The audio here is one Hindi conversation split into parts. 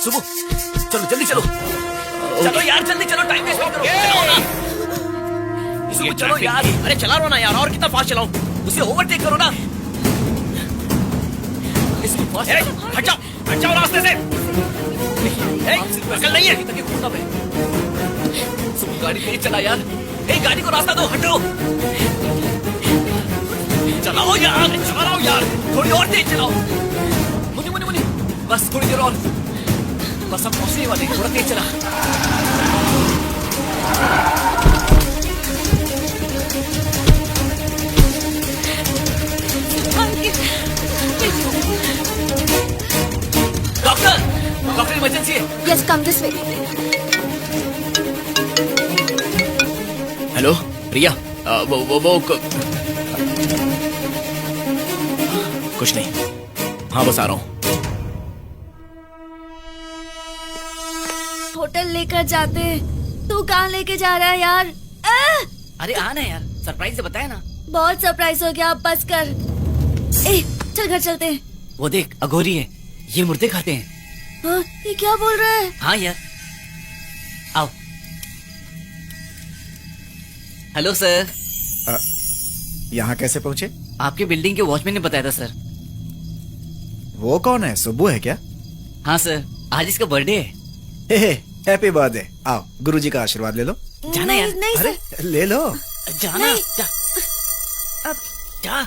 सुबह चलो जल्दी चलो। चलो यार जल्दी चलो, टाइम वेस्ट मत करो। चलो ना सुबह, चलो यार। अरे चला रहा ना यार, और कितना फास्ट चलाऊं? उसे ओवरटेक करो ना। हट जाओ रास्ते से। निकल नहीं है सुबह, गाड़ी तेज चला यार। गाड़ी को रास्ता दो, हटो। चलाओ यार, थोड़ी और तेज चलाओ। मुनी बस थोड़ी देर और, बस हम पहुंचने वाले हैं। थोड़ा तेज चला। डॉक्टर इमरजेंसी है। Yes, come this way. Hello Priya, वो कुछ नहीं। हाँ बस आ रहा हूँ। होटल लेकर जाते। तू कहाँ लेके जा रहा है यार? अरे आना यार, सरप्राइज से बताया ना। बहुत सरप्राइज हो गया, अब बस कर। चल घर चलते हैं। वो देख, अघोरी है, ये मुर्दे खाते हैं। हाँ, ये क्या बोल रहा है? हाँ यार, आओ। Hello sir. यहाँ कैसे पहुँचे? आपके बिल्डिंग के वॉचमैन ने बताया था सर। वो कौन है? सुब्बू है क्या? हाँ सर, आज इसका बर्थडे है। Happy birthday. आओ, गुरुजी का आशीर्वाद ले लो। जाना यार। नहीं अरे सर। ले लो। जाना। जा। अब जा।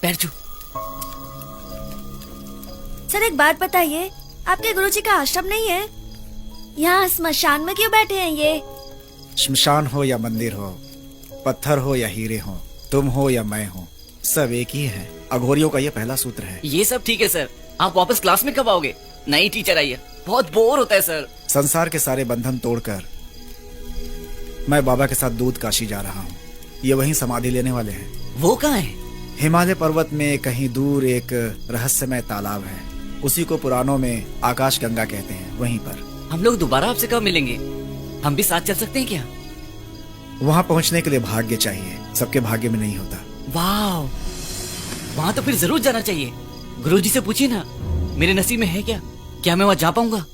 पैर छू। सर एक बात बताइए, आपके गुरुजी का आश्रम नहीं है? यहाँ स्मशान में क्यों बैठे हैं ये? शमशान हो या मंदिर हो, पत्थर हो या हीरे हो, तुम हो या मैं हो, सब एक ही है। अघोरियों का ये पहला सूत्र है। ये सब ठीक है सर, आप वापस क्लास में कब आओगे? नई टीचर आई है, बहुत बोर होता है सर। संसार के सारे बंधन तोड़कर मैं बाबा के साथ दूध काशी जा रहा हूँ। ये वहीं समाधि लेने वाले हैं। वो कहाँ है? हिमालय पर्वत में कहीं दूर एक रहस्यमय तालाब है। उसी को पुराणों में आकाश गंगा कहते हैं। वहीं पर हम लोग दोबारा आपसे कब मिलेंगे? हम भी साथ चल सकते हैं क्या? वहाँ पहुँचने के लिए भाग्य चाहिए, सबके भाग्य में नहीं होता। वाह, वहाँ तो फिर जरूर जाना चाहिए। गुरुजी से पूछिए ना, मेरे नसीब में है क्या? क्या मैं वहाँ जा पाऊंगा?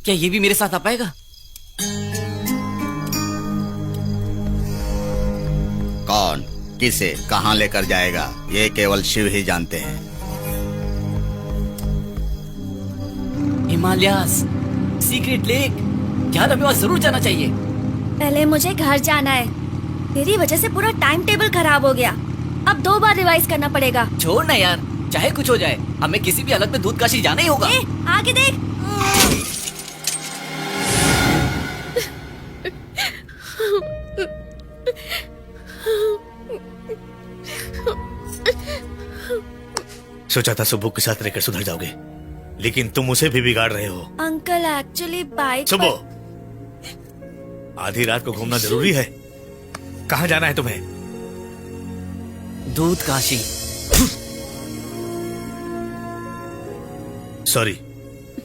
क्या ये भी मेरे साथ आ पाएगा? कौन किसे कहाँ लेकर जाएगा, ये केवल शिव ही जानते हैं। हिमालयास, सीक्रेट लेक, यार हमें वहाँ जरूर जाना चाहिए। पहले मुझे घर जाना है। तेरी वजह से पूरा टाइम टेबल खराब हो गया। अब 2 बार रिवाइज करना पड़ेगा। छोड़ ना यार, चाहे कुछ हो जाए, हमें किसी भी हालत में दूध काशी जाना ही होगा। आगे देख। सोचा था सुबह के साथ रहकर सुधर जाओगे, लेकिन तुम उसे भी बिगाड़ रहे हो। अंकल एक्चुअली बाइक सुबह, आधी रात को घूमना जरूरी है? कहाँ जाना है तुम्हें? दूध Kashi. Sorry,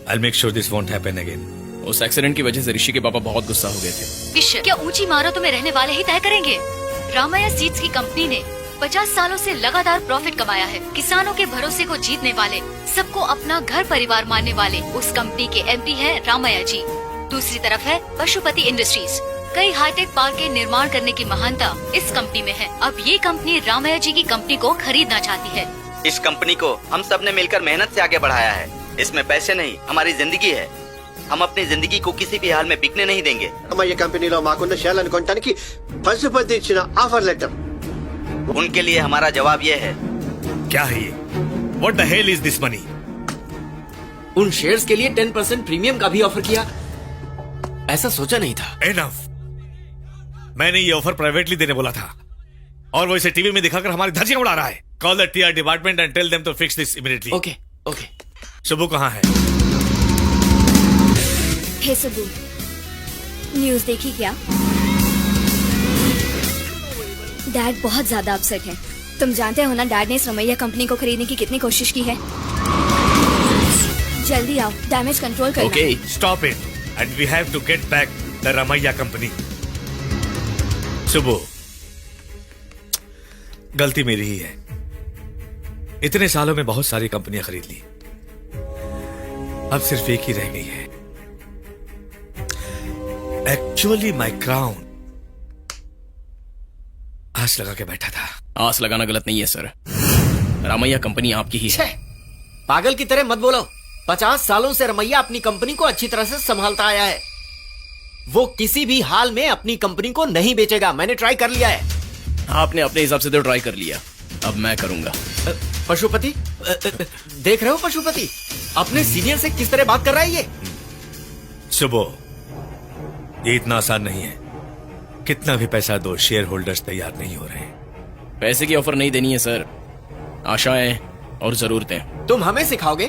I'll make sure this won't happen again. उस एक्सीडेंट की वजह से ऋषि के पापा बहुत गुस्सा हो गए थे। विश्व क्या ऊंची इमारतों में रहने वाले ही तय करेंगे? रामाया सीड्स की कंपनी ने 50 सालों से लगातार प्रॉफिट कमाया है। किसानों के भरोसे को जीतने वाले, सबको अपना घर परिवार मानने वाले उस कंपनी के एमडी हैं रामाया जी। दूसरी तरफ है पशुपति इंडस्ट्रीज। कई हाईटेक पार्क के निर्माण करने की महानता इस कंपनी में है। अब ये कंपनी रामाया जी की कंपनी को खरीदना चाहती है। इस कंपनी को हम सब ने मिलकर मेहनत से आगे बढ़ाया है। इसमें पैसे नहीं, हमारी जिंदगी है। हम अपनी जिंदगी को किसी भी हाल में बिकने नहीं देंगे। అమ్మయ్య కంపెనీలో మాకున్న షేర్లను కొనడానికి పశుపతి ఇచ్చిన ఆఫర్ లెటర్। उनके लिए हमारा जवाब ये है। क्या है ये? What the hell is this money? उन शेयर्स के लिए 10% प्रीमियम का भी ऑफर किया। ऐसा सोचा नहीं था। Enough. मैंने ये ऑफर प्राइवेटली देने बोला था, और वो इसे टीवी में दिखाकर हमारी धज्जियां उड़ा रहा है। Call the TR department and tell them to fix this immediately. Okay okay. सुबह कहाँ है? हे सुबू, न्यूज देखी क्या? डैड बहुत ज्यादा अपसेट है। तुम जानते हो ना डैड ने इस रमैया कंपनी को खरीदने की कितनी कोशिश की है। जल्दी आओ, डैमेज कंट्रोल करना। Okay, stop it, and we have to get back the Ramaiya company. सुबह, गलती मेरी ही है। इतने सालों में बहुत सारी कंपनियां खरीद ली, अब सिर्फ एक ही रह गई है। एक्चुअली माई क्राउन आस लगा के बैठा था। आस लगाना गलत नहीं है सर, रामैया कंपनी आपकी ही है। छे, पागल की तरह मत बोलो। 50 सालों से रमैया अपनी कंपनी को अच्छी तरह से संभालता आया है। वो किसी भी हाल में अपनी कंपनी को नहीं बेचेगा। मैंने ट्राई कर लिया है। आपने अपने हिसाब से तो ट्राई कर लिया, अब मैं करूंगा। पशुपति, देख रहे हो पशुपति, अपने सीनियर से किस तरह बात कर रहा है ये। सुबह, ये इतना आसान नहीं है। कितना भी पैसा दो, शेयर होल्डर्स तैयार नहीं हो रहे। पैसे की ऑफर नहीं देनी है सर, आशाएं और जरूरतें। तुम हमें सिखाओगे?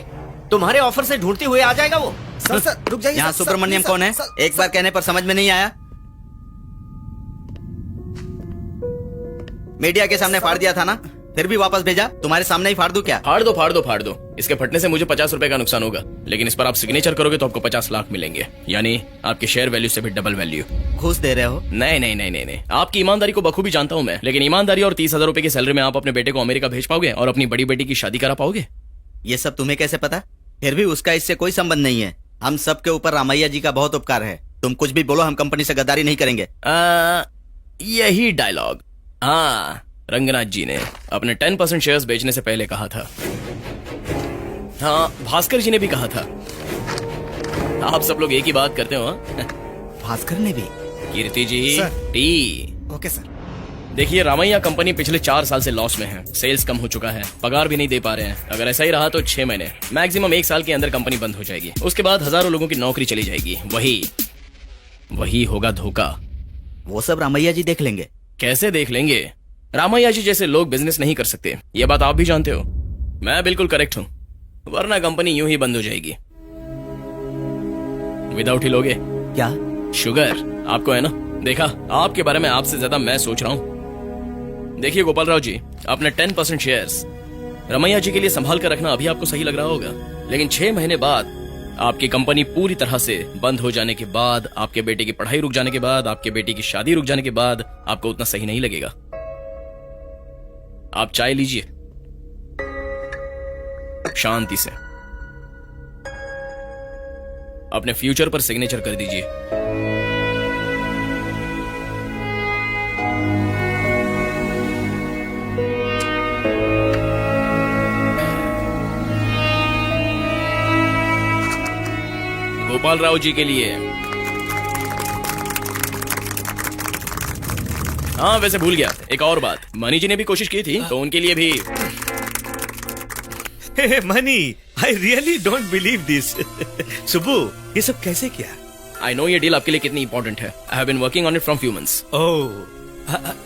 तुम्हारे ऑफर से ढूंढते हुए आ जाएगा वो। सर सर रुक जाइए। यहाँ सर, सुब्रमण्यम सर, कौन है? सर, एक बार कहने पर समझ में नहीं आया। मीडिया के सामने फाड़ दिया था ना, फिर भी वापस भेजा। तुम्हारे सामने ही फाड़ दूं क्या? फाड़ दो फाड़ दो फाड़ दो। इसके फटने से मुझे 50 रुपए का नुकसान होगा, लेकिन इस पर आप सिग्नेचर करोगे तो आपको 50 लाख मिलेंगे, यानी आपके शेयर वैल्यू से भी डबल वैल्यू। घूस दे रहे हो? नहीं नहीं नहीं नहीं नहीं, आपकी ईमानदारी को बखूबी जानता हूं मैं, लेकिन ईमानदारी और 30,000 रुपए की सैलरी में आप अपने बेटे को अमेरिका भेज पाओगे और अपनी बड़ी बेटी की शादी करा पाओगे? ये सब तुम्हें कैसे पता? फिर भी उसका इससे कोई संबंध नहीं है। हम सब के ऊपर रामैया जी का बहुत उपकार है। तुम कुछ भी बोलो, हम कंपनी से गद्दारी नहीं करेंगे। यही डायलॉग हाँ रंगनाथ जी ने अपने 10% शेयर्स बेचने से पहले कहा था। हाँ, भास्कर जी ने भी कहा था। आप सब लोग एक ही बात करते हो। हाँ? भास्कर ने भी। कीर्ति जी सर। टी। Okay sir. देखिए, रामैया कंपनी पिछले 4 साल से लॉस में है। सेल्स कम हो चुका है, पगार भी नहीं दे पा रहे हैं। अगर ऐसा ही रहा तो 6 महीने मैक्सिमम 1 साल के अंदर कंपनी बंद हो जाएगी। उसके बाद हजारों लोगों की नौकरी चली जाएगी। वही होगा धोखा। वो सब रामैया जी देख लेंगे। कैसे देख लेंगे? रामैया जी जैसे लोग बिजनेस नहीं कर सकते, ये बात आप भी जानते हो। मैं बिल्कुल करेक्ट हूं, वरना कंपनी यूं ही बंद हो जाएगी। विदाउट ही लोगे क्या? शुगर आपको है ना? देखा, आपके बारे में आपसे ज्यादा मैं सोच रहा हूं। देखिए गोपाल राव जी, अपने 10% शेयर्स रमैया जी के लिए संभाल कर रखना अभी आपको सही लग रहा होगा, लेकिन 6 महीने बाद आपकी कंपनी पूरी तरह से बंद हो जाने के बाद, आपके बेटे की पढ़ाई रुक जाने के बाद, आपके बेटे की शादी रुक जाने के बाद आपको उतना सही नहीं लगेगा। आप चाय लीजिए शांति से, अपने फ्यूचर पर सिग्नेचर कर दीजिए। गोपाल राव जी के लिए। हाँ, वैसे भूल गया एक और बात, मनी जी ने भी कोशिश की थी, तो उनके लिए भी। Money, I really don't believe this. Subbu, ये सब कैसे किया? आई नो ये डील आपके लिए कितनी इंपॉर्टेंट है। I have been working on it from few months.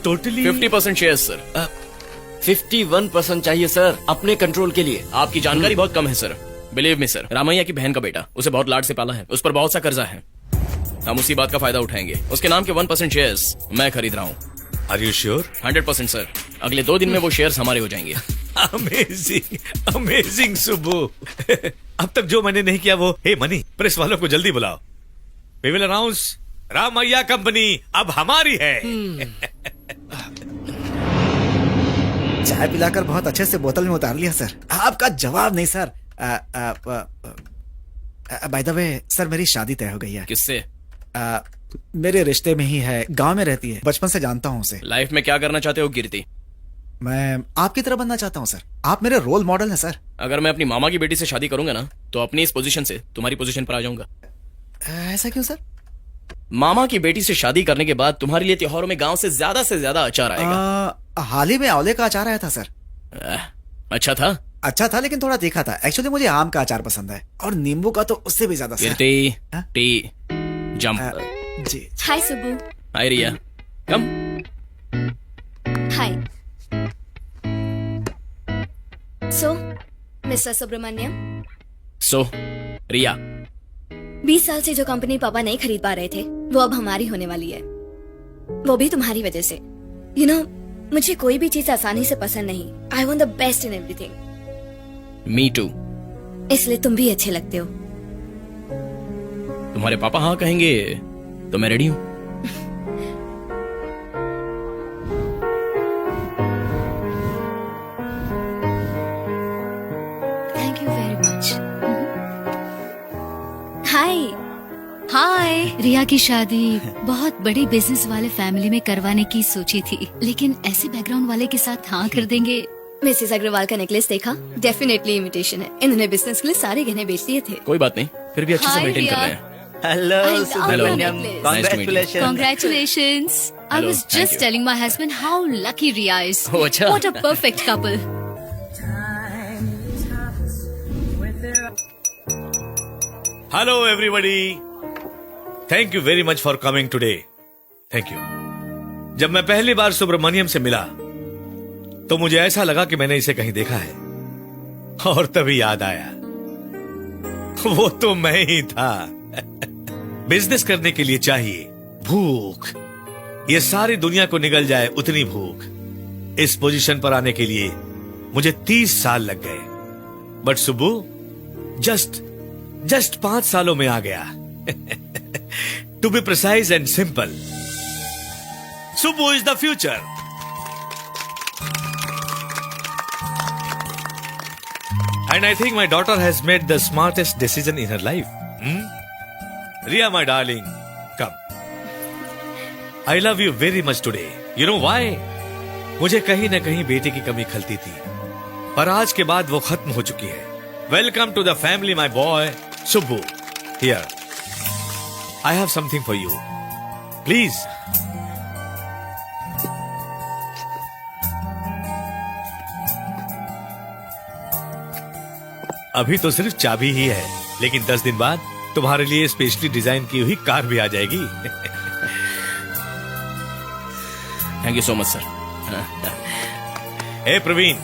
Totally 50% shares sir. 51% चाहिए सर, अपने कंट्रोल के लिए। आपकी जानकारी बहुत कम है sir. Believe me sir, Ramaiah की बहन का बेटा, उसे बहुत लाड से पाला है, उस पर बहुत सा कर्जा है। हम उसी बात का फायदा उठाएंगे। उसके नाम के 1% शेयर्स मैं खरीद रहा हूँ। Are you sure? 100% सर। अगले 2 दिन में वो शेयर्स हमारे हो जाएंगे। Amazing, amazing Subbu. अब तक जो मैंने नहीं किया वो। हे मनी, प्रेस वालों को जल्दी बुलाओ। We will announce Ramaiah company अब हमारी है। चाय पिलाकर बहुत अच्छे से बोतल में उतार लिया सर। आपका जवाब नहीं sir. By the way sir, मेरी शादी तय हो गई है। किससे? मेरे रिश्ते में ही है, गांव में रहती है, बचपन से जानता हूँ उसे। लाइफ में क्या करना चाहते हो कीर्ति? मैं आपकी तरह बनना चाहता हूँ सर। आप मेरे रोल मॉडल हैं सर। अगर मैं अपनी मामा की बेटी से शादी करूंगा ना, तो अपनी इस पोजीशन से तुम्हारी पोजीशन पर आ जाऊंगा। ऐसा क्यों सर? मामा की बेटी से शादी करने के बाद तुम्हारे लिए त्योहारों में गांव से ज्यादा अचार आएगा। हाल ही में आंवले का अचार आया था सर। अच्छा था? अच्छा था, लेकिन थोड़ा तीखा था। एक्चुअली मुझे आम का अचार पसंद है, और नींबू का तो उससे भी ज्यादा सर। कीर्ति, हाँ? टी, जंप। जी। Hi Subbu. Hi Riya, come. Hi. So mister Subramaniam, so Riya, 20 साल से जो कंपनी पापा नहीं खरीद पा रहे थे, वो अब हमारी होने वाली है। वो भी तुम्हारी वजह से। यू नो, मुझे कोई भी चीज आसानी से पसंद नहीं। I want the best in everything. Me too. इसलिए तुम भी अच्छे लगते हो। तुम्हारे पापा हाँ कहेंगे तो मैं रेडी हूँ। Thank you very much. Hi. Riya की शादी बहुत बड़ी बिजनेस वाले फैमिली में करवाने की सोची थी, लेकिन ऐसे बैकग्राउंड वाले के साथ हाँ कर देंगे। मिसेस अग्रवाल का नेकलेस देखा? डेफिनेटली इमिटेशन है। इन्होंने बिजनेस के लिए सारे गहने बेच दिए थे। कोई बात नहीं, फिर भी अच्छे से Hi, मेंटेन कर Riya. रहे हैं। Hello Hello, Subramaniam, necklace. Nice to meet you. Congratulation. Congratulations. I Hello, was thank just you. telling my husband how lucky Riya is. Oh, अच्छा. What a perfect couple. Hello everybody, thank you very much for coming today. Thank you. जब मैं पहली बार सुब्रमण्यम से मिला तो मुझे ऐसा लगा कि मैंने इसे कहीं देखा है, और तभी याद आया वो तो मैं ही था। बिजनेस करने के लिए चाहिए भूख, ये सारी दुनिया को निगल जाए उतनी भूख। इस पोजीशन पर आने के लिए मुझे 30 साल लग गए, बट सुब्बू जस्ट 5 सालों में आ गया। To be precise and simple, Subbu is the future. And I think my daughter has made the smartest decision in her life. Riya, my darling, come. I love you very much today. You know why? मुझे कहीं न कहीं बेटे की कमी खलती थी, पर आज के बाद वो खत्म हो चुकी है। Welcome to the family, my boy, Subbu. Here, I have something for you. Please. अभी तो सिर्फ चाबी ही है, लेकिन 10 दिन बाद तुम्हारे लिए स्पेशली डिजाइन की हुई कार भी आ जाएगी। Thank you so much sir. ए प्रवीण,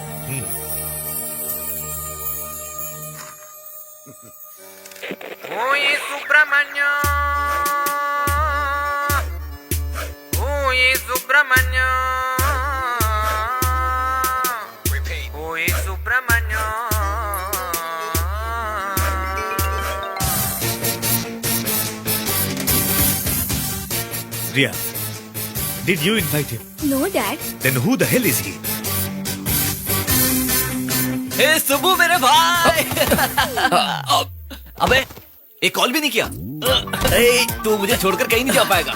ओए सुब्रमण्य, ओए सुब्रमण्य, ओए Subramanya. Riya, did you invite him? No dad. Then who the hell is he? ए सुबू मेरे भाई। अबे एक कॉल भी नहीं किया। ए, तू मुझे छोड़कर कहीं नहीं जा पाएगा।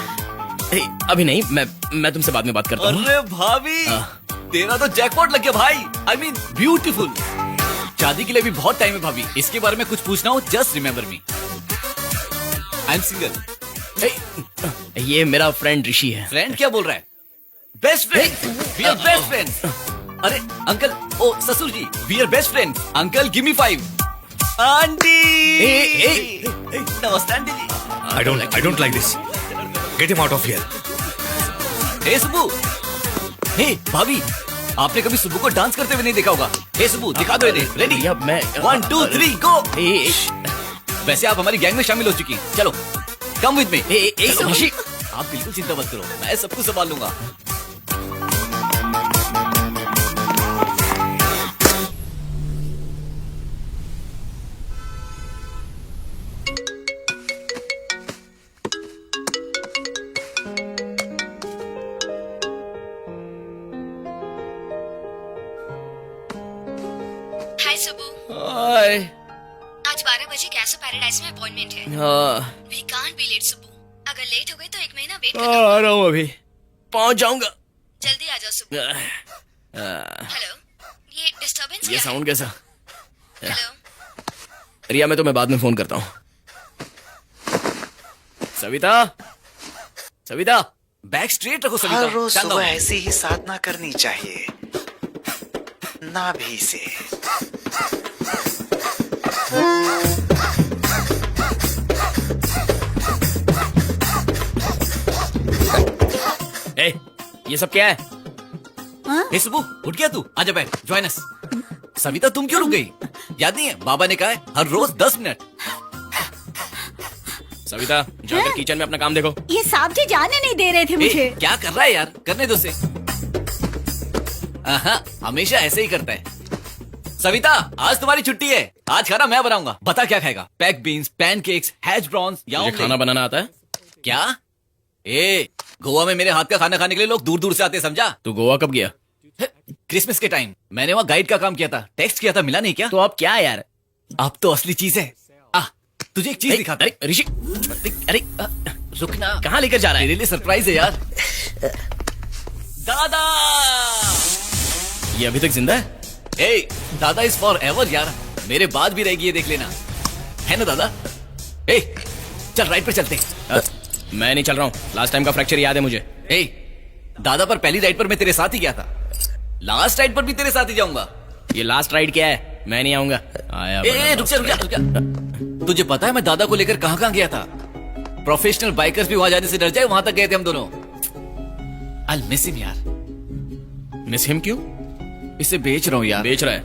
ए, अभी नहीं, मैं तुमसे बाद में बात करता हूँ। अरे भाभी, तेरा तो जैकपॉट लग गया भाई। I mean beautiful. शादी के लिए भी बहुत टाइम है भाभी। इसके बारे में कुछ पूछना हो just remember me. I am single. ये मेरा फ्रेंड ऋषि है। फ्रेंड क्या बोल रहा है? Best friend. We are best friends. अरे अंकल, ओ ससुर जी, वी आर बेस्ट फ्रेंड्स। Uncle give me 5। आंटी, नमस्ते आंटी जी। I don't like this. Get him out of here. Hey Subbu, hey भाभी, आपने कभी सुबू को डांस करते हुए नहीं देखा होगा। हे सुबू, दिखा दो इन्हें। रेडी? या मैं 1 2 3 गो। वैसे आप हमारी गैंग में शामिल हो चुकी हैं। चलो कम विद मी। ऋषि, आप बिल्कुल चिंता मत करो, मैं सब कुछ संभाल लूंगा। हाय सुबू। हाय। आज 12 बजे कैसो पैराडाइज में अपॉइंटमेंट है। हाँ, we can't be late Subbu. अगर लेट हो गए तो 1 महीना वेट आ करना। रहा हूँ, अभी पहुंच जाऊंगा। जल्दी आ जाओ सुबू। हेलो, ये डिस्टरबेंस ये क्या है? साउंड कैसा? हेलो, रिया, मैं तुम्हें बाद में फोन करता हूँ। सविता, सविता, बैक स्ट्रेट रखो सभी। हर रोज सुबह ऐसी ही साधना करनी चाहिए, नाभि से। ए, ये सब क्या है? हे सुबू, उठ गया तू? आजा बैठ, ज्वाइन अस। सविता तुम क्यों रुक गई? याद नहीं है बाबा ने कहा है हर रोज 10 मिनट। सविता, जाकर किचन में अपना काम देखो। ये साहब जी जाने नहीं दे रहे थे मुझे। क्या कर रहा है यार, करने दो से। हमेशा ऐसे ही करता है। सविता, आज तुम्हारी छुट्टी है, आज खाना मैं बनाऊंगा। बता क्या खाएगा? Baked beans, pancakes, hash browns या मुझे ऑमलेट? खाना बनाना आता है? क्या? ए, गोवा में मेरे हाथ का खाना खाने के लिए लोग दूर दूर से आते, समझा? तू गोवा कब गया? क्रिसमस के टाइम मैंने वहाँ गाइड का काम किया था, टेक्स्ट किया था, मिला नहीं क्या? तो अब क्या यार? अब तो असली चीज है। तुझे एक चीज दिखाता अरे ऋषि, अरे रुकना, कहाँ लेकर जा रहा है? तेरे लिए सरप्राइज है यार। दादा, ये अभी तक जिंदा है? ए दादा इज फॉर एवर यार, मेरे बाद भी रहेगी, ये देख लेना, है ना दादा? ए चल राइट पे चलते हैं। मैं नहीं चल रहा हूँ, लास्ट टाइम का फ्रैक्चर याद है मुझे। ए दादा, पर पहली राइड पर मैं तेरे साथ ही गया था, लास्ट राइड पर भी तेरे साथ ही जाऊंगा। ये लास्ट राइड क्या है? मैं नहीं आऊंगा। आया ए रुक जा। तुझे पता है मैं दादा को लेकर कहां कहां गया था? प्रोफेशनल बाइकर्स भी वहां जाने से डर जाए, वहां तक गए थे हम दोनों। आई मिस हिम यार। मिस हिम क्यों? इसे बेच रहा हूं यार। बेच रहा है?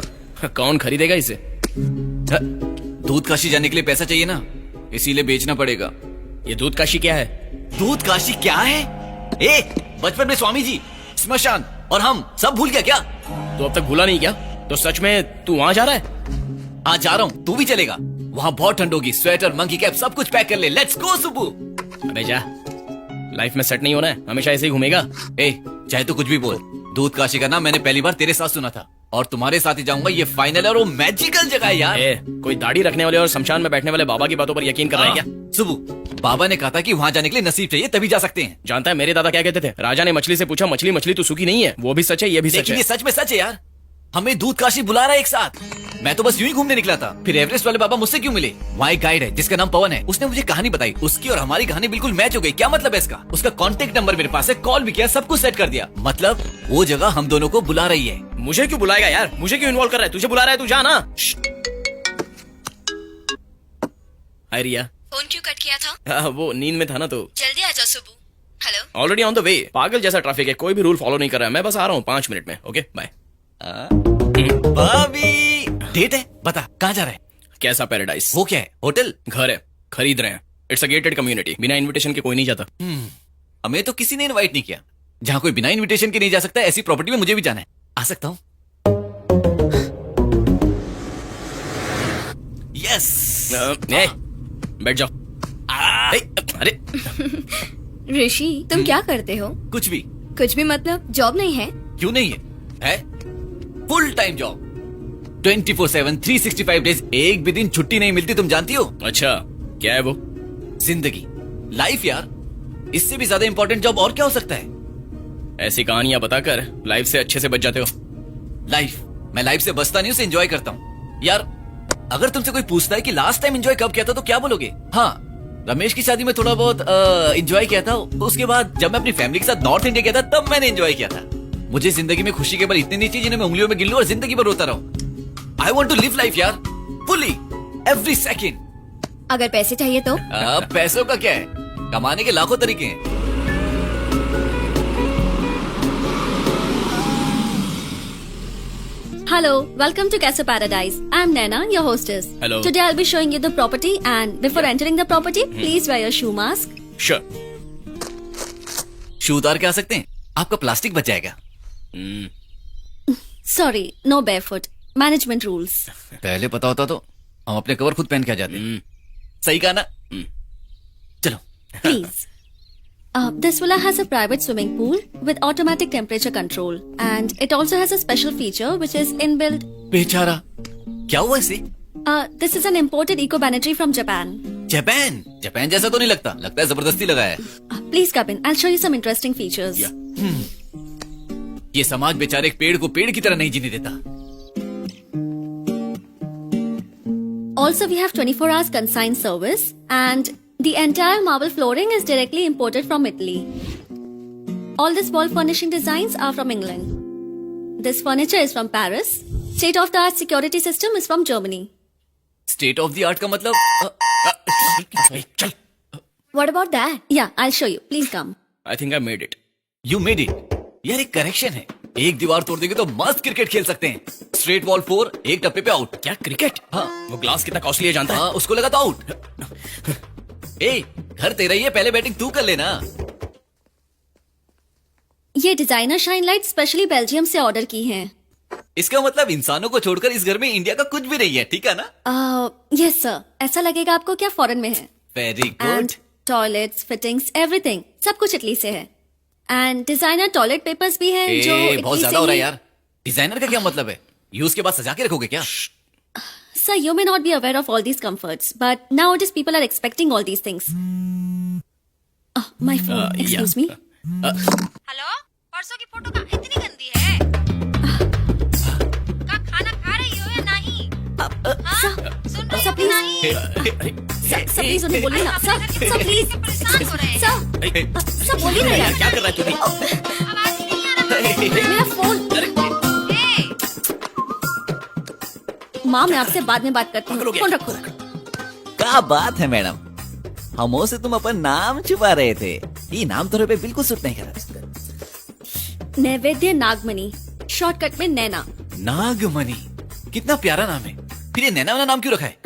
कौन खरीदेगा इसे? दूध काशी जाने के लिए पैसा चाहिए ना, इसीलिए बेचना पड़ेगा। ये दूध काशी क्या है? दूध काशी क्या है? ए बचपन में स्वामी जी, स्मशान और हम सब भूल गया क्या? तू अब तक भूला नहीं क्या? तो सच में तू वहां जा रहा है? आज जा रहा हूँ, तू भी चलेगा? वहां बहुत ठंड होगी, स्वेटर, मंकी कैप सब कुछ पैक कर ले। Let's go Subbu. अबे जा, लाइफ में सेट नहीं होना है, हमेशा ऐसे ही घूमेगा। ए चाहे तो कुछ भी बोल, दूध काशी का नाम मैंने पहली बार तेरे साथ सुना था और तुम्हारे साथ ही जाऊंगा, ये फाइनल है और वो मैजिकल जगह है यार। कोई दाढ़ी रखने वाले और शमशान में बैठने वाले बाबा की बातों पर यकीन कर रहा है क्या? सुबु, बाबा ने कहा था कि वहां जाने के लिए नसीब चाहिए, तभी जा सकते हैं। जानता है मेरे दादा क्या कहते थे? राजा ने मछली से पूछा, मछली मछली तू सूखी नहीं है। वो भी सच है, ये भी सच लेकिन है। ये सच में सच है यार, हमें दूध काशी बुला रहा है एक साथ। मैं तो बस यूं ही घूमने निकला था, फिर एवरेस्ट वाले बाबा मुझसे क्यों मिले? वहाँ एक गाइड है जिसका नाम पवन है, उसने मुझे कहानी बताई, उसकी और हमारी कहानी बिल्कुल मैच हो गई। क्या मतलब है इसका? उसका कांटेक्ट नंबर मेरे पास है, कॉल भी किया, सब कुछ सेट कर दिया। मतलब वो जगह हम दोनों को बुला रही है। मुझे क्यों बुलाएगा यार? मुझे क्यों इन्वॉल्व कर रहा है? तुझे बुला रहा है, तू जा ना। हाय रिया। फोन क्यों कट किया था? वो नींद में था ना, तो जल्दी आ जाओ सुबह। Hello. Already on the way. पागल जैसा ट्रैफिक है, कोई भी रूल फॉलो नहीं कर रहा है। मैं बस आ रहा हूँ 5 मिनट में। Okay bye. भाभी डेट है, बता कहाँ जा रहा है? कैसा पैराडाइज? वो क्या है? होटल? घर है, खरीद रहे हैं। इट्स अ गेटेड कम्युनिटी, बिना इनविटेशन के कोई नहीं जाता। हमें तो किसी ने इनवाइट नहीं किया। जहाँ कोई बिना इनविटेशन के नहीं जा सकता, ऐसी प्रॉपर्टी में मुझे भी जाना है। आ सकता हूँ? यस। बैठ जाओ। अरे ऋषि, तुम क्या करते हो? कुछ भी। कुछ भी मतलब जॉब नहीं है? क्यों नहीं है फुल टाइम जॉब, 24/7 365 डेज, एक भी दिन छुट्टी नहीं मिलती, तुम जानती हो? अच्छा, क्या है वो? जिंदगी, लाइफ यार, इससे भी ज्यादा इंपॉर्टेंट जॉब और क्या हो सकता है? ऐसी कहानियां बताकर लाइफ से अच्छे से बच जाते हो। लाइफ, मैं लाइफ से बचता नहीं, उसे एंजॉय करता हूँ यार। अगर तुमसे कोई पूछता है कि लास्ट टाइम एंजॉय कब किया था, तो क्या बोलोगे? हाँ, रमेश की शादी में थोड़ा बहुत एंजॉय किया था। उसके बाद जब मैं अपनी फैमिली के साथ नॉर्थ इंडिया गया था, तब मैंने एंजॉय किया था। मुझे जिंदगी में खुशी के बल इतनी नहीं चाहिए जिन्हें मैं उंगलियों में गिन लूं और जिंदगी भर रोता रहूं। I want to live life यार, फुली, एवरी सेकेंड। अगर पैसे चाहिए तो? पैसों का क्या है, कमाने के लाखों तरीके हैं। Hello, welcome to Casa Paradise. I'm Naina, your hostess. Hello. Today I'll be showing you the property, and before entering the property, please wear your shoe mask. Sure. शू उतार के आ सकते हैं, आपका प्लास्टिक बच जाएगा। Sorry, no barefoot. Management rules. पहले पता होता तो हम अपने कवर खुद पहन के आ जाते। सही कहा ना? चलो। Please. This villa has a private swimming pool with automatic temperature control, and it also has a special feature which is inbuilt. बेचारा, क्या हुआ इसे? This is an imported eco-banetry from Japan. Japan? Japan जैसा तो नहीं लगता, लगता है जबरदस्ती लगाया है। Please come in. I'll show you some interesting features. ये समाज बेचारे एक पेड़ को पेड़ की तरह नहीं जीने देता। Also, we have 24 hours consigned service, and the entire marble flooring is directly imported from Italy. All these wall furnishing designs are from England. This furniture is from Paris. State-of-the-art security system is from Germany. State of the art का मतलब? चल। What about that? Yeah, I'll show you. Please come. I think I made it. You made it. यार एक करेक्शन है, एक दीवार तोड़ देंगे तो मस्त क्रिकेट खेल सकते हैं। स्ट्रेट वॉल 4, एक टप्पे पे आउट। क्या क्रिकेट? हाँ। वो ग्लास कितना कॉस्टली है जानता है? हाँ, उसको लगा तो आउट। ए, घर तेरा ही है, पहले बैटिंग तू कर लेना। ये designer shine light specially Belgium से ऑर्डर की हैं। इसका मतलब इंसानों को छोड़कर इस घर में इंडिया का कुछ भी नहीं है, ठीक है ना? यस सर, ऐसा लगेगा आपको क्या फॉरेन में है। Very good. And toilets, fittings, everything, सब कुछ इटली से है। एंड डिजाइनर टॉयलेट पेपर्स भी हैं जो बहुत इटली ज्यादा से हो रहा है ही- यार। डिजाइनर का क्या मतलब है? यूज के बाद सजा के रखोगे क्या? Sir, you may not be aware of all these comforts, but nowadays people are expecting all these things. Oh, my phone. Excuse me. Hello, परसों की फोटो का इतनी गंदी है। का खाना खा रही हो या नहीं? Sir, सुन रही sir, हो कि please. नहीं? Sir, please उन्हें बोलिए ना. Sir, please. परेशान हो रहे हैं। Sir, बोलिए ना यार. क्या कर रहा है तू भी? आवाज ही नहीं आ रहा। मेरा फोन. ए, माँ, मैं आपसे बाद में बात करती हूँ. फोन रखो. क्या बात है मैडम, हमों से तुम अपन नाम छुपा रहे थे. ये नाम तुम्हारे पे बिल्कुल सूट नहीं कर रहा. नैवेद्य नागमणि, शॉर्टकट में नैना. नागमणि, कितना प्यारा नाम है. फिर ये नैना वाला नाम क्यों रखा है?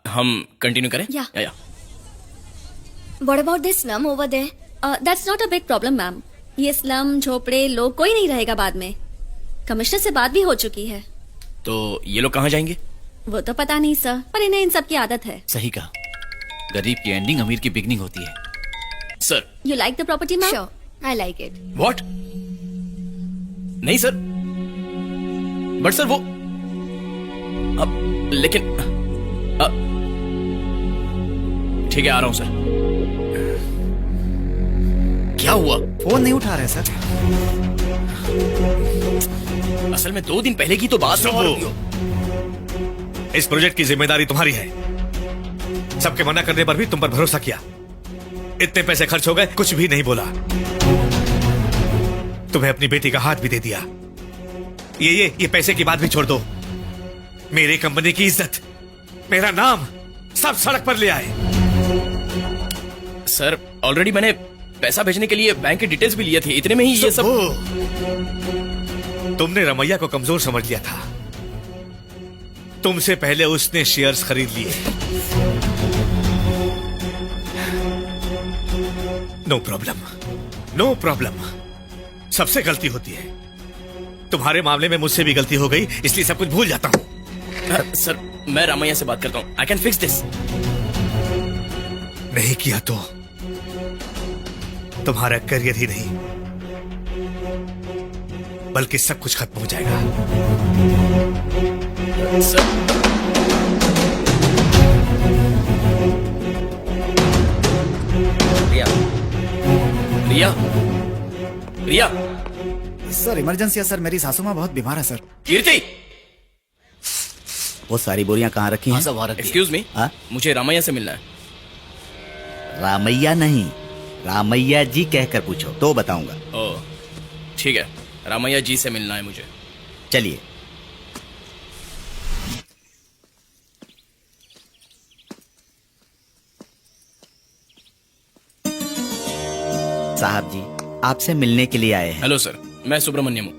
हम कंटिन्यू करें? Yeah. या What about this slum over there? That's not a big problem, ma'am. ये स्लम, झोपड़े, लोग कोई नहीं रहेगा बाद में. कमिश्नर से बात भी हो चुकी है. तो ये लोग कहाँ जाएंगे? वो तो पता नहीं सर, पर इन्हें इन सब की आदत है. सही कहा, गरीब की एंडिंग अमीर की बिगनिंग होती है. Sir. You like the property, ma'am? Sure, I like it. What? नहीं सर, बट सर वो अब लेकिन ठीक है, आ रहा हूं सर. क्या हुआ? फोन नहीं उठा रहे सर. असल में 2 दिन पहले की तो बात है. इस प्रोजेक्ट की जिम्मेदारी तुम्हारी है. सबके मना करने पर भी तुम पर भरोसा किया. इतने पैसे खर्च हो गए, कुछ भी नहीं बोला. तुम्हें अपनी बेटी का हाथ भी दे दिया. ये पैसे की बात भी छोड़ दो. मेरी कंपनी की इज्जत, मेरा नाम सब सड़क पर ले आए. सर, ऑलरेडी मैंने पैसा भेजने के लिए बैंक की डिटेल्स भी लिए थे. इतने में ही ये सब. तुमने रमैया को कमजोर समझ लिया था. तुमसे पहले उसने शेयर्स खरीद लिए. No problem, no problem. सबसे गलती होती है. तुम्हारे मामले में मुझसे भी गलती हो गई, इसलिए सब कुछ भूल जाता हूं. सर, मैं रामैया से बात करता हूं. I can fix this. नहीं किया तो तुम्हारा करियर ही नहीं, बल्कि सब कुछ खत्म हो जाएगा. सर, रिया, रिया, रिया. सर इमरजेंसी है सर, मेरी सासू माँ बहुत बीमार है सर. कीर्ति, वो सारी बोरियां कहाँ रखी हाँ हैं? सब वहाँ रख दिए. एक्सक्यूज मी, हाँ? मुझे रामैया से मिलना है. रामैया नहीं, रामैया जी कहकर पूछो तो बताऊंगा. ओह, ठीक है. रामैया जी से मिलना है मुझे. चलिए. साहब जी आपसे मिलने के लिए आए हैं. हेलो सर, मैं सुब्रमण्यम हूँ.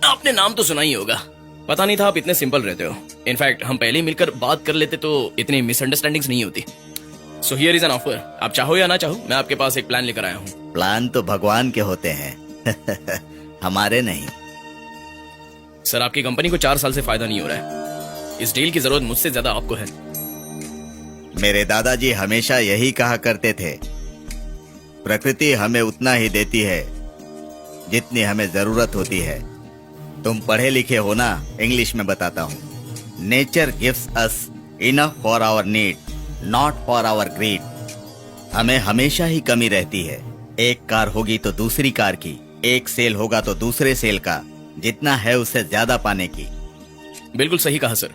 आपने नाम तो सुना ही होगा. पता नहीं था आप इतने सिंपल रहते हो. इनफैक्ट हम पहले ही मिलकर बात कर लेते तो इतनी मिसअंडरस्टैंडिंग्स नहीं होती. So here is an offer. आप चाहो या ना चाहो, मैं आपके पास एक प्लान लेकर आया हूँ. प्लान तो भगवान के होते हैं हमारे नहीं. सर, आपकी कंपनी को 4 साल से फायदा नहीं हो रहा है. इस डील की जरूरत मुझसे ज्यादा आपको है. मेरे दादाजी हमेशा यही कहा करते थे, प्रकृति हमें उतना ही देती है जितनी हमें जरूरत होती है. तुम पढ़े लिखे हो ना, इंग्लिश में बताता हूँ. Nature gives us enough for our need, not for our greed. हमें हमेशा ही कमी रहती है. एक कार होगी तो दूसरी कार की, एक सेल होगा तो दूसरे सेल का, जितना है उससे ज्यादा पाने की. बिल्कुल सही कहा सर.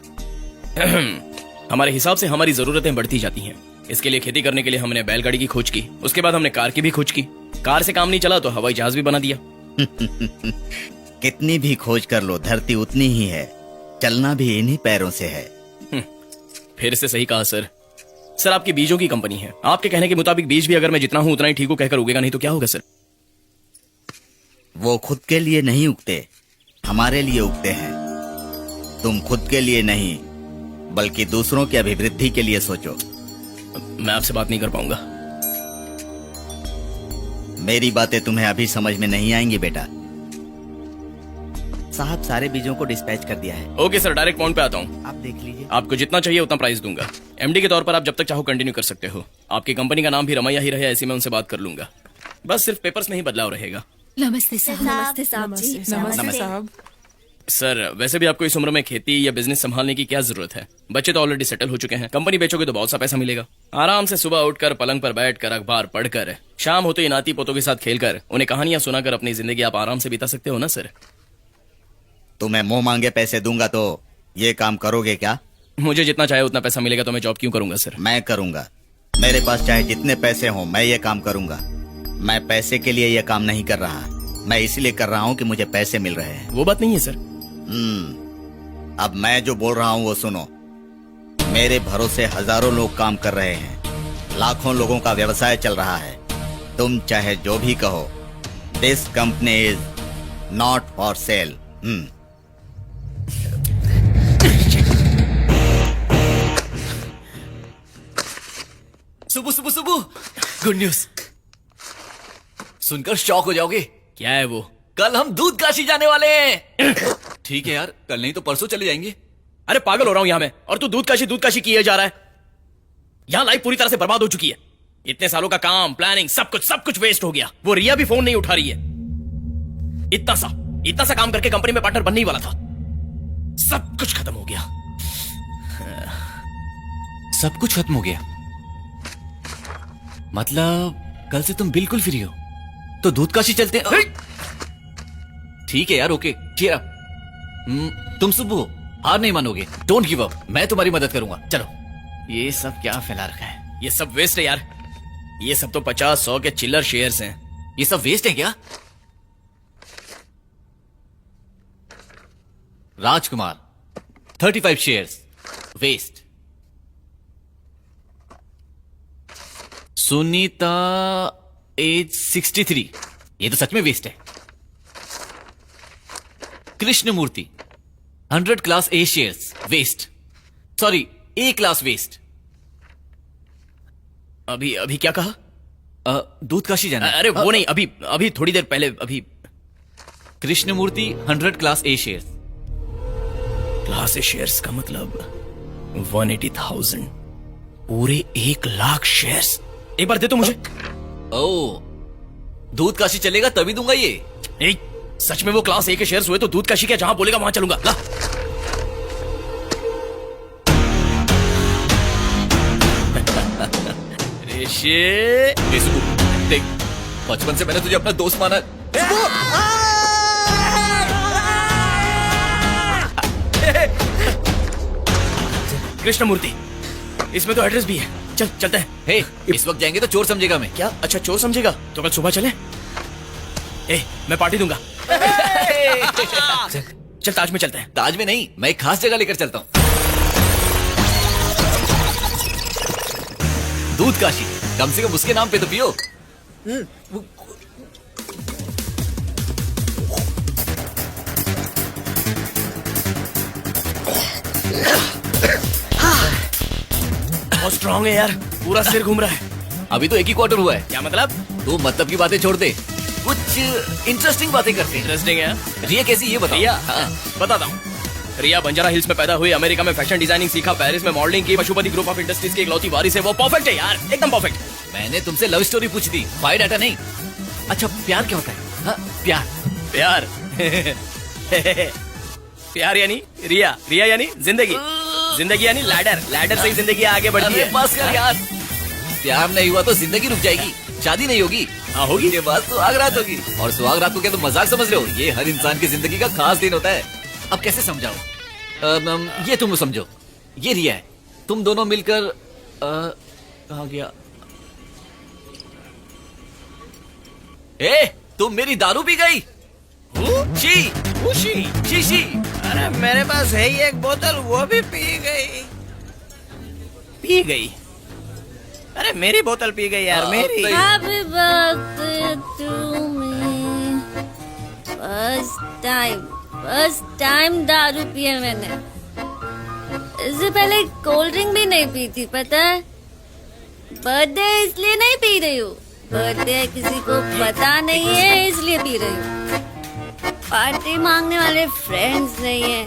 हमारे हिसाब से हमारी जरूरतें बढ़ती जाती हैं. इसके लिए खेती करने के लिए हमने बैलगाड़ी की खोज की. उसके बाद हमने कार की भी खोज की. कार से काम नहीं चला तो हवाई जहाज भी बना दिया. कितनी भी खोज कर लो, धरती उतनी ही है. चलना भी इन्हीं पैरों से है. फिर से सही कहा सर. सर, आपकी बीजों की कंपनी है. आपके कहने के मुताबिक बीज भी अगर मैं जितना हूं उतना ही ठीक हूं कहकर उगेगा नहीं तो क्या होगा सर? वो खुद के लिए नहीं उगते, हमारे लिए उगते हैं. तुम खुद के लिए नहीं बल्कि दूसरों की अभिवृद्धि के लिए सोचो. मैं आपसे बात नहीं कर पाऊंगा. मेरी बातें तुम्हें अभी समझ में नहीं आएंगी बेटा. साहब सारे बीजों को डिस्पैच कर दिया है. ओके सर, डायरेक्ट पॉइंट पे आता हूँ. आप देख लीजिए. आपको जितना चाहिए उतना प्राइस दूंगा. एमडी के तौर पर आप जब तक चाहो कंटिन्यू कर सकते हो. आपकी कंपनी का नाम भी रमैया ही रहे, ऐसी मैं उनसे बात कर लूंगा. बस सिर्फ पेपर्स में ही बदलाव रहेगा. नमस्ते साहब. नमस्ते साहब जी. नमस्ते साहब. सर वैसे भी आपको इस उम्र में खेती या बिजनेस संभालने की क्या जरूरत है? बच्चे तो ऑलरेडी सेटल हो चुके हैं, कंपनी बेचोगे तो बहुत सा पैसा मिलेगा। आराम से सुबह उठकर पलंग पर बैठकर अखबार पढ़कर शाम होते ही नाती पोतों के साथ खेलकर उन्हें कहानियां सुनाकर अपनी जिंदगी आप आराम से बिता सकते हो ना सर। तुम्हें मुंह मांगे पैसे दूंगा तो ये काम करोगे क्या? मुझे जितना चाहे उतना पैसा मिलेगा तो मैं जॉब क्यों करूंगा सर? मैं करूंगा। मेरे पास चाहे जितने पैसे हों मैं ये काम करूंगा। मैं पैसे के लिए ये काम नहीं कर रहा, मैं इसलिए कर रहा हूँ कि मुझे पैसे मिल रहे हैं। वो बात नहीं है सर। अब मैं जो बोल रहा हूँ वो सुनो। मेरे भरोसे हजारों लोग काम कर रहे हैं, लाखों लोगों का व्यवसाय चल रहा है। तुम चाहे जो भी कहो, this company is not for sale. सुबह सुबह सुबह गुड न्यूज सुनकर शॉक हो जाओगे। क्या है वो? कल हम दूध काशी जाने वाले हैं। ठीक है यार, कल नहीं तो परसों चले जाएंगे। अरे पागल हो रहा हूं यहाँ मैं, और तू दूध काशी किए जा रहा है। यहाँ लाइफ पूरी तरह से बर्बाद हो चुकी है। इतने सालों का काम, प्लानिंग, सब कुछ वेस्ट हो गया। वो रिया भी फोन नहीं उठा रही है। इतना सा काम करके कंपनी में पार्टनर बनने ही वाला था, सब कुछ खत्म हो गया। सब कुछ खत्म हो गया मतलब कल से तुम बिल्कुल फ्री हो? तो दूध काशी चलते हैं। ठीक है यार, ओके चीयर अप। तुम सुबह हो, हार नहीं मानोगे। डोंट गिव अप, मैं तुम्हारी मदद करूंगा। चलो। ये सब क्या फैला रखा है? ये सब वेस्ट है यार। ये सब तो 50-100 के चिल्लर शेयर्स हैं। ये सब वेस्ट है क्या? Rajkumar 35 shares waste. Sunita age 63, ये तो सच में वेस्ट है। Krishnamurthy 100 class A shares waste. Sorry, A class waste. अभी क्या कहा? दूध काशी जाना। अरे वो नहीं, अभी थोड़ी देर पहले। अभी Krishnamurthy 100 class A shares. Class A shares का मतलब 180,000, पूरे 1 लाख शेयर्स। एक बार दे तो मुझे। ओ, दूध काशी चलेगा तभी दूंगा ये। सच में वो क्लास ए के शेयर्स हुए तो दूध काशी क्या, जहां बोलेगा वहां चलूंगा। ला। देख, बचपन से मैंने तुझे अपना दोस्त माना। कृष्णमूर्ति, इसमें तो एड्रेस भी है। चलते हैं। हे, इस वक्त जाएंगे तो चोर समझेगा मैं। क्या? अच्छा, चोर समझेगा तो कल सुबह चले। मैं पार्टी दूंगा। चल ताज में चलते हैं। ताज में नहीं, मैं एक खास जगह लेकर चलता हूँ। दूध काशी, कम से कम उसके नाम पे तो पियो। बहुत स्ट्रांग है यार, पूरा सिर घूम रहा है। अभी तो एक ही क्वार्टर हुआ है। क्या मतलब? तू मतलब की बातें छोड़ दे, कुछ इंटरेस्टिंग बातें करते हैं। इंटरेस्टिंग है। रिया कैसी, ये बताओ। रिया? बताता हूँ। रिया बंजारा हिल्स में पैदा हुई, अमेरिका में फैशन डिजाइनिंग सीखा, पेरिस में मॉडलिंग की, पशुपति ग्रुप ऑफ इंडस्ट्रीज की इकलौती वारिस है। वो परफेक्ट है यार, एकदम परफेक्ट। मैंने तुमसे लव स्टोरी पूछी थी, बायोडाटा नहीं। अच्छा, प्यार क्या होता है? हाँ, प्यार प्यार यानी रिया यानी जिंदगी यानी लैडर से ही जिंदगी आगे बढ़ती है। बस कर यार, प्यार नहीं हुआ तो जिंदगी रुक जाएगी, शादी नहीं होगी। हाँ होगी। के बाद सुहाग रात होगी। और सुहाग रात को क्या तुम मजाक समझ रहे हो? ये हर इंसान की जिंदगी का खास दिन होता है। अब कैसे समझाओ? ये तुम समझो, ये रिया है, तुम दोनों मिलकर कहाँ गया? तुम मेरी दारू पी गई। शी। अरे मेरे पास है ही एक बोतल, वो भी पी गई। अरे मेरी बोतल पी गई यार, मेरी। Happy birthday to me. First time दारू पिया मैंने। इससे पहले कोल्ड ड्रिंक भी नहीं पी थी, पता है? बर्थडे इसलिए नहीं पी रही हूँ, बर्थडे किसी को पता नहीं है इसलिए पी रही हूँ। पार्टी मांगने वाले फ्रेंड्स नहीं है,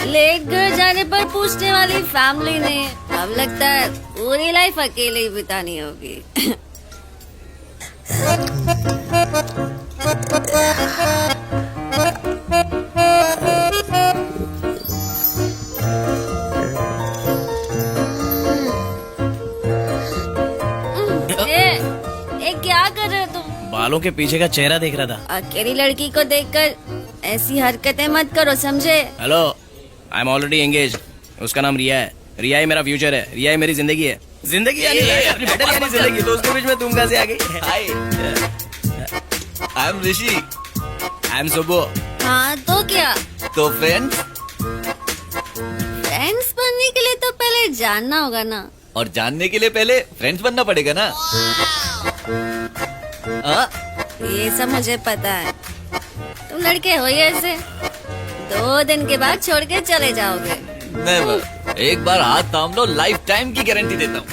लेट घर जाने पर पूछने वाली फैमिली नहीं है। अब लगता है पूरी लाइफ अकेले ही बितानी होगी। बालों के पीछे का चेहरा देख रहा था। अकेली लड़की को देखकर ऐसी हरकतें मत करो, समझे? Hello, I am already engage. उसका नाम रिया है। रिया ही मेरा फ्यूचर है। रिया ही मेरी जिंदगी है। जिंदगी यानी अपनी बेटर यानी जिंदगी। तो उसके बीच में तुम कैसे आ गई? Hi, I am Rishi. I am Subbu. हाँ तो क्या, तो फ्रेंड्स, फ्रेंड्स बनने के लिए तो पहले जानना होगा ना। और जानने के लिए पहले फ्रेंड्स बनना पड़ेगा ना। ये सब मुझे पता है। तुम लड़के हो ही ऐसे, 2 दिन के बाद छोड़ के चले जाओगे। नेवर। एक बार हाथ थाम लो, लाइफ टाइम की गारंटी देता हूँ।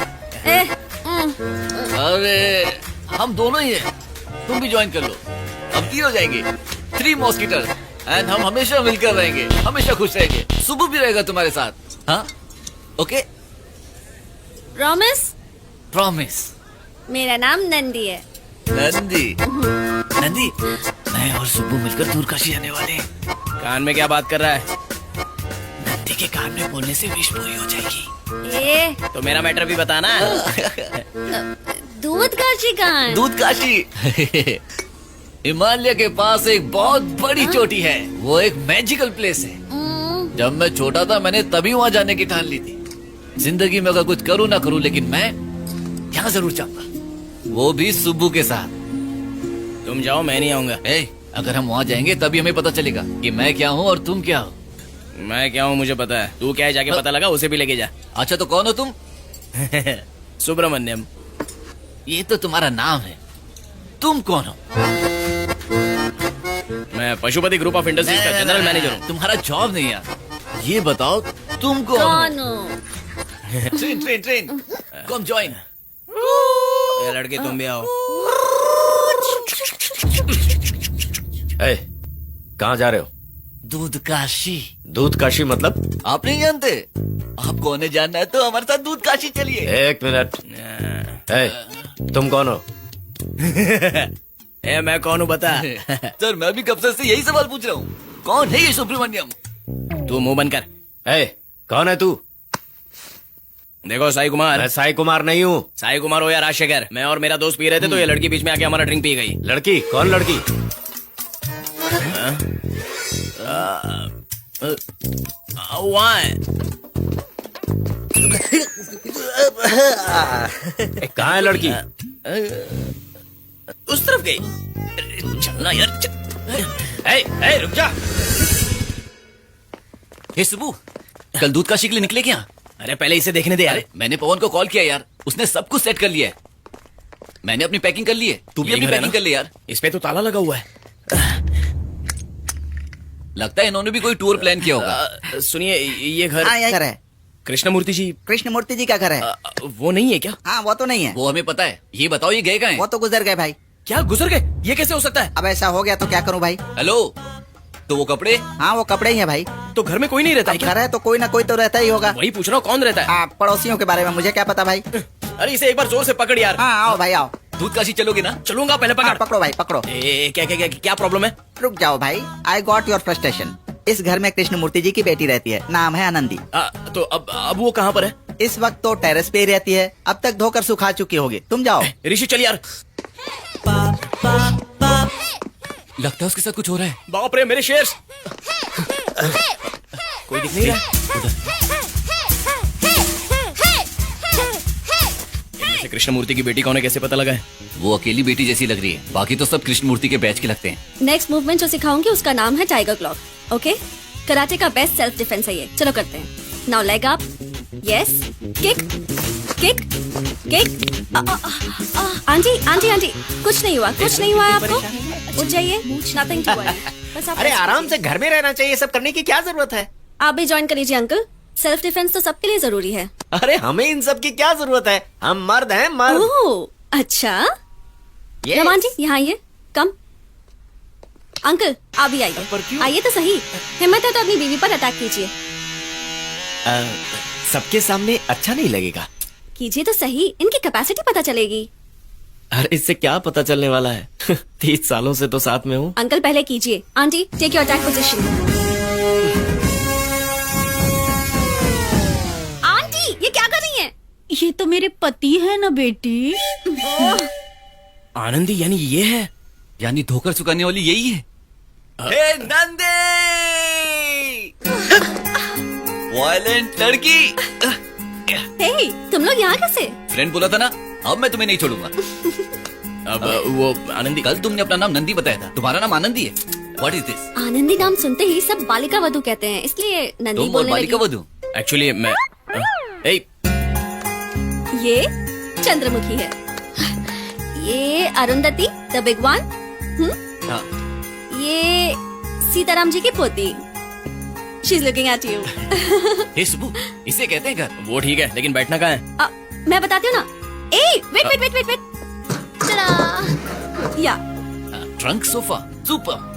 अरे हम दोनों ही हैं, तुम भी ज्वाइन कर लो। हम 3 हो जाएंगे, 3 मॉस्किटर्स, एंड हम हमेशा मिलकर रहेंगे, हमेशा खुश रहेंगे। सुबह भी रहेगा तुम्हारे साथ। हाँ, ओके, प्रॉमिस? प्रॉमिस। मेरा नाम नंदी है। नंदी? नंदी, मैं और सुब्बू मिलकर दूर काशी जाने वाले हैं। कान में क्या बात कर रहा है? नंदी के कान में बोलने से विश पूरी हो जाएगी। ए, तो मेरा मैटर भी बताना। दूध काशी कहाँ है? दूध काशी हिमालय के पास एक बहुत बड़ी चोटी है। वो एक मैजिकल प्लेस है। जब मैं छोटा था मैंने तभी वहाँ जाने की ठान ली थी। जिंदगी में अगर कुछ करूँ ना करूँ, लेकिन मैं यहाँ जरूर जाऊंगा, वो भी सुब्बू के साथ। तुम जाओ, मैं नहीं आऊंगा। अगर हम वहाँ जाएंगे तभी हमें पता चलेगा कि मैं क्या हूँ और तुम क्या हो। मैं क्या हूँ मुझे पता है। तू क्या है जाके पता लगा, उसे भी लेके जा। अच्छा तो कौन हो तुम? सुब्रमण्यम। ये तो तुम्हारा नाम है। तुम कौन हो? मैं पशुपति ग्रुप ऑफ इंडस्ट्रीज का जनरल मैनेजर हूँ। तुम्हारा जॉब नहीं है। ये बताओ तुम कौन हो? Train come join. ये लड़के तुम भी आओ। कहाँ जा रहे हो? दूध काशी। दूध काशी मतलब? आप नहीं जानते? आपको उन्हें जानना है तो हमारे साथ दूध काशी चलिए। 1 मिनट। तुम कौन हो? मैं कौन हूँ बता? सर मैं भी कब से यही सवाल पूछ रहा हूँ। कौन है ये सुब्रमण्यम? तू मुंह बंद कर। कौन है तू? देखो साई कुमार। मैं साई कुमार नहीं हूँ। साई कुमार हो या राजशेखर, मैं और मेरा दोस्त पी रहे थे तो ये लड़की बीच में आके हमारा ड्रिंक पी गई। लड़की? कौन लड़की? वहाँ है। कहाँ है लड़की? उस तरफ गई। चलना यार, चल। रुक जा। हे सुब्बू, कल दूध काशी के लिए निकले क्या? अरे पहले इसे देखने दे यार। मैंने पवन को कॉल किया यार, उसने सब कुछ सेट कर लिया है। मैंने अपनी पैकिंग कर ली है, तू भी अपनी पैकिंग कर ले यार। इस पे तो ताला लगा हुआ है। लगता है इन्होंने भी कोई टूर प्लान किया होगा। सुनिए, ये घर घर है। कृष्णमूर्ति जी। कृष्णमूर्ति जी का घर है। वो नहीं है क्या? हाँ वो तो नहीं है। वो हमें पता है। ये बताओ ये गए कहाँ हैं? वो तो गुजर गए भाई। क्या गुजर गए? ये कैसे हो सकता है? अब ऐसा हो गया तो क्या करूँ भाई। हेलो, तो वो कपड़े? हाँ वो कपड़े ही है भाई। तो घर में कोई नहीं रहता है क्या? घर है तो कोई ना कोई तो रहता ही होगा। वही पूछ रहा हूँ, कौन रहता है? पड़ोसियों के बारे में मुझे क्या पता भाई। अरे इसे एक बार जोर से पकड़ यार। हाँ आओ भाई आओ। दूध काशी चलोगे ना? चलूंगा, पहले पकड़। पकड़ो भाई पकड़ो। क्या प्रॉब्लम है? रुक जाओ भाई, आई गॉट योर फ्रस्ट्रेशन। इस घर में कृष्णमूर्ति जी की बेटी रहती है, नाम है आनंदी। तो अब वो कहाँ पर है? इस वक्त तो टेरेस पे ही रहती है, अब तक धोकर सुखा चुकी होगी। तुम जाओ। ऋषि चल यार। लगता है उसके साथ कुछ हो रहा है। बाप रे मेरे शेर। कोई दिख नहीं रहा। कृष्णमूर्ति की बेटी कौन है, कैसे पता लगा है? वो अकेली बेटी जैसी लग रही है, बाकी तो सब कृष्णमूर्ति के बैच के लगते हैं। नेक्स्ट मूवमेंट जो सिखाऊंगी उसका नाम है टाइगर क्लॉक। ओके, कराटे का बेस्ट सेल्फ डिफेंस है ये। चलो करते हैं। Now leg up, yes, kick kick kick. Aunty aunty aunty, कुछ नहीं हुआ, कुछ नहीं हुआ है आपको? उठ जाइए, नथिंग टू वरी। बस आप अरे आराम से घर में रहना चाहिए, सब करने की क्या जरूरत है? आप भी ज्वाइन कर लीजिए अंकल। सेल्फ डिफेंस तो सबके लिए जरूरी है। अरे हमें इन सब की क्या जरूरत है, हम मर्द हैं मर्द। ओह अच्छा। रमान जी यहाँ आइए, कम। अंकल आप भी आइए, आइए तो सही। हिम्मत है तो अपनी बीवी पर अटैक कीजिए। सबके सामने अच्छा नहीं लगेगा। कीजिए तो सही, इनकी कैपेसिटी पता चलेगी। अरे इससे क्या पता चलने वाला है? 30 सालों से तो साथ में हूँ। अंकल पहले कीजिए। Aunty take your attack position. Aunty ये क्या कर रही हैं? ये तो मेरे पति है ना बेटी। आनंदी यानी ये है? यानी धोकर चुकाने वाली यही है। हे नंदे, वायलेंट लड़की। हे, तुम लोग यहाँ कैसे? फ्रेंड बोला था ना, अब मैं तुम्हें नहीं छोड़ूंगा। अब वो आनंदी, कल तुमने अपना नाम नंदी बताया था, तुम्हारा नाम आनंदी है। What is this? आनंदी नाम सुनते ही सब बालिका वधू कहते हैं, इसलिए नंदी तुम और बोलने बालिका लगी। वधू? एक्चुअली मैं ये चंद्रमुखी है, ये अरुंधति द बिग वन, हाँ। ये सीताराम जी की पोती। She is looking at you. Hey Subbu, इसे कहते हैं घर। वो ठीक है, लेकिन बैठना कहाँ है? मैं बताती हूँ ना। ए, wait wait wait wait wait. चला या ट्रंक सोफा, सुपर।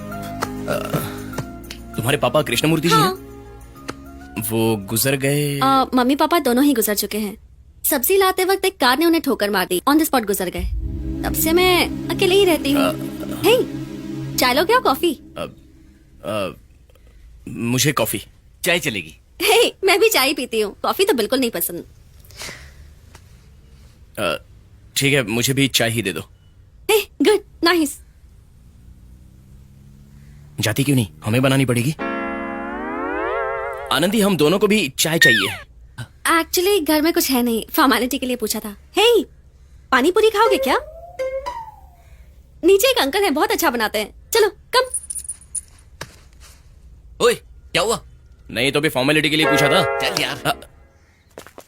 तुम्हारे पापा कृष्णमूर्ति जी हाँ। हैं? वो गुजर गए? मम्मी पापा दोनों ही गुजर चुके हैं। सब्जी लाते वक्त एक कार ने उन्हें ठोकर मार दी, ऑन द स्पॉट गुजर गए। तब से मैं अकेले ही रहती हूँ। हे, चाय लोगे या कॉफी? मुझे कॉफी। चाय चलेगी। हे, मैं भी चाय पीती हूँ, कॉफी तो बिल्कुल नहीं पसंद। ठीक है, मुझे भी चाय ही दे दो। हे, गुड, नाइस। जाती क्यों नहीं? हमें बनानी पड़ेगी। आनंदी, हम दोनों को भी चाय चाहिए। एक्चुअली घर में कुछ है नहीं, फॉर्मेलिटी के लिए पूछा था। हे, पानी पूरी खाओगे क्या? नीचे एक अंकल हैं, बहुत अच्छा बनाते हैं। चलो कम। ओए, क्या हुआ? नहीं तो भी फॉर्मेलिटी के लिए पूछा था। चल यार।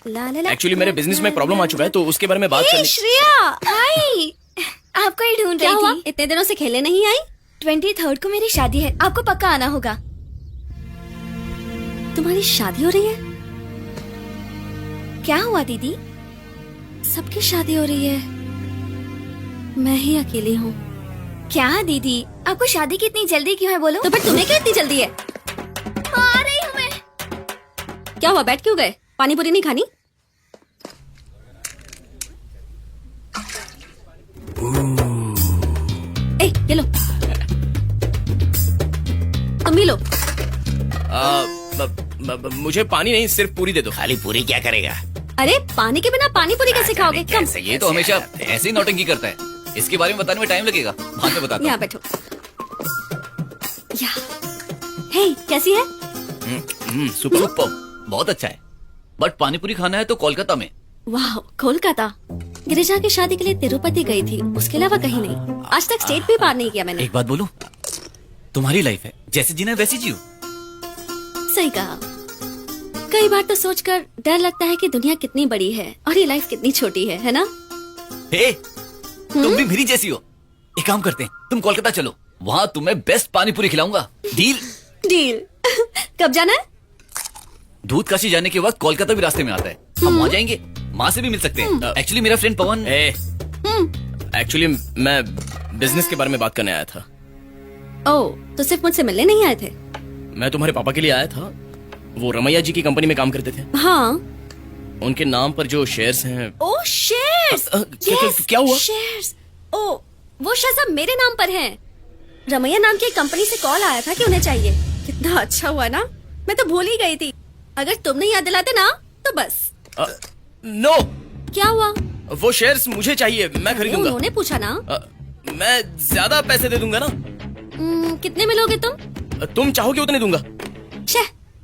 ला ला ला। एक्चुअली मेरे बिजनेस में प्रॉब्लम आ चुका है, तो उसके बारे में बात हे, करनी। श्रेया, हाय, आपको ही ढूंढ क्या रही हुआ? थी। इतने दिनों से खेले नहीं आई? 23rd को मेरी शादी है, आपको पक्का आना होगा। तुम्हारी शादी हो रही है? क्या हुआ दीदी? सबकी शादी हो रही है, मैं ही अकेली हूँ। क्या दीदी, आपको शादी की इतनी जल्दी क्यों है बोलो? तो फिर तुम्हें क्या इतनी जल्दी है? आ रही हूँ मैं। क्या हुआ, बैठ क्यों गए? पानी पूरी नहीं खानी? ए, ये लो, तुम भी लो। मुझे पानी नहीं, सिर्फ पूरी दे दो। खाली पूरी क्या करेगा? अरे पानी के बिना पानी पूरी कैसे खाओगे? कम, ये तो हमेशा ऐसे ही नौटंकी करता है। इसके बारे में बताने में टाइम लगेगा, बाद में बताता यहाँ हूँ। बैठो। या, हे, कैसी है? सुपर। बहुत अच्छा है, बट पानीपुरी खाना है तो कोलकाता में। वाह, कोलकाता। गिरिजा की शादी के लिए तिरुपति गई थी, उसके अलावा कहीं नहीं। आज तक स्टेट भी पार नहीं किया मैंने। एक बात बोलूं, तुम्हारी लाइफ है, जैसे जीना है वैसे जियो। सही कहा। कई बार तो सोचकर डर लगता है कि दुनिया कितनी बड़ी है और ये लाइफ कितनी छोटी है ना? हे, तुम भी मेरी जैसी हो। एक काम करते हैं, तुम कोलकाता चलो, वहाँ तुम्हें बेस्ट पानीपुरी खिलाऊंगा। डील? डील। कब जाना है? दूध काशी जाने के वक्त कोलकाता भी रास्ते में आता है, हम वहाँ जाएंगे, माँ से भी मिल सकते हैं। एक्चुअली मेरा फ्रेंड पवन। एक्चुअली मैं बिजनेस के बारे में बात करने आया था। ओह, तो सिर्फ मुझसे मिलने नहीं आए थे? मैं तुम्हारे पापा के लिए आया था। वो रमैया जी की कंपनी में काम करते थे। हाँ। उनके नाम पर जो शेयर्स हैं। ओह, शेयर्स। क्या हुआ? शेयर्स। ओह, वो शेयर्स अब मेरे नाम पर हैं। रमैया नाम की एक कंपनी से कॉल आया था कि उन्हें चाहिए। कितना अच्छा हुआ ना, मैं तो भूल ही गई थी। अगर तुम नहीं याद दिलाते ना तो बस। नो। क्या हुआ? वो शेयर्स मुझे चाहिए, मैं खरीदूंगा। उन्होंने पूछा ना। मैं ज्यादा पैसे दे दूंगा ना। कितने में लोगे तुम? तुम चाहोगे उतने दूंगा।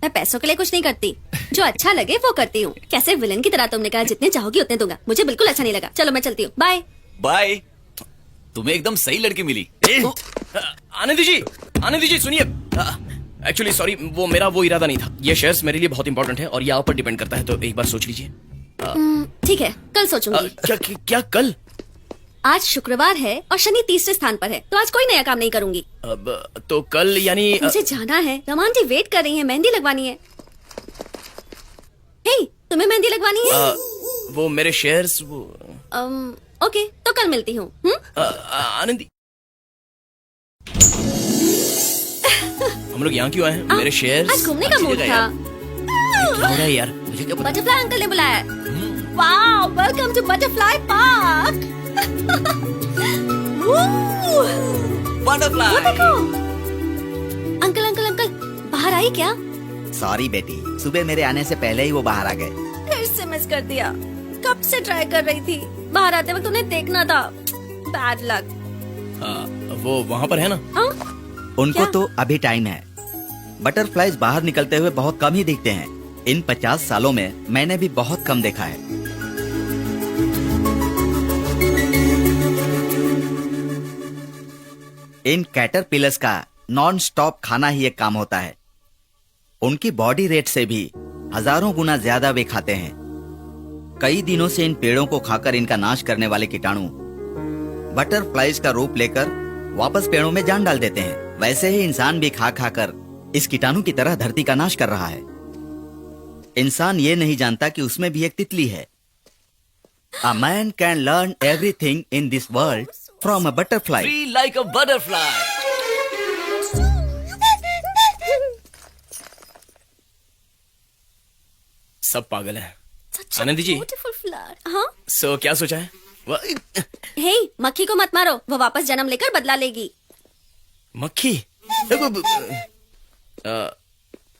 मैं पैसों के लिए कुछ नहीं करती, जो अच्छा लगे वो करती हूँ। कैसे विलन की तरह तुमने कहा जितने चाहोगी उतने दूंगा। मुझे बिल्कुल अच्छा नहीं लगा। चलो मैं चलती हूँ, बाय। बाय। तुम्हें एकदम सही लड़की मिली। आनंदी जी सुनिए। एक्चुअली सॉरी, वो मेरा वो इरादा नहीं था। ये शेयर्स मेरे लिए बहुत इंपॉर्टेंट है और ये आप पर डिपेंड करता है, तो एक बार सोच लीजिए। ठीक है, कल सोचूंगी। क्या कल? आज शुक्रवार है और शनि तीसरे स्थान पर है, तो आज कोई नया काम नहीं करूंगी। अब तो कल यानी मुझे जाना है, रमान जी वेट कर रही हैं, मेहंदी लगवानी है। हे, तुम्हें मेहंदी लगवानी है? वो मेरे शेयर्स वो ओके, तो कल मिलती हूँ। आनंदी, हम लोग यहाँ क्यों आए हैं? मेरे शेयर्स। आज घूमने का मूड था। क्या हो रहा है यार? मुझे क्या पता? बटरफ्लाई अंकल ने बुलाया। Wow, welcome to butterfly park. Butterfly. देखो, अंकल अंकल अंकल, बाहर आई क्या? सॉरी बेटी, सुबह मेरे आने से पहले ही वो बाहर आ गए। फिर से मिस कर दिया। कब से ट्राई कर रही थी, बाहर आते वक्त उन्हें देखना था। Bad luck. वो वहाँ पर है ना? उनको क्या? तो अभी टाइम है। बटरफ्लाइज बाहर निकलते हुए बहुत कम ही दिखते हैं। इन 50 सालों में मैंने भी बहुत कम देखा है। इन कैटरपिलर्स का नॉन स्टॉप खाना ही एक काम होता है। उनकी बॉडी रेट से भी हजारों गुना ज्यादा वे खाते हैं। कई दिनों से इन पेड़ों को खाकर इनका नाश करने वाले कीटाणु बटरफ्लाइज का रूप लेकर वापस पेड़ों में जान डाल देते हैं। वैसे ही इंसान भी खा खाकर इस कीटाणु की तरह धरती का नाश कर रहा है। इंसान ये नहीं जानता कि उसमें भी एक तितली है। A man can learn everything in this world from a butterfly. Free like a butterfly. सब पागल हैं। आनंदी जी, ब्यूटीफुल फ्लावर। हाँ सो क्या सोचा है? हे, मक्खी को मत मारो, वो वापस जन्म लेकर बदला लेगी। मक्खी?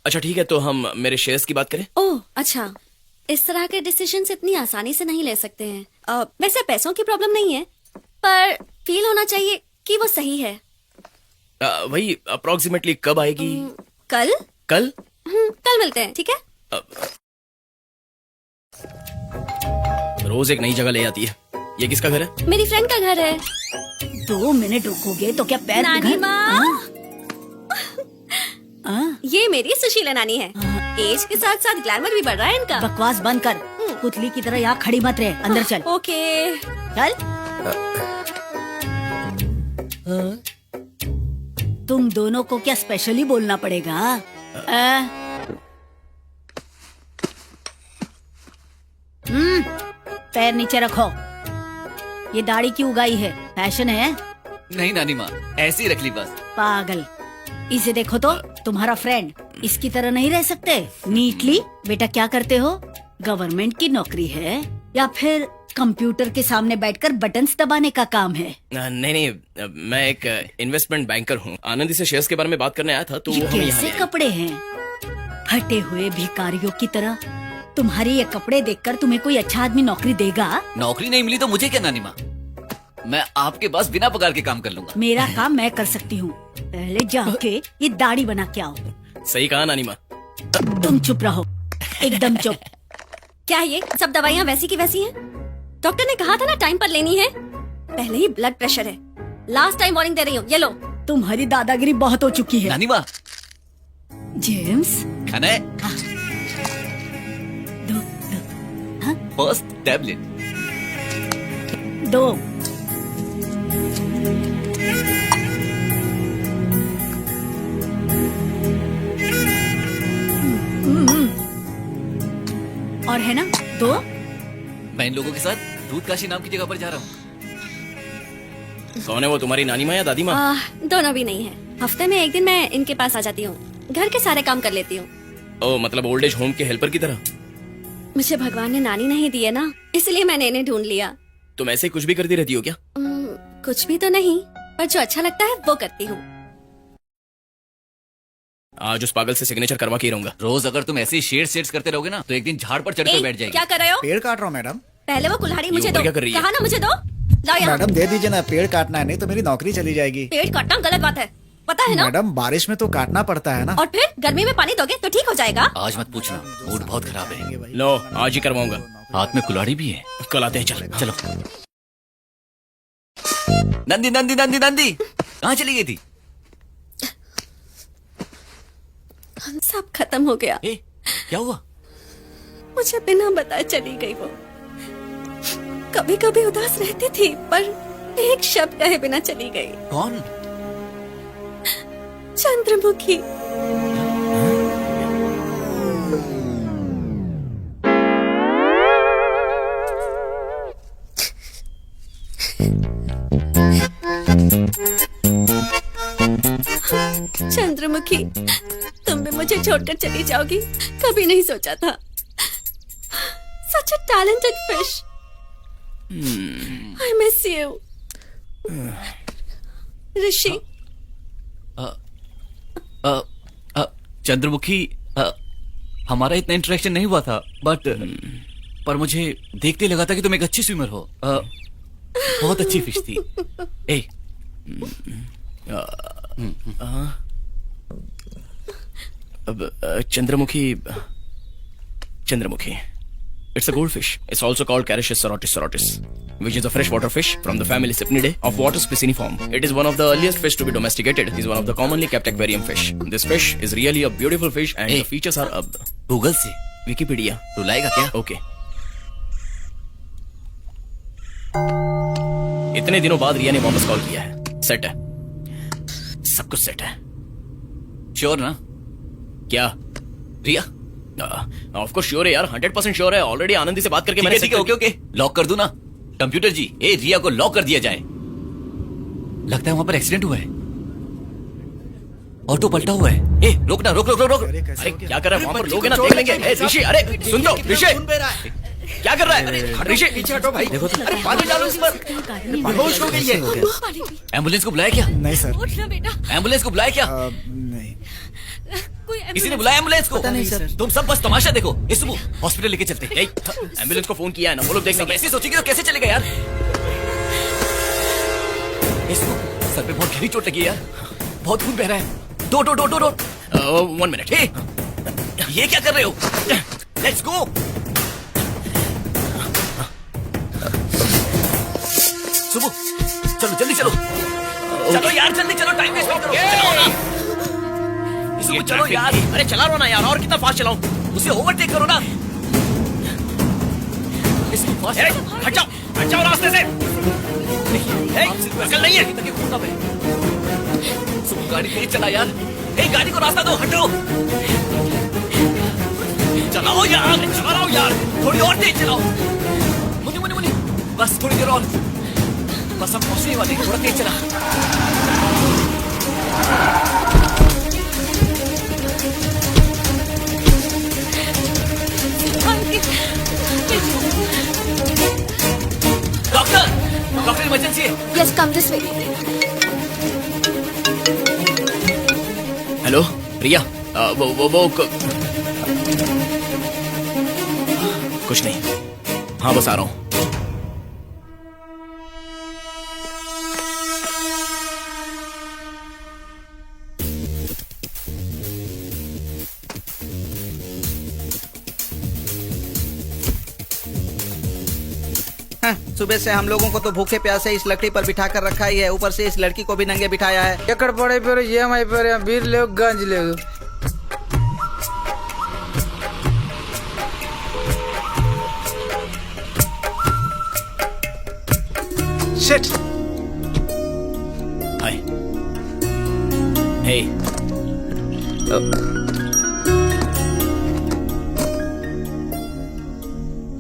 अच्छा ठीक है, तो हम मेरे शेयर्स की बात करें। ओह अच्छा, इस तरह के डिसीजंस इतनी आसानी से नहीं ले सकते हैं। वैसे पैसों की प्रॉब्लम नहीं है, पर फील होना चाहिए कि वो सही है। वही अप्रोक्सीमेटली कब आएगी? कल? कल? कल मिलते हैं, ठीक है? रोज एक नई जगह ले आती है। ये किसका घर है? मेरी फ्रेंड का घर है। 2 मिनट रुकोगे तो क्या पैर नानी माँ, हाँ? ये मेरी सुशीला नानी है। एज के साथ साथ ग्लैमर भी बढ़ रहा है इनका। बकवास बंद कर, पुतली की तरह यहाँ खड़ी मत रहे, अंदर चल। ओके चल। तुम दोनों को क्या स्पेशली बोलना पड़ेगा? पैर नीचे रखो। ये दाढ़ी की उगाई है, फैशन है? नहीं नानी माँ, ऐसे ही रख ली बस। पागल, इसे देखो तो, तुम्हारा फ्रेंड इसकी तरह नहीं रह सकते नीटली। बेटा क्या करते हो? गवर्नमेंट की नौकरी है या फिर कंप्यूटर के सामने बैठकर बटन्स दबाने का काम है? नहीं, मैं एक इन्वेस्टमेंट बैंकर हूँ। आनंदी से शेयर्स के बारे में बात करने आया था, तो ये हम यहाँ कैसे ले आए। कपड़े हैं? फटे हुए भिखारियों की तरह। तुम्हारे ये कपड़े देखकर तुम्हें कोई अच्छा आदमी नौकरी देगा? नौकरी नहीं मिली तो मुझे क्या नानी माँ, मैं आपके पास बिना पगार के काम कर लूंगा। मेरा काम मैं कर सकती हूँ। पहले जाके ये दाढ़ी बना के आओ। सही कहा नानी माँ। तुम चुप रहो, एकदम चुप। क्या ये सब दवाइयाँ वैसी की वैसी हैं? डॉक्टर ने कहा था ना टाइम पर लेनी है। पहले ही ब्लड प्रेशर है, लास्ट टाइम वार्निंग दे रही हूँ, ये लो। तुम्हारी दादागिरी बहुत हो चुकी है। नानी माँ, जेम्स खाना है? दो, फर्स्ट टैबलेट। दो। और है ना दो? मैं इन लोगों के साथ दूध काशी नाम की जगह पर जा रहा हूँ। कौन है वो, तुम्हारी नानी माँ या दादी माँ? दोनों भी नहीं है। हफ्ते में एक दिन मैं इनके पास आ जाती हूँ, घर के सारे काम कर लेती हूँ। ओ, मतलब ओल्ड एज होम के हेल्पर की तरह? मुझे भगवान ने नानी नहीं दी है ना, इसलिए मैंने इन्हें ढूंढ लिया। तुम ऐसे कुछ भी करती रहती हो क्या? कुछ भी तो नहीं, पर जो अच्छा लगता है वो करती हूँ। आज उस पागल से सिग्नेचर करवा के ही रहूंगा। रोज अगर तुम ऐसे शेड्स करते रहोगे ना, तो एक दिन झाड़ पर चढ़कर बैठ जाएगी। क्या कर रहे हो? पेड़ काट रहा हूँ मैडम। पहले वो कुल्हाड़ी मुझे ऊपर दो। क्या कर रही है? कहा ना मुझे दो, लाओ यहाँ। मैडम दे दीजिए ना, पेड़ काटना है, नहीं तो मेरी नौकरी चली जाएगी। पेड़ काटना गलत बात है, पता है ना? मैडम बारिश में तो काटना पड़ता है ना। और फिर गर्मी में पानी दोगे तो ठीक हो जाएगा। आज मत पूछना, मूड बहुत खराब है। लो, आज ही करवाऊंगा। हाथ में कुल्हाड़ी भी है। कल आते हैं, चल। चलो। नंदी नंदी नंदी नंदी कहाँ चली गई थी? सब खत्म हो गया। क्या हुआ? मुझे बिना बताए चली गई वो। कभी कभी उदास रहती थी, पर एक शब्द कहे बिना चली गई। कौन? चंद्रमुखी। चंद्रमुखी, तुम भी मुझे छोड़कर चली जाओगी, कभी नहीं सोचा था। Such a talented fish. I miss you. ऋषि। चंद्रमुखी, हमारा इतना इंटरेक्शन नहीं हुआ था, बट पर मुझे देखते लगा था कि तुम एक अच्छी स्विमर हो। बहुत अच्छी फिश थी। ए, Chandramukhi. It's a goldfish. It's also called Carius sorotis, which is a freshwater fish from the family Cypnidae of water pisciform. It is one of the earliest fish to be domesticated. It is one of the commonly kept aquarium fish. This fish is really a beautiful fish and the features are up. Google से Wikipedia. रुलाएगा क्या? Okay. इतने दिनों बाद रिया ने वापस कॉल किया है. सेट है, सब कुछ सेट है. श्योर ना? क्या रिया? ऑफ कोर्स श्योर है यार, 100% श्योर है. ऑलरेडी आनंदी से बात करके मैंने. ठीक है, ओके. लॉक कर दूं ना? कंप्यूटर जी, रिया को लॉक कर दिया जाए. लगता है वहां पर एक्सीडेंट हुआ है. ऑटो पलटा हुआ है. रोकना, रोक. अरे क्या कर रहा है वहां पर? लोग है ना, देख लेंगे. ऋषि, अरे सुन तो. ऋषि क्या कर रहा है? ऋषि पीछे हटो भाई. देखो तो. अरे पानी डालो इस पर. बेहोश हो गई है. एम्बुलेंस को बुलाया क्या? नहीं सर. एम्बुलेंस को बुलाया क्या? नहीं. किसी ने बुलाया एम्बुलेंस को? पता नहीं सर. तुम सब बस तमाशा देखो. इस हॉस्पिटल लेके चलते. एम्बुलेंस को फोन किया है ना, वो लोग देख लेंगे. ऐसे सोचेंगे तो कैसे चलेगा यार? इसको सर पे बहुत गहरी चोट लगी है यार. बहुत खून बह रहा है. दो. 1 मिनट. ये क्या कर रहे हो? Let's go. सुबह चलो, जल्दी चलो. चलो यार, जल्दी चलो. टाइम वेस्ट मत करो. चलो ना. सुबह चलो यार. अरे चला रहा ना यार, और कितना फास्ट चलाऊं? उसे ओवरटेक करो ना. हट जाओ रास्ते से. निकल नहीं है. सुबह गाड़ी तेज चला यार. गाड़ी को रास्ता दो. हटो. चलाओ यार. चला रहा हूँ यार. थोड़ी और तेज चलाओ. मुनी. बस थोड़ी देर और. बस हम पहुंचने वाले. थोड़ा तेज चला. डॉक्टर इमरजेंसी है. Yes, come this way. Hello Riya. वो कुछ नहीं. हाँ बस आ रहा हूँ. सुबह से हम लोगों को तो भूखे प्यासे इस लकड़ी पर बिठा कर रखा ही है, ऊपर से इस लड़की को भी नंगे बिठाया है. ఎక్కడ పడైపోయారు ఏమైపోయారు బీర్ లేవు గంజి లేదు. Shit. Hi. Hey.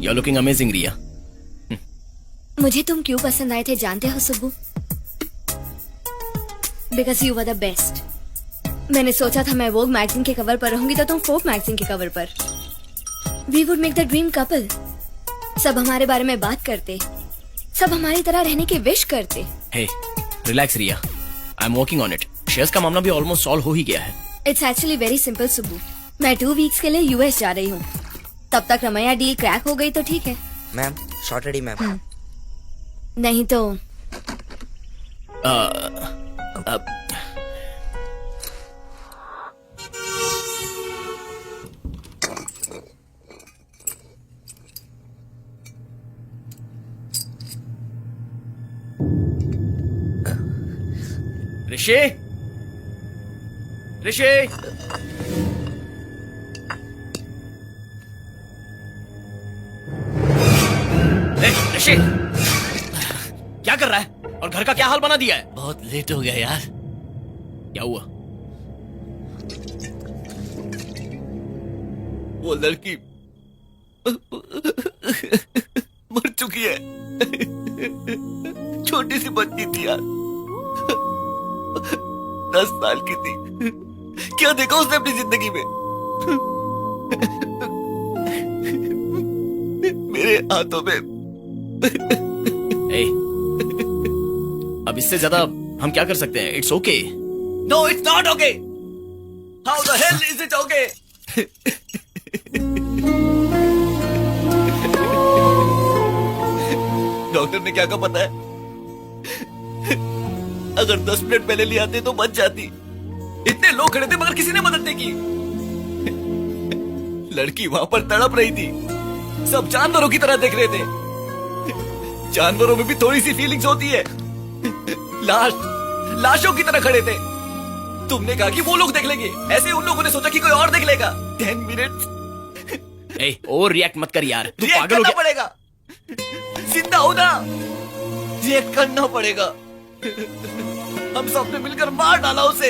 You're looking amazing, Riya. मुझे तुम क्यों पसंद आए थे जानते हो Subbu? Because you were the best. मैंने सोचा था मैं वोग मैगजीन के कवर पर रहूंगी तो तुम फोक मैगजीन के कवर पर. We would make the dream couple. सब हमारे बारे में बात करते, सब हमारी तरह रहने की विश करते. Hey, relax Riya. I'm working on it. Shares का मामला भी ऑलमोस्ट सॉल्व हो ही गया है. It's actually very simple Subbu. मैं 2 वीक्स के लिए यूएस जा रही हूँ. तब तक रमैया डील क्रैक हो गई तो ठीक है. Ma'am shot ready ma'am. नहीं तो ऋषि. ऋषि क्या कर रहा है? और घर का क्या हाल बना दिया है? बहुत लेट हो गया यार. क्या हुआ? वो लड़की मर चुकी है. छोटी सी बच्ची थी यार. 10 साल की थी. क्या देखा उसने अपनी जिंदगी में? मेरे हाथों में. अब इससे ज्यादा हम क्या कर सकते हैं? It's okay. No it's not okay. How the hell is it okay? Doctor ने क्या कहा पता है? अगर 10 मिनट पहले ले आते तो बच जाती। इतने लोग खड़े थे मगर किसी ने मदद नहीं की। लड़की वहां पर तड़प रही थी, सब जानवरों की तरह देख रहे थे। जानवरों में भी थोड़ी सी फीलिंग्स होती है। लाशों की तरह खड़े थे। तुमने कहा कि वो लोग देख लेंगे, ऐसे उन लोगों ने सोचा कि कोई और देख लेगा। 10 मिनट। और रिएक्ट मत कर यार, तू रिएक्ट पागल हो करना गया। पड़ेगा, जिंदा हो ना, रिएक्ट करना पड़ेगा। हम सबने मिलकर मार डाला उसे।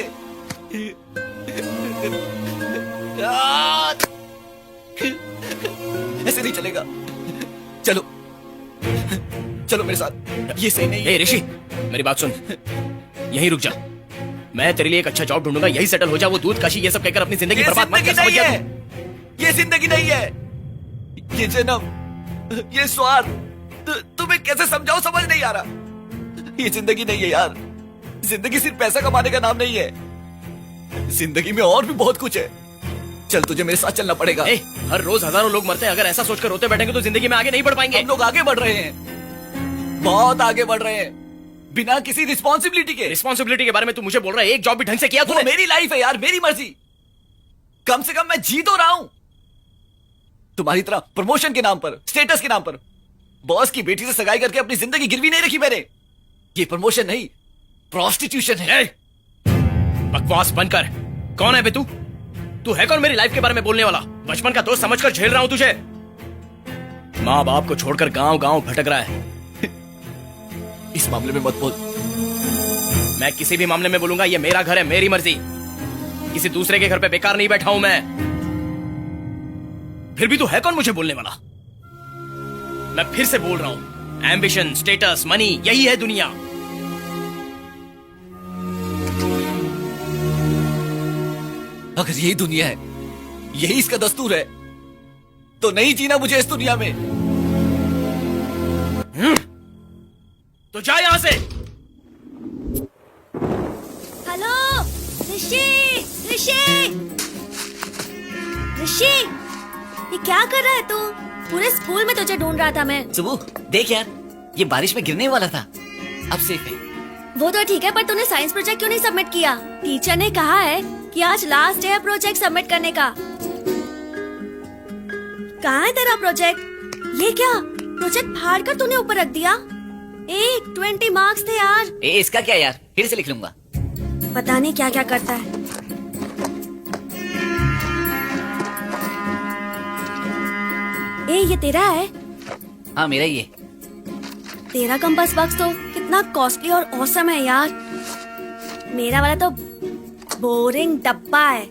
ऐसे नहीं चलेगा। चलो चलो मेरे साथ, ये सही नहीं है। ऋषि मेरी बात सुन, यहीं रुक जा। मैं तेरे लिए एक अच्छा जॉब ढूंढूंगा, यही सेटल हो जा। वो दूध काशी ये सब कहकर अपनी जिंदगी बर्बाद मत कर। समझ गया तू? ये जिंदगी नहीं है, ये जन्म, ये स्वार्थ। तुम्हें कैसे समझाओ, समझ नहीं आ रहा। ये जिंदगी नहीं है यार। जिंदगी सिर्फ पैसा कमाने का नाम नहीं है। जिंदगी में और भी बहुत कुछ है। चल तुझे मेरे साथ चलना पड़ेगा। हर रोज हजारों लोग मरते हैं, अगर ऐसा सोचकर रोते बैठेंगे तो जिंदगी में आगे नहीं बढ़ पाएंगे। हम लोग आगे बढ़ रहे हैं, बहुत आगे बढ़ रहे हैं, बिना किसी रिस्पॉन्सिबिलिटी के। रिस्पॉन्सिबिलिटी के बारे में तू मुझे बोल रहा है? एक जॉब भी ढंग से किया वो तूने? मेरी लाइफ है यार, मेरी मर्जी। कम से कम मैं जी तो रहा हूं। तुम्हारी तरह प्रमोशन के नाम पर, स्टेटस के नाम पर बॉस की बेटी से सगाई करके अपनी जिंदगी गिरवी नहीं रखी मैंने। ये प्रमोशन नहीं, प्रोस्टिट्यूशन है। बकवास बंद कर। कौन है बे तू? तू है कौन मेरी लाइफ के बारे में बोलने वाला? बचपन का दोस्त समझकर झेल रहा हूं तुझे। माँ बाप को छोड़कर गांव गांव भटक रहा है। इस मामले में मत बोल। मैं किसी भी मामले में बोलूंगा, ये मेरा घर है, मेरी मर्जी। किसी दूसरे के घर पे बेकार नहीं बैठा हूं मैं। फिर भी तू है कौन मुझे बोलने वाला? मैं फिर से बोल रहा हूं, एम्बिशन, स्टेटस, मनी, यही है दुनिया। अगर यही दुनिया है, यही इसका दस्तूर है, तो नहीं जीना मुझे इस दुनिया में। तो जा यहां से। हेलो ऋषि, ऋषि, ऋषि, ये क्या कर रहा है तू? पूरे स्कूल में तुझे ढूंढ रहा था मैं। सुबह देख यार, ये बारिश में गिरने वाला था, अब सेफ है। वो तो ठीक है, पर तूने साइंस प्रोजेक्ट क्यों नहीं सबमिट किया? टीचर ने कहा है कि आज लास्ट डे है प्रोजेक्ट सबमिट करने का। कहाँ है तेरा प्रोजेक्ट? ये क्या प्रोजेक्ट फाड़ कर तूने ऊपर रख दिया? 20 मार्क्स थे यार। इसका क्या यार, फिर से लिख लूंगा। पता नहीं क्या क्या करता है। ये तेरा है? हाँ मेरा ही है। तेरा कंपास बॉक्स तो कितना कॉस्टली और ऑसम है यार। मेरा वाला तो बोरिंग डब्बा है।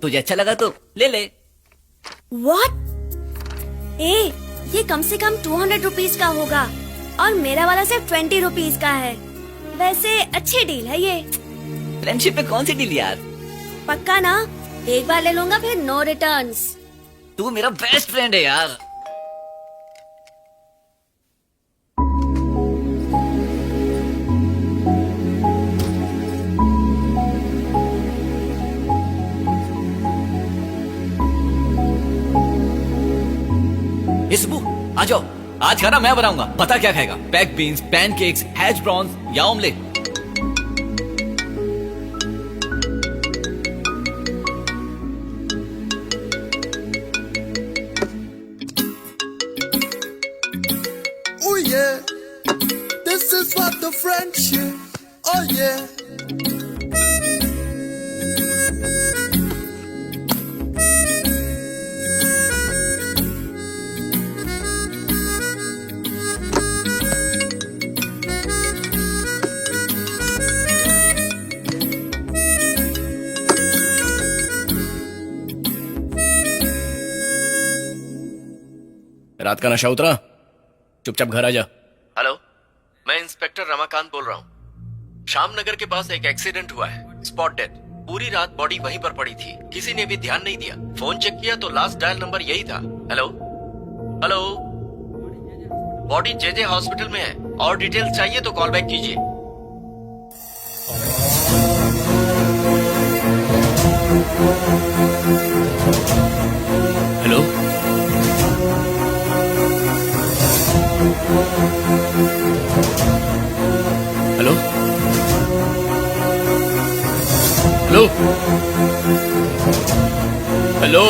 तुझे अच्छा लगा तो ले ले। What? ये कम से कम 200 रुपीज का होगा और मेरा वाला सिर्फ 20 रुपीज का है। वैसे अच्छी डील है ये। फ्रेंडशिप में कौन सी डील यार? पक्का ना? एक बार ले लूंगा फिर नो रिटर्न्स। तू मेरा बेस्ट फ्रेंड है यार। सुबह आ जाओ, आज खाना मैं बनाऊंगा। पता क्या खाएगा? Baked beans, pancakes, hash browns या omelette? Oh yeah, this is what the friendship. Oh yeah. रात का नशा उतरा? चुपचाप घर आ जा। हेलो, मैं इंस्पेक्टर रमाकांत बोल रहा हूँ। श्याम नगर के पास एक एक्सीडेंट हुआ है, स्पॉट डेथ। पूरी रात बॉडी वहीं पर पड़ी थी, किसी ने भी ध्यान नहीं दिया। फोन चेक किया तो लास्ट डायल नंबर यही था। Hello hello, body JJ hospital में है। और डिटेल्स चाहिए तो कॉल बैक कीजिए। Hello, hello, hello.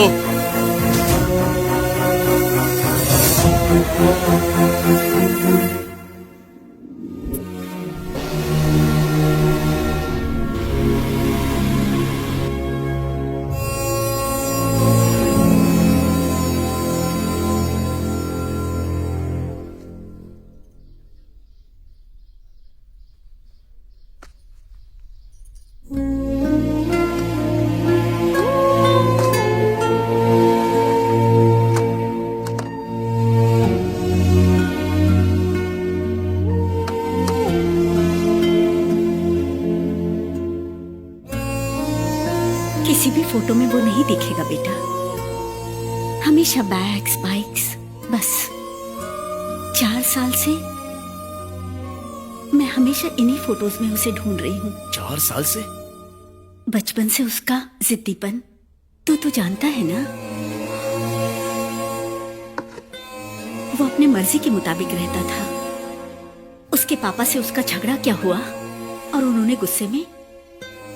किसी भी फोटो में वो नहीं दिखेगा बेटा। हमेशा बैग्स बाइक्स बस। 4 साल से मैं हमेशा इन्हीं फोटोज में उसे ढूंढ रही हूँ। 4 साल से? बचपन से उसका जिद्दीपन तो जानता है ना। वो अपने मर्जी के मुताबिक रहता था। उसके पापा से उसका झगड़ा क्या हुआ और उन्होंने गुस्से में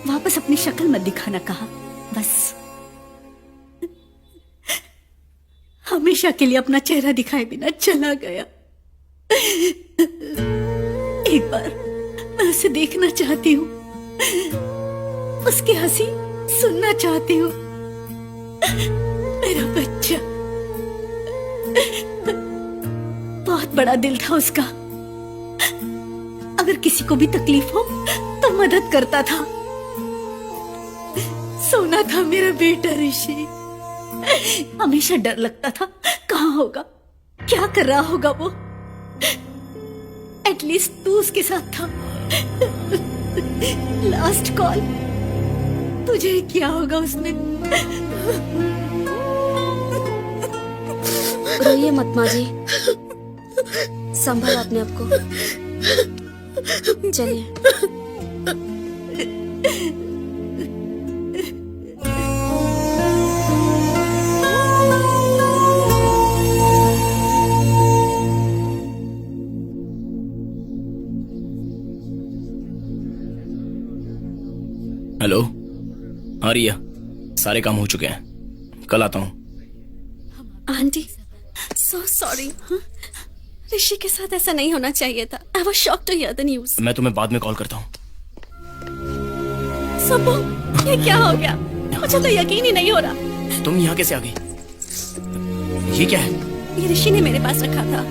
वापस अपनी शक्ल मत दिखाना कहा। बस हमेशा के लिए अपना चेहरा दिखाए बिना चला गया। एक बार मैं उसे देखना चाहती हूँ, उसकी हंसी सुनना चाहती हूँ। मेरा बच्चा, बहुत बड़ा दिल था उसका। अगर किसी को भी तकलीफ हो तो मदद करता था। सोना था मेरा बेटा ऋषि। हमेशा डर लगता था कहाँ होगा, क्या कर रहा होगा वो। एटलीस्ट तू उसके साथ था। लास्ट कॉल तुझे क्या होगा उसने। रोइए मत माँ जी, संभाल अपने आप को। चलिए। हेलो। हाँ रिया, सारे काम हो चुके हैं, कल आता हूँ। Aunty so sorry. ऋषि के साथ ऐसा नहीं होना चाहिए था। I was shocked to hear the news. मैं तुम्हें बाद में कॉल करता हूँ। सुब्बू, ये क्या हो गया? मुझे तो यकीन ही नहीं हो रहा। तुम यहाँ कैसे आ गई? ये क्या है? ये ऋषि ने मेरे पास रखा था।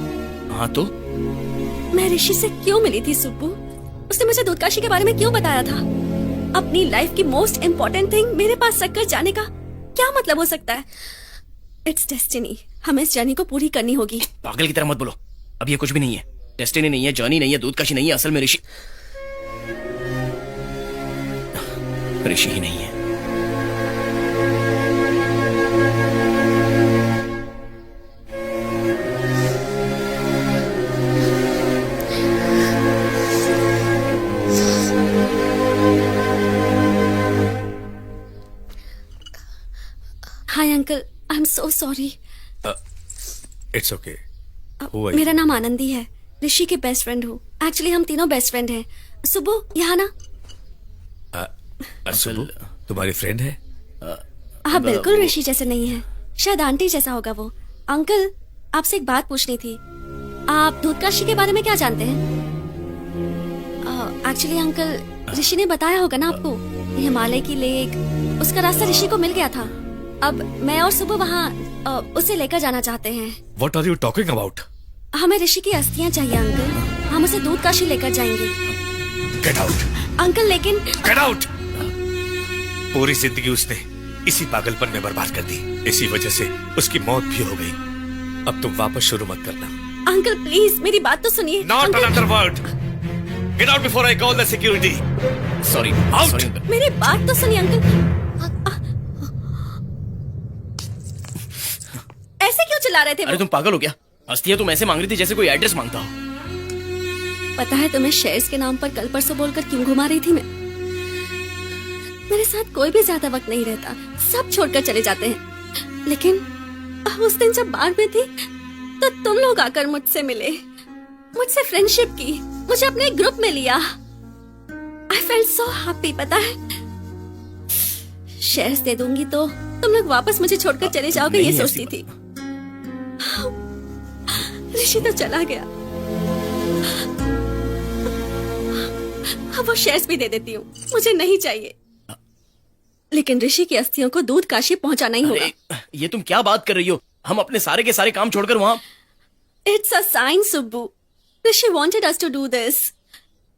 हाँ तो? मैं ऋषि से क्यों मिली थी सुब्बू? उसने मुझे दूधकाशी के बारे में क्यों बताया था? अपनी लाइफ की मोस्ट इम्पोर्टेंट थिंग मेरे पास रखकर जाने का क्या मतलब हो सकता है? It's destiny. हमें इस जर्नी को पूरी करनी होगी। पागल की तरह मत बोलो, अब ये कुछ भी नहीं है। डेस्टिनी नहीं है, जर्नी नहीं है, दूधकाशी नहीं है, असल में ऋषि ही नहीं है। Hi uncle, I am so sorry. It's okay. मेरा नाम आनंदी है, ऋषि के बेस्ट फ्रेंड हूँ। एक्चुअली हम तीनों बेस्ट फ्रेंड हैं। सुबह यहाँ ना। सुबह तुम्हारी फ्रेंड है? हाँ बिल्कुल ऋषि जैसे नहीं है, शायद आंटी जैसा होगा वो। अंकल, आपसे एक बात पूछनी थी। आप दूधकाशी के बारे में क्या जानते हैं? एक्चुअली अंकल, ऋषि ने बताया होगा ना आपको, हिमालय की लेक, उसका रास्ता ऋषि को मिल गया था। अब मैं और सुबह वहाँ उसे लेकर जाना चाहते हैं। What are you talking about? हमें ऋषि की अस्थियाँ चाहिए अंकल। हम उसे दूधकाशी लेकर जाएंगे। Get out! अंकल लेकिन Get out! पूरी जिंदगी उसने इसी पागलपन में बर्बाद कर दी। इसी वजह से उसकी मौत भी हो गई। अब तुम वापस शुरू मत करना। अंकल प्लीज मेरी बात तो सुनिए। Not another word. Get out before I call the security. Sorry. Out. Sorry. मेरी बात तो सुनिए अंकल। ऐसे क्यों चिल्ला रहे थे? अरे तुम पागल हो क्या? अस्थियाँ तुम ऐसे मांग रही थी जैसे कोई एड्रेस मांगता हो। पता है तुम्हें शेयर्स के नाम पर कल परसों बोलकर क्यों घुमा रही थी मैं? मेरे साथ कोई भी ज्यादा वक्त नहीं रहता, सब छोड़कर चले जाते हैं। लेकिन उस दिन जब बार में थी तो तुम लोग आकर मुझसे मिले, मुझसे फ्रेंडशिप की, मुझे अपने ग्रुप में लिया। I felt so happy. पता है शेयर्स दे दूंगी तो तुम लोग वापस मुझे छोड़कर चले जाओगे, ये नहीं, सोचती थी। ऋषि तो चला गया, अब वो शेयर्स भी दे देती हूँ, मुझे नहीं चाहिए। लेकिन ऋषि की अस्थियों को दूध काशी पहुंचाना ही होगा। ये तुम क्या बात कर रही हो? हम अपने सारे के सारे काम छोड़कर वहाँ। It's a sign Subbu, Rishi wanted us to do this.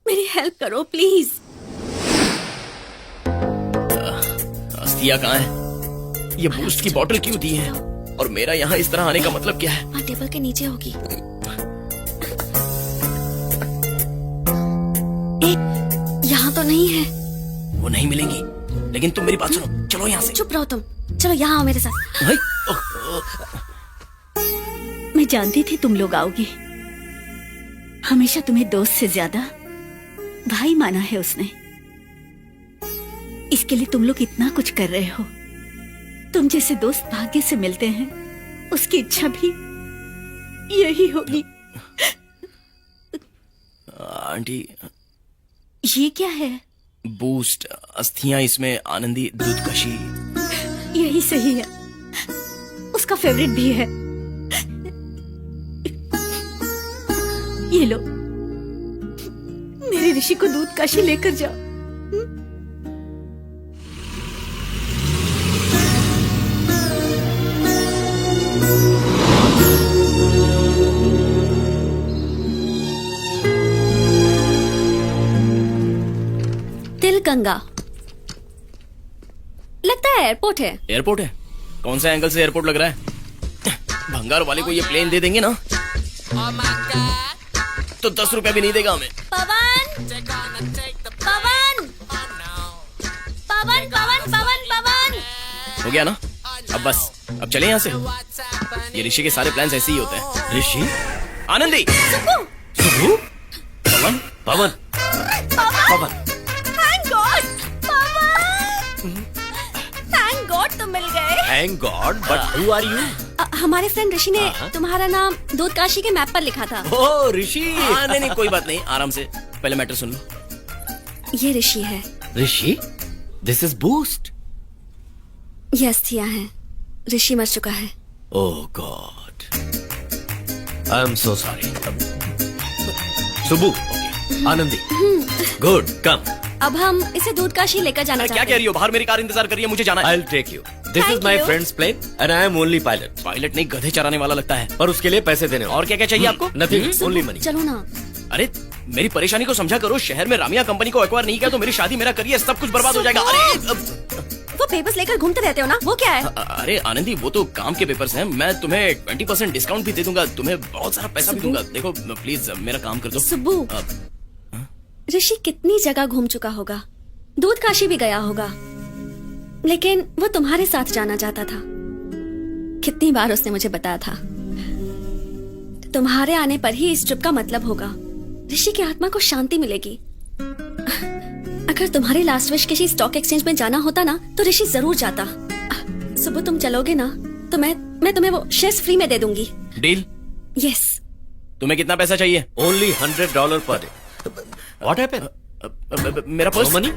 मेरी हेल्प करो प्लीज। अस्थिया कहाँ है? ये बूस्ट की बोतल क्यों दी है? और मेरा यहाँ इस तरह आने का मतलब क्या है? टेबल के नीचे होगी। यहाँ तो नहीं है। वो नहीं मिलेंगी। लेकिन तुम मेरी बात सुनो, चलो यहाँ से। चुप रहो तुम, चलो यहाँ आओ मेरे साथ। मैं जानती थी तुम लोग आओगे। हमेशा तुम्हें दोस्त से ज्यादा भाई माना है उसने। इसके लिए तुम लोग इतना कुछ कर रहे हो। तुम जैसे दोस्त भाग्य से मिलते हैं, उसकी इच्छा भी यही होगी। आंटी, ये क्या है? बूस्ट, अस्थियां, इसमें आनंदी, दूध कशी। यही सही है, उसका फेवरेट भी है। ये लो, मेरे ऋषि को दूध काशी लेकर जाओ। तिलगंगा, लगता है एयरपोर्ट है। एयरपोर्ट है? कौन सा एंगल से एयरपोर्ट लग रहा है? भंगार वाले को ये प्लेन दे देंगे ना तो 10 रुपया भी नहीं देगा हमें। पवन, पवन, पवन, पवन, पवन, पवन। हो गया ना? अब बस, अब चले यहाँ से। ये ऋषि के सारे प्लान्स ऐसे ही होते हैं। Rishi, Anandi, Subbu, Pavan, Pavan, Pavan. Thank God, Pavan. Thank God तुम मिल गए। Thank God, but who are you? हमारे फ्रेंड ऋषि ने तुम्हारा नाम दूध काशी के मैप पर लिखा था। ओह ऋषि। नहीं, कोई बात नहीं, आराम से। पहले मैटर सुन लो। ये ऋषि है। Rishi, this is boost. ये अस्थियां हैं। ऋषि मर चुका है। Oh god, I am so sorry. Subbu, Anandi, good, come. अब हम इसे दूध काशी लेकर जाना क्या चाहते कह रही हो? बाहर मेरी कार इंतजार कर रही है, मुझे जाना है। I will take you. This is my friend's plane and I am only pilot. Pilot नहीं, गधे चराने वाला लगता है। पर उसके लिए पैसे देने। और क्या क्या चाहिए आपको? Nothing, only money. चलो ना। अरे मेरी परेशानी को समझा करो। शहर में रामिया कंपनी को एक्वायर नहीं किया तो मेरी शादी, मेरा करियर, सब कुछ बर्बाद हो जाएगा। अरे वो पेपर्स लेकर घूमते रहते हो ना, वो क्या है? अरे आनंदी, वो तो काम के पेपर्स हैं। मैं तुम्हें 20% डिस्काउंट भी दे दूंगा, तुम्हें बहुत सारा पैसा भी दूंगा। देखो प्लीज मेरा काम कर दो। सुब्बू, ऋषि कितनी जगह घूम चुका होगा, दूध काशी भी गया होगा, लेकिन वो तुम्हारे साथ जाना चाहता था। कितनी बार उसने मुझे बताया था। तुम्हारे आने पर ही इस ट्रिप का मतलब होगा। ऋषि की आत्मा को शांति मिलेगी। अगर तुम्हारी लास्ट विश किसी स्टॉक एक्सचेंज में जाना होता ना तो ऋषि जरूर जाता। सुबह तुम चलोगे ना तो मैं तुम्हें वो शेयर्स फ्री में दे दूंगी। डील? यस। तुम्हें कितना पैसा चाहिए? Only $100 per day. What happened? मेरा purse. Money?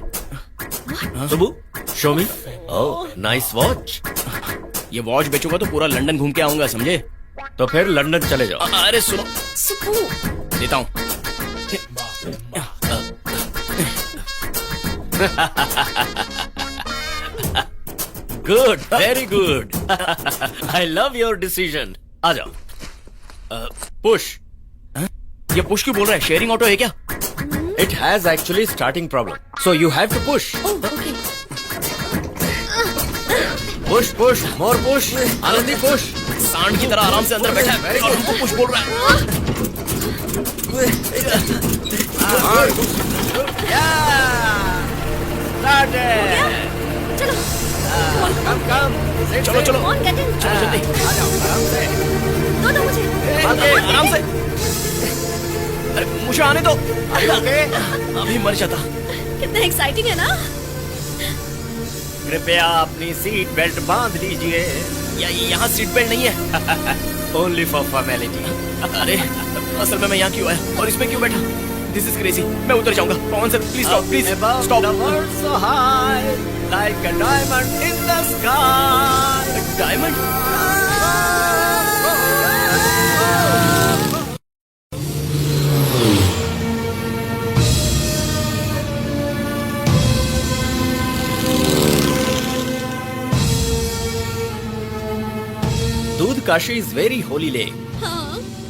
Subbu, show me. Oh, nice watch. ये वॉच बेचूंगा तो पूरा लंदन घूम के आऊंगा, समझे? तो फिर लंदन चले जाओ। अरे सुनो, सुबु, देता हूँ। Good, very good. I love your decision. आ जाओ। पुश। ये पुश क्यों बोल रहा है? शेयरिंग ऑटो है क्या? It has actually starting problem, so you have to push. Push, push, more push. Anandi push. सांड की तरह आराम से अंदर बैठा है और हमको पुश बोल रहा है। चलो चलो चलो जल्दी। दो मुझे। आराम से। अरे मुझे आने दो। अभी मर जाता। कितना एक्साइटिंग है ना? कृपया अपनी सीट बेल्ट बांध लीजिए। यहाँ सीट बेल्ट नहीं है। Only for formality. अरे असल में मैं यहाँ क्यों आया और इसमें क्यों बैठा? This is crazy. मैं उतर जाऊंगा। Pawan sir please stop, please stop. like a diamond in the sky. Diamond? Dudh Kashi is very holy lake.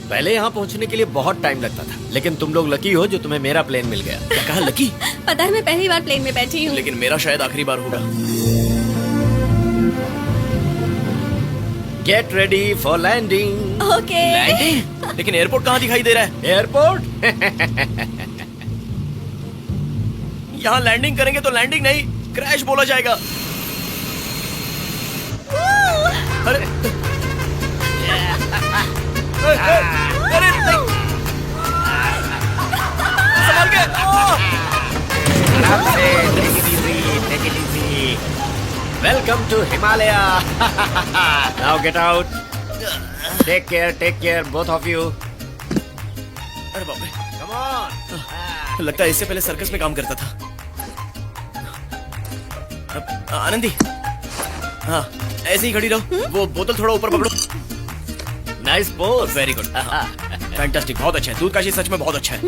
पहले यहाँ पहुँचने के लिए बहुत टाइम लगता था, लेकिन तुम लोग लकी हो जो तुम्हें मेरा प्लेन मिल गया। क्या कहा लकी? पता है मैं पहली बार प्लेन में बैठी हूँ। लेकिन मेरा शायद आखिरी बार होगा। Get ready for landing. Okay. Landing? लेकिन एयरपोर्ट कहाँ दिखाई दे रहा है? एयरपोर्ट? यहाँ लैंडिंग करेंगे तो लैंडिंग नहीं, क्रैश बोला जाएगा। अरे अरे नहीं। संभाल के। Welcome to Himalaya. Now get out. Take care both of you. अरे बाप रे, कम ऑन। लगता है इससे पहले सर्कस में काम करता था। आनंदी, हाँ ऐसे ही खड़ी रहो, वो बोतल थोड़ा ऊपर पकड़ो। Nice pose. Very good, fantastic, बहुत अच्छा है। दूध काशी सच में बहुत अच्छा है।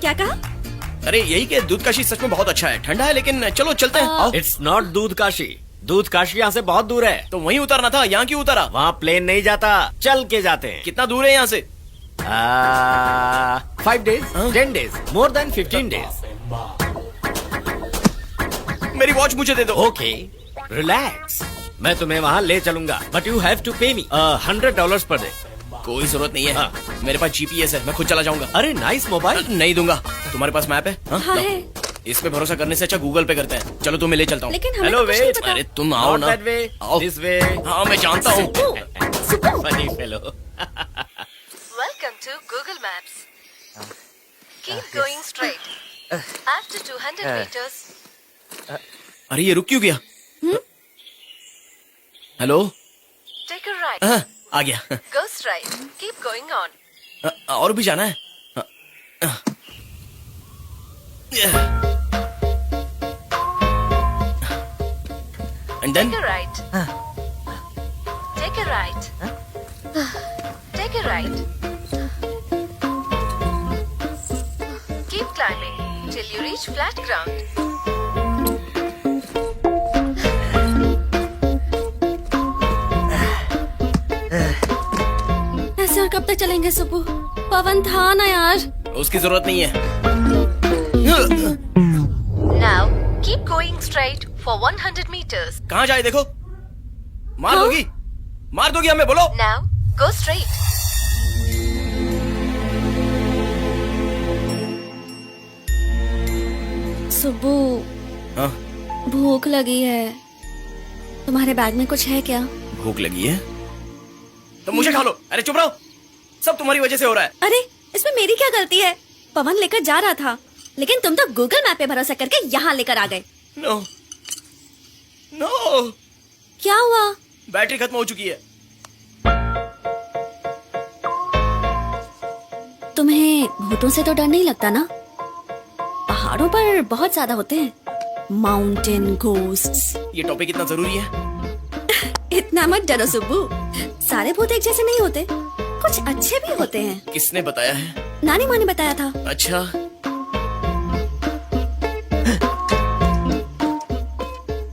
क्या कहा? अरे यही कि दूध काशी सच में बहुत अच्छा है। ठंडा है लेकिन चलो चलते हैं। आओ। इट्स नॉट दूध काशी। दूध काशी यहाँ से बहुत दूर है। तो वहीं उतरना था, यहाँ क्यों उतरा? वहाँ प्लेन नहीं जाता, चल के जाते हैं। कितना दूर है यहाँ से? 5 days, 10 days, more than 15 days. मेरी वॉच मुझे दे दो। ओके, रिलैक्स, मैं तुम्हें वहाँ ले चलूंगा, बट यू हैव टू पे मी $100 पर डे। कोई जरूरत नहीं है, मेरे पास जीपीएस है, मैं खुद चला जाऊंगा। अरे नाइस मोबाइल। नहीं दूंगा। तुम्हारे पास मैप है? हाँ है। इस पे भरोसा करने से अच्छा गूगल पे करते हैं। चलो तुम्हें ले चलता हूँ। लेकिन हमें हेलो तो कुछ नहीं वेट। पता। अरे तुम आओ ना। आओ। This way. हाँ मैं जानता हूँ। Funny fellow. Welcome to Google Maps. Keep going straight. After 200 meters. अरे ये रुक क्यों गया? हेलो? Take a right. आ गया। Go straight. Keep going on. और भी जाना है? And then? Take a right. Take a right. Take a right. Keep climbing till you reach flat ground. ऐसे और कब तक चलेंगे सुबु? पवन था ना यार। उसकी जरूरत नहीं है। Now keep going straight for 100 meters. कहाँ जाए देखो? मार दोगी? मार दोगी हमें, बोलो? Now go straight. सुबु, हाँ? भूख लगी है। तुम्हारे बैग में कुछ है क्या? भूख लगी है? तो मुझे खा लो। अरे चुप रहो, सब तुम्हारी वजह से हो रहा है। अरे इसमें मेरी क्या गलती है? पवन लेकर जा रहा था, लेकिन तुम तो गूगल मैप पे भरोसा करके यहाँ लेकर आ गए। No no. क्या हुआ? बैटरी खत्म हो चुकी है। तुम्हें भूतों से तो डर नहीं लगता ना? पहाड़ों पर बहुत ज्यादा होते हैं, माउंटेन घोस्ट्स। ये टॉपिक इतना जरूरी है? इतना मत डरो सुब्बू, सारे भूत एक जैसे नहीं होते, कुछ अच्छे भी होते हैं। किसने बताया है? नानी माँ ने बताया था। अच्छा,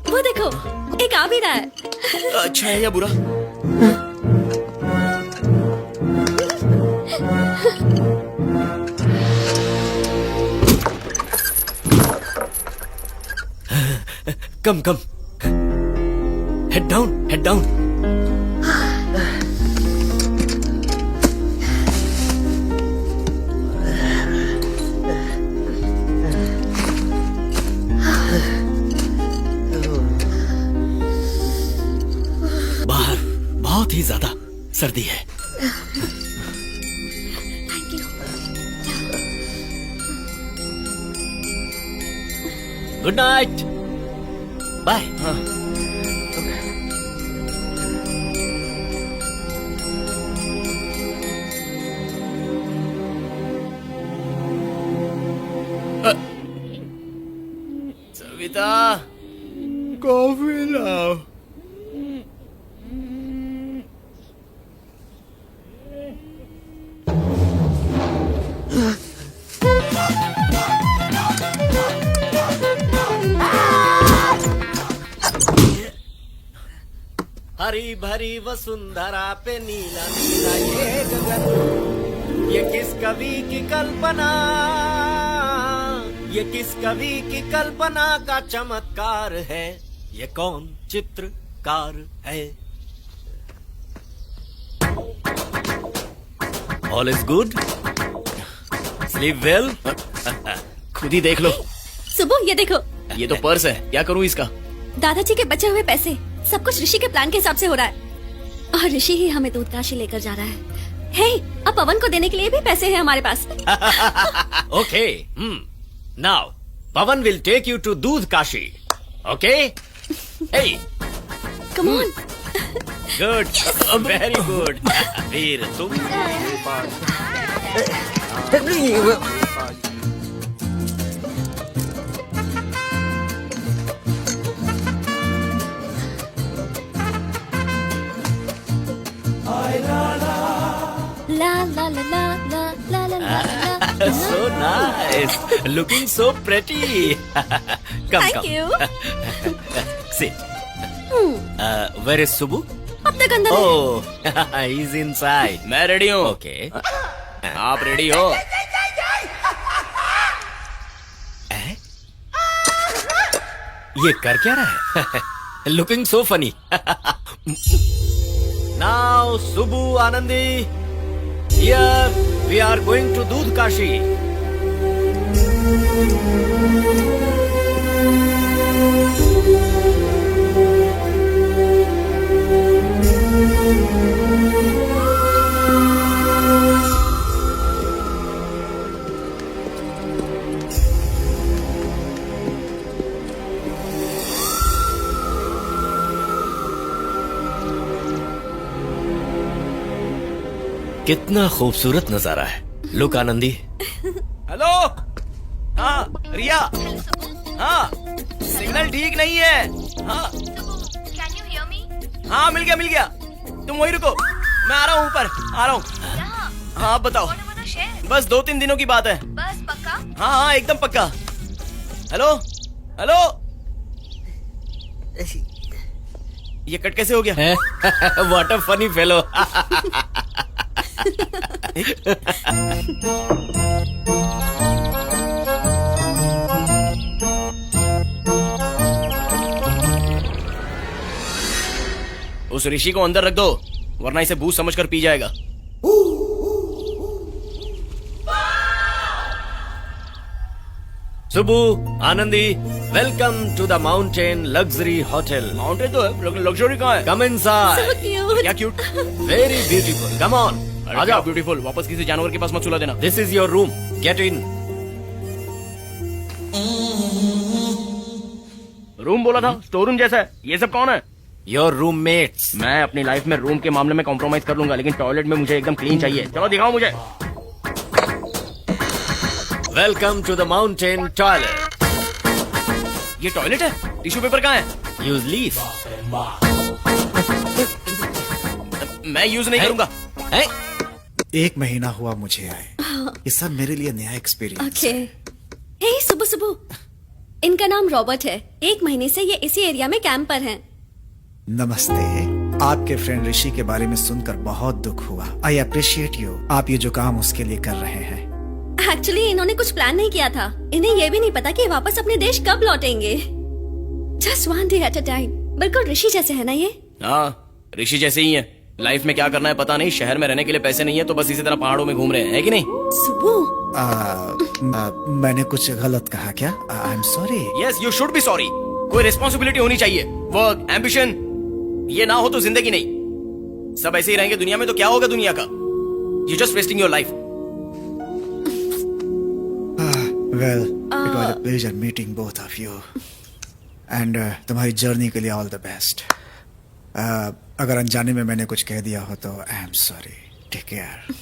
वो देखो, एक आ भी रहा है। अच्छा है या बुरा? Come come, head down, head down. बाहर बहुत ही ज्यादा सर्दी है। Good night, bye. हाँ। सविता, कॉफी लाओ। हरी भरी वसुंधरा पे नीला नीला ये गगन, ये किस कवि की कल्पना, ये किस कवि की कल्पना का चमत्कार है, ये कौन चित्रकार है। All is good, sleep well. खुद ही देख लो। सुबह ये देखो, ये तो पर्स है, क्या करूँ इसका? दादाजी के बचे हुए पैसे, सब कुछ ऋषि के प्लान के हिसाब से हो रहा है और ऋषि ही हमें दूध काशी लेकर जा रहा है। हे, अब पवन को देने के लिए भी पैसे हैं हमारे पास। Okay, now Pawan will take you to Dudh Kashi. Okay, hey, come on. Good, very good. Veer तुम ला ला ला ला ला ला ला ला। so nice, looking so pretty. Come, Thank come. you. Sit. Where is Subbu? अब तक अंदर है। Oh, he's inside. मैं रेडी हूँ। Okay. आप रेडी हो? ये कर क्या रहा है? Looking so funny. Now, Subbu, Anandi, here we are going to Doodh Kashi. कितना खूबसूरत नजारा है। लुक आनंदी। हेलो। हाँ रिया। हाँ सिग्नल ठीक नहीं है। हाँ कैन यू हियर मी? हाँ मिल गया। तुम वहीं रुको, मैं आ रहा हूँ ऊपर, आ रहा हूँ। हाँ आप बताओ। बस 2-3 दिनों की बात है। बस पक्का? हाँ एकदम पक्का। हेलो। ये कट कैसे हो गया? What a funny fellow. उस ऋषि को अंदर रख दो, वरना इसे बूझ समझकर पी जाएगा। Subbu, Anandi, welcome to the mountain luxury hotel. Mountain तो है, लग्जरी कहाँ है? Come inside. So cute. क्या cute. Very beautiful. Come on, आ जाओ। ब्यूटीफुल, वापस किसी जानवर के पास मत सुला देना। This is your room, get in. Room बोला था, स्टोर रूम जैसा है। ये सब कौन है? Your roommates. मैं अपनी लाइफ में रूम के मामले में कॉम्प्रोमाइज कर लूंगा, लेकिन टॉयलेट में मुझे एकदम क्लीन चाहिए। चलो दिखाओ मुझे। Welcome to the mountain toilet. ये टॉयलेट है? टिश्यू पेपर कहाँ है? Use leaf. मैं यूज नहीं करूंगा। 1 महीना हुआ मुझे आए, ये सब मेरे लिए नया एक्सपीरियंस। ओके। हे सुबह, इनका नाम रॉबर्ट है। 1 महीने से ये इसी एरिया में कैंप पर हैं। नमस्ते। आपके फ्रेंड ऋषि के बारे में सुनकर बहुत दुख हुआ। आई अप्रिशिएट यू, आप ये जो काम उसके लिए कर रहे हैं। एक्चुअली इन्होंने कुछ प्लान नहीं किया था। इन्हें ये भी नहीं पता कि वापस अपने देश कब लौटेंगे। Just one day at a time. बिल्कुल ऋषि जैसे है ना ये? हाँ ऋषि जैसे ही है। लाइफ में क्या करना है पता नहीं, शहर में रहने के लिए पैसे नहीं है तो बस इसी तरह पहाड़ों में घूम रहे हैं, है कि नहीं? मैंने कुछ गलत कहा क्या? आई am sorry. Yes you should be sorry. कोई रिस्पॉन्सिबिलिटी होनी चाहिए, वर्क, एम्बिशन। ये ना हो तो जिंदगी नहीं। सब ऐसे ही रहेंगे दुनिया में तो क्या होगा दुनिया का? You just wasting your life. Well, it was a pleasure meeting both of you and तुम्हारी जर्नी के लिए ऑल द बेस्ट। अगर अनजाने में मैंने कुछ कह दिया हो तो I am sorry. Take care.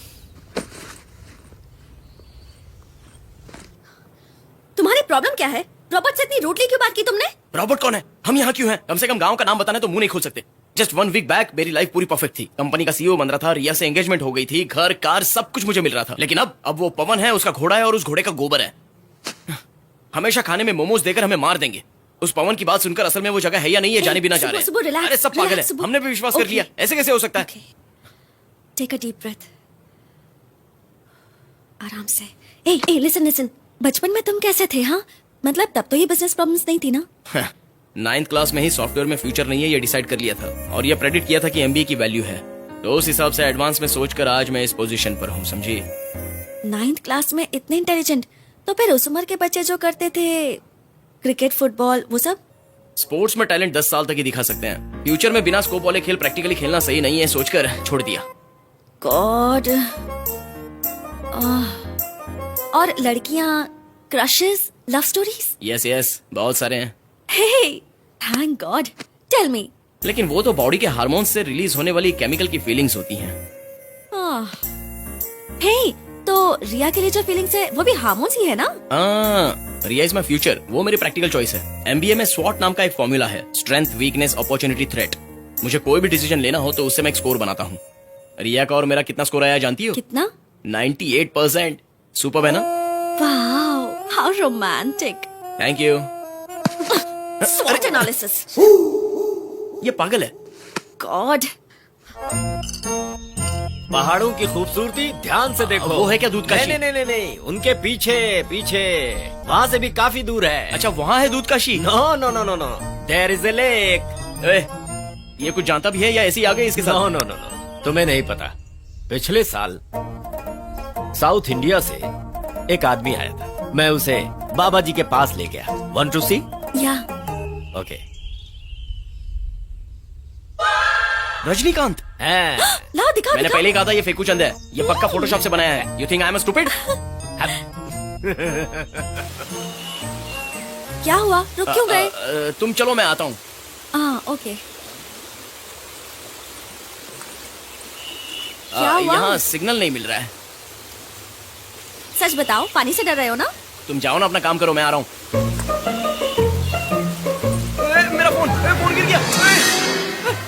तुम्हारी प्रॉब्लम क्या है? रॉबर्ट से इतनी रूडली क्यों बात की तुमने? रॉबर्ट कौन है? हम यहाँ क्यों हैं? कम से कम गांव का नाम बताना है तो मुंह नहीं खोल सकते। जस्ट 1 वीक बैक मेरी लाइफ पूरी परफेक्ट थी। कंपनी का सीईओ बन रहा था, रिया से एंगेजमेंट हो गई थी, घर कार सब कुछ मुझे मिल रहा था। लेकिन अब वो पवन है, उसका घोड़ा है और उस घोड़े का गोबर है। हमेशा खाने में मोमोज देकर हमें मार देंगे। उस पवन की बात सुनकर असल में वो जगह है या नहीं ये जाने भी ना जा रहे सुबह, हैं। relax, अरे सब पागल है, सुबह। हमने भी विश्वास कर लिया। ऐसे कैसे हो सकता है? टेक अ डीप ब्रेथ, आराम से। ए लिसन, बचपन में तुम कैसे थे? हाँ, मतलब तब तो ये बिजनेस प्रॉब्लम्स नहीं थी ना? 9th क्लास में ही सॉफ्टवेयर में फ्यूचर नहीं है ये डिसाइड कर लिया था और ये प्रेडिक्ट किया था कि एमबीए की वैल्यू है। तो उस हिसाब से एडवांस में सोचकर आज मैं इस पोजीशन पर हूँ, समझी? 9th क्लास में इतने इंटेलिजेंट? तो फिर उस उम्र के बच्चे जो करते थे क्रिकेट, फुटबॉल, वो सब? स्पोर्ट्स में टैलेंट 10 साल तक ही दिखा सकते हैं। फ्यूचर में बिना स्कोप वाले खेल प्रैक्टिकली खेलना सही नहीं है सोचकर छोड़ दिया। गॉड। और लड़कियां, क्रशेस, लव स्टोरीज? यस, बहुत सारे हैं। Hey, thank God. Tell me. लेकिन वो तो बॉडी के हार्मोन्स से रिलीज होने वाली केमिकल की फीलिंग्स होती हैं। हे, तो रिया के लिए जो फीलिंग्स है वो भी हार्मोन्स ही है ना? रिया इज माई फ्यूचर, वो मेरी प्रैक्टिकल चॉइस है। एमबीए में स्वॉट नाम का एक फॉर्मूला है, स्ट्रेंथ, वीकनेस, अपॉर्चुनिटी, थ्रेट। मुझे कोई भी डिसीजन लेना हो तो उससे मैं एक स्कोर बनाता हूँ। रिया का और मेरा कितना स्कोर आया जानती हो? कितना? 98%। सुपर है ना? Wow, how romantic. Thank you. स्वॉट एनालिसिस। ये पागल है। गॉड। पहाड़ों की खूबसूरती ध्यान से देखो। वो है क्या दूध का शी? नहीं, उनके पीछे वहाँ से भी काफी दूर है। अच्छा, वहाँ है दूध का शी? No, there is a lake. ये कुछ जानता भी है या ऐसे ही आ गए इसके साथ? नो, तुम्हें नहीं पता। पिछले साल साउथ इंडिया से एक आदमी आया था, मैं उसे बाबा जी के पास ले गया। Want to see? या। ओके। रजनीकांत हैं। लाओ दिखाओ। मैंने पहले ही कहा था ये फेकू चंद है, ये पक्का फोटोशॉप से बनाया है। You think I am stupid? क्या हुआ? रुक क्यों गए? तुम चलो, मैं आता हूँ। ओके। क्या हुआ? यहाँ सिग्नल नहीं मिल रहा है। सच बताओ, पानी से डर रहे हो ना? तुम जाओ ना, अपना काम करो, मैं आ रहा हूँ। मेरा फोन गिर गया।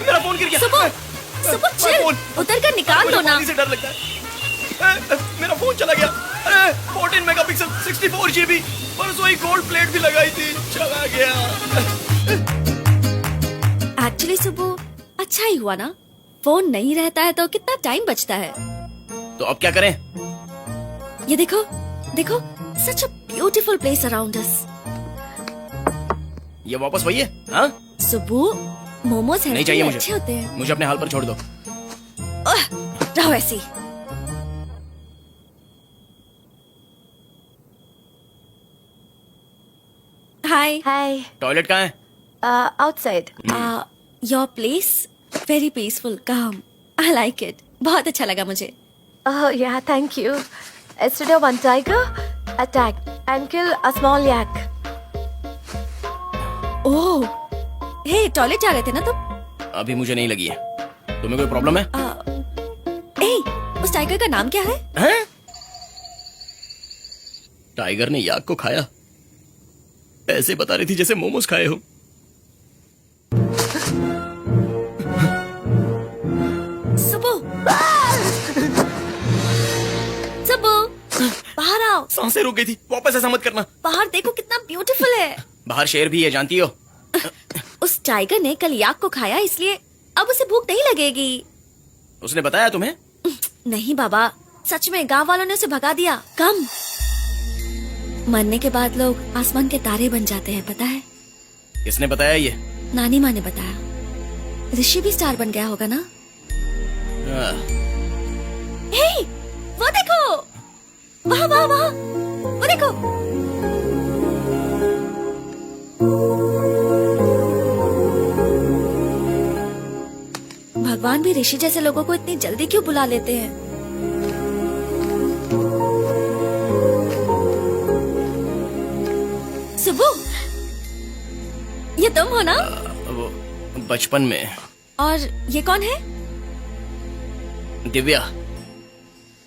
मेरा फोन गिर गया। सुबह चिल, उतर कर निकाल दो ना। पानी से डर लगता है। मेरा फोन चला गया। 14 मेगापिक्सल 64 GB। परसों ही गोल्ड प्लेट भी लगाई थी, चला गया। एक्चुअली सुबह अच्छा ही हुआ ना, फोन नहीं रहता है तो कितना टाइम बचता है। तो अब क्या करें? ये देखो, such a beautiful place around us. ये वापस वही है? हाँ? सुबह मोमोज नहीं चाहिए मुझे। अच्छे होते हैं। मुझे अपने हाल पर छोड़ दो। रहो ऐसे ही। हाय। टॉयलेट कहाँ है? Outside. Your place very peaceful, calm. I like it. बहुत अच्छा लगा मुझे। Yeah, thank you. Yesterday, one tiger attacked and killed a small yak. Oh, hey, toilet जा रहे थे ना तुम? अभी मुझे नहीं लगी है। तुम्हें कोई प्रॉब्लम है? उस टाइगर का नाम क्या है? हैं? टाइगर ने याक को खाया। ऐसे बता रही थी जैसे मोमोज खाए हो। बाहर आओ। सांसें रुक गई थी, वापस ऐसा मत करना। बाहर देखो कितना ब्यूटीफुल है। बाहर शेर भी है, जानती हो? उस टाइगर ने कल याक को खाया, इसलिए अब उसे भूख नहीं लगेगी। उसने बताया तुम्हें? नहीं बाबा, सच में गांव वालों ने उसे भगा दिया। कम मरने के बाद लोग आसमान के तारे बन जाते हैं, पता है? किसने बताया ये? नानी माँ ने बताया। ऋषि भी स्टार बन गया होगा ना? हे, वो देखो, वहाँ वो देखो। भगवान भी ऋषि जैसे लोगों को इतनी जल्दी क्यों बुला लेते हैं? सुबह, ये तुम हो ना? वो बचपन में। और ये कौन है? दिव्या,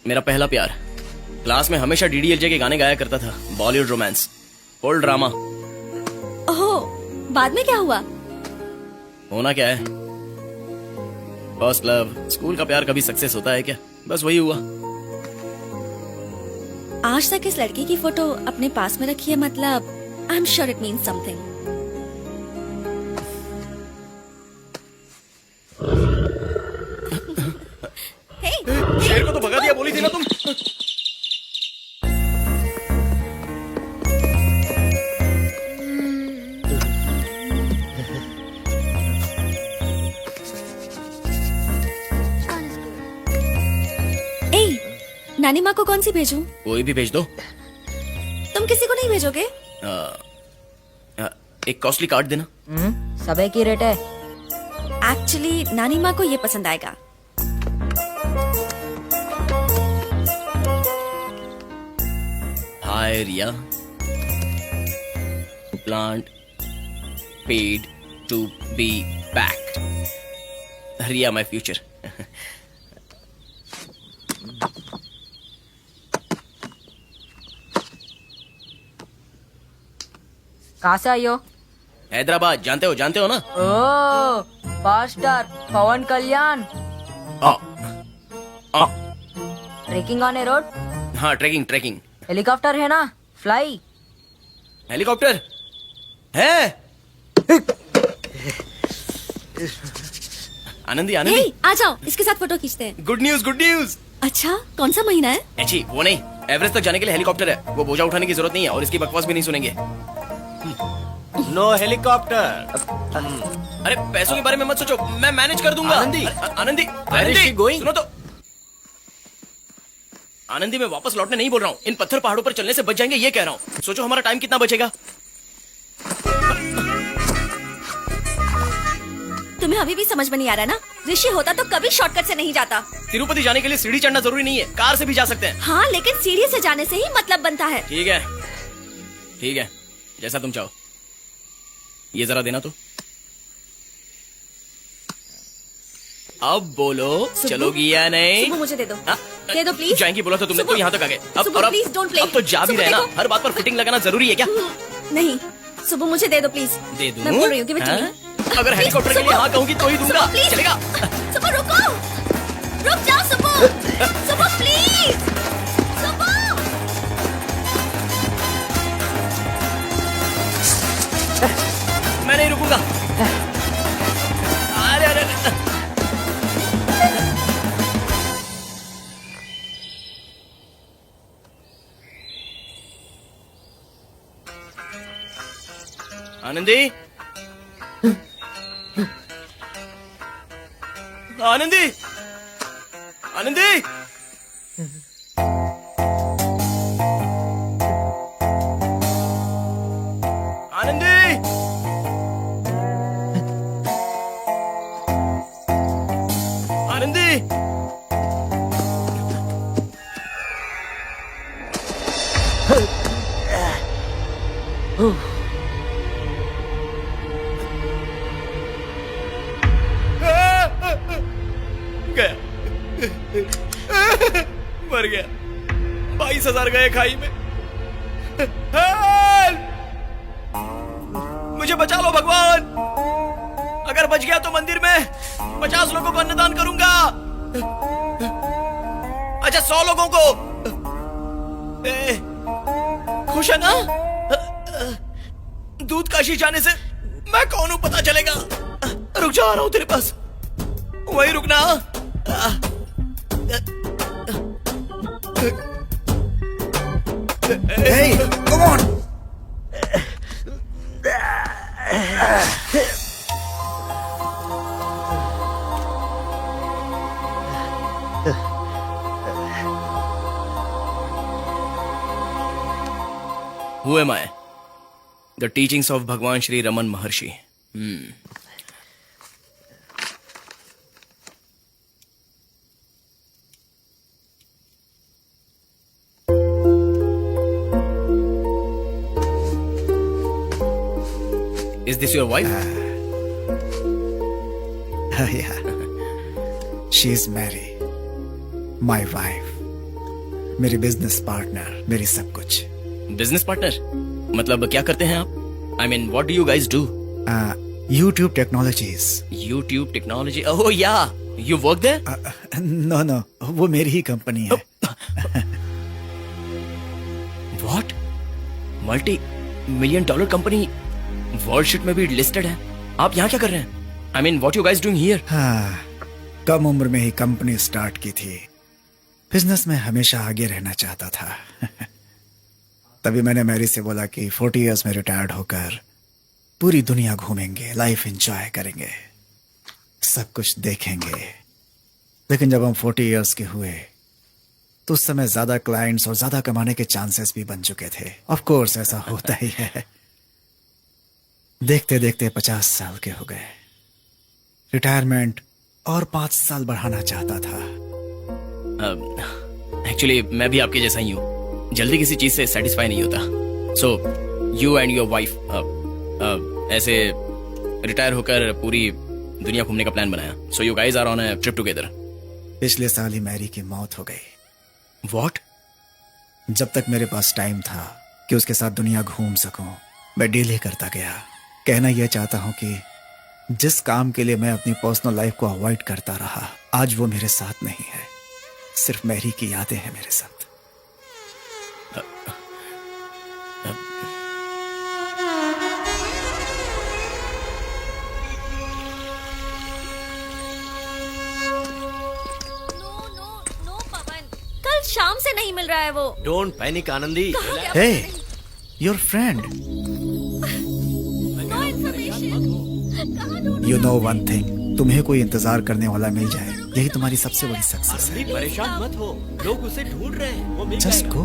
मेरा पहला प्यार। क्लास में हमेशा डीडीएलजे के गाने गाया करता था, बॉलीवुड रोमांस, ओल्ड ड्रामा। ओह, बाद में क्या हुआ? होना क्या है? फर्स्ट लव, स्कूल का प्यार कभी सक्सेस होता है क्या? बस वही हुआ। आज तक इस लड़की की फोटो अपने पास में रखी है, मतलब I am sure it means something. शेर को तो भगा दिया बोली थी ना तुम। नानी माँ को कौन सी भेजूं? कोई भी भेज दो। तुम किसी को नहीं भेजोगे? एक कॉस्टली कार्ड देना। सब एक ही रेट है। एक्चुअली नानी माँ को ये पसंद आएगा। Hi Riya, plant paid to be back. Riya my future. कहाँ से आई हो? हैदराबाद, जानते हो ना? Oh pastor Pawan Kalyan. Trekking on a road. हाँ, ट्रेकिंग। हेलीकॉप्टर है ना? फ्लाई। हेलीकॉप्टर है? आनंदी Hey, आ जाओ, इसके साथ फोटो खींचते हैं। Good news. अच्छा, कौन सा महीना है? अच्छी वो नहीं, एवरेस्ट तक जाने के लिए हेलीकॉप्टर है। वो बोझा उठाने की जरूरत नहीं है और इसकी बकवास भी नहीं सुनेंगे। No helicopter. अरे पैसों के बारे में मत सोचो, मैं मैनेज कर दूंगा। आनंदी सुनो तो। आनंदी, मैं वापस लौटने नहीं बोल रहा हूँ। इन पत्थर पहाड़ों पर चलने से बच जाएंगे ये कह रहा हूँ। सोचो हमारा टाइम कितना बचेगा। तुम्हें अभी भी समझ में नहीं आ रहा ना? ऋषि होता तो कभी शॉर्टकट से नहीं जाता। तिरुपति जाने के लिए सीढ़ी चढ़ना जरूरी नहीं है, कार से भी जा सकते हैं। हाँ, लेकिन सीढ़ी से जाने से ही मतलब बनता है। ठीक है, जैसा तुम चाहो। ये जरा देना तो। अब बोलो, चलोगी या नहीं? सुबह मुझे दे दो। दे दो प्लीज। जाएंगी बोला तो तुमने, तो यहाँ तक आ गए। अब प्लीज डोंट प्ले। अब तो जा भी रहे ना। हर बात पर फिटिंग लगाना जरूरी है क्या? नहीं, सुबह मुझे दे दो प्लीज। दे दूं? मैं बोल रही हूँ कि मैं अगर हेलीकॉप्टर के लिए हाँ कहूंगी तो ही दूंगा। चलेगा? सुबह रुको, रुक जाओ सुबह। सुबह प्लीज, सुबह। मैं नहीं रुकूंगा। अरे आनंदी, आनंदी, गया, मर गया। 22,000 गए खाई में। मुझे बचा लो भगवान। अगर बच गया तो मंदिर में 50 लोगों को अन्नदान करूंगा। अच्छा 100 लोगों को। खुश है ना? दूध काशी जाने से मैं कौन हूं पता चलेगा। रुक जा, आ रहा हूं तेरे पास। वही रुकना। Hey, come on. Who am I? The teachings of Bhagwan Shri Raman Maharshi. Is this your wife? Yeah. She's Mary, my wife. मेरी बिजनेस पार्टनर, मेरी सब कुछ। बिजनेस पार्टनर मतलब क्या करते हैं आप? I mean, what do you guys do? YouTube Technologies. YouTube Technology. Oh yeah, you work there? No, वो मेरी ही कंपनी है. What? $multi-million company wall street में भी लिस्टेड है. आप यहाँ क्या कर रहे हैं? I mean, what you guys doing here? हाँ, कम उम्र में ही कंपनी स्टार्ट की थी. बिजनेस में हमेशा आगे रहना चाहता था. तभी मैंने मैरी से बोला कि 40 इयर्स में रिटायर्ड होकर पूरी दुनिया घूमेंगे, लाइफ एंजॉय करेंगे, सब कुछ देखेंगे. लेकिन जब हम 40 इयर्स के हुए तो उस समय ज्यादा क्लाइंट्स और ज्यादा कमाने के चांसेस भी बन चुके थे. ऑफ कोर्स ऐसा होता ही है. देखते देखते 50 साल के हो गए. रिटायरमेंट और 5 साल बढ़ाना चाहता था. एक्चुअली मैं भी आपके जैसा ही हूँ. जल्दी किसी चीज से सेटिस्फाई नहीं होता. So you and your wife ऐसे रिटायर होकर पूरी दुनिया घूमने का प्लान बनाया. So you guys are on a trip together. पिछले साल ही मैरी की मौत हो गई. व्हाट? जब तक मेरे पास टाइम था कि उसके साथ दुनिया घूम सकूं, मैं डीले करता गया. कहना यह चाहता हूं कि जिस काम के लिए मैं अपनी पर्सनल लाइफ को अवॉइड करता रहा, आज वो मेरे साथ नहीं है. सिर्फ मैरी की यादें हैं मेरे साथ. कल शाम से नहीं मिल रहा है वो. Don't panic Anandi. Hey, your friend. You know one thing, तुम्हें कोई इंतजार करने वाला मिल जाए, यही तुम्हारी सबसे बड़ी सक्सेस है. परेशान मत हो, लोग उसे ढूंढ रहे हैं. वो मिल जस्ट जाएगा. गो.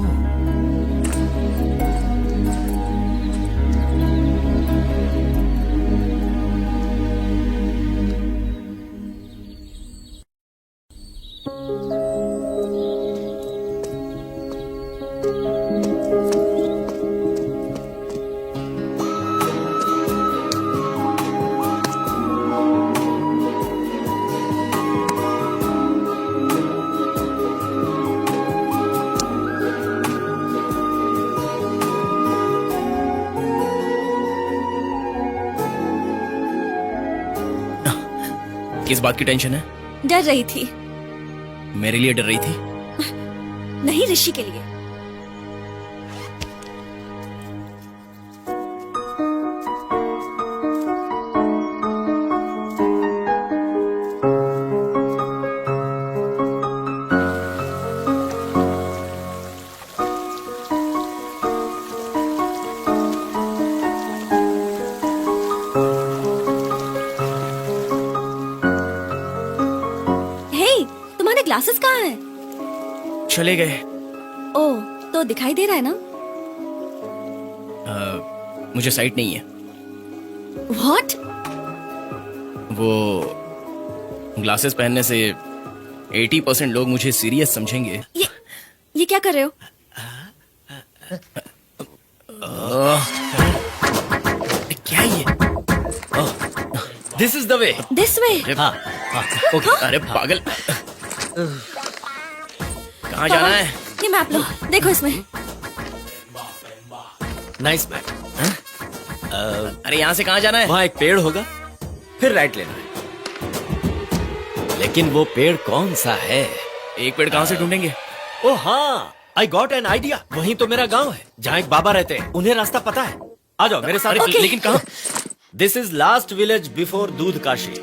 किस बात की टेंशन है? डर रही थी. मेरे लिए डर रही थी? नहीं, ऋषि के लिए. ग्लासेस कहाँ हैं? चले गए. ओह, तो दिखाई दे रहा है ना? मुझे साइट नहीं है. What? वो ग्लासेस पहनने से 80% लोग मुझे सीरियस समझेंगे. ये क्या कर रहे हो? क्या ये? This is the way. This way. हाँ. ओके. अरे पागल, कहाँ जाना है? ये मैप लो, देखो इसमें. Nice map. अरे यहाँ से कहाँ जाना है? वहाँ एक पेड़ होगा, फिर राइट लेना है. लेकिन वो पेड़ कौन सा है? एक पेड़ कहाँ से ढूंढेंगे? ओ हाँ, आई गॉट एन आइडिया. वहीं तो मेरा गांव है, जहाँ एक बाबा रहते हैं. उन्हें रास्ता पता है. आ जाओ मेरे साथ. okay. लेकिन कहाँ? This is last village before दूध काशी.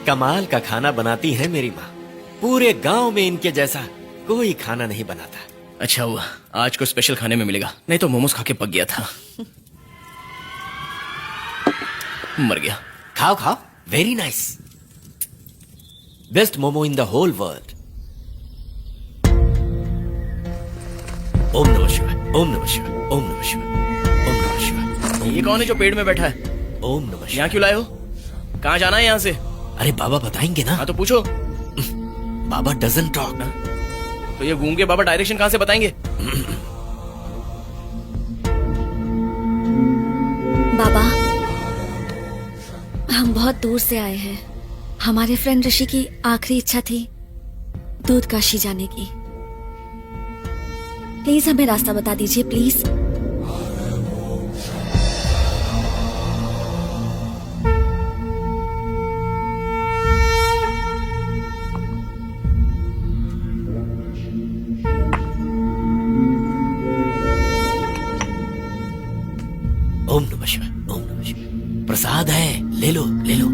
कमाल का खाना बनाती है मेरी माँ. पूरे गांव में इनके जैसा कोई खाना नहीं बनाता. अच्छा हुआ आज को स्पेशल खाने में मिलेगा, नहीं तो मोमोज खा के पक गया था. मर गया. खाओ खाओ. Very nice. Best momo in the whole world. ओम नमः शिवाय. ओम नमः शिवाय. ओम नमः शिवाय. ओम नमः शिवाय. ये कौन है जो पेड़ में बैठा है? ओम नमः शिवाय. यहाँ क्यों लाए हो? कहाँ जाना है यहाँ से? अरे बाबा बताएंगे ना. हाँ तो पूछो. बाबा डजंट टॉक. तो ये घूम के बाबा डायरेक्शन कहाँ से बताएंगे? बाबा, हम बहुत दूर से आए हैं. हमारे फ्रेंड ऋषि की आखिरी इच्छा थी दूध काशी जाने की. प्लीज हमें रास्ता बता दीजिए, प्लीज. ओम नमः शिवाय, ओम नमः शिवाय। प्रसाद है, ले लो ले लो।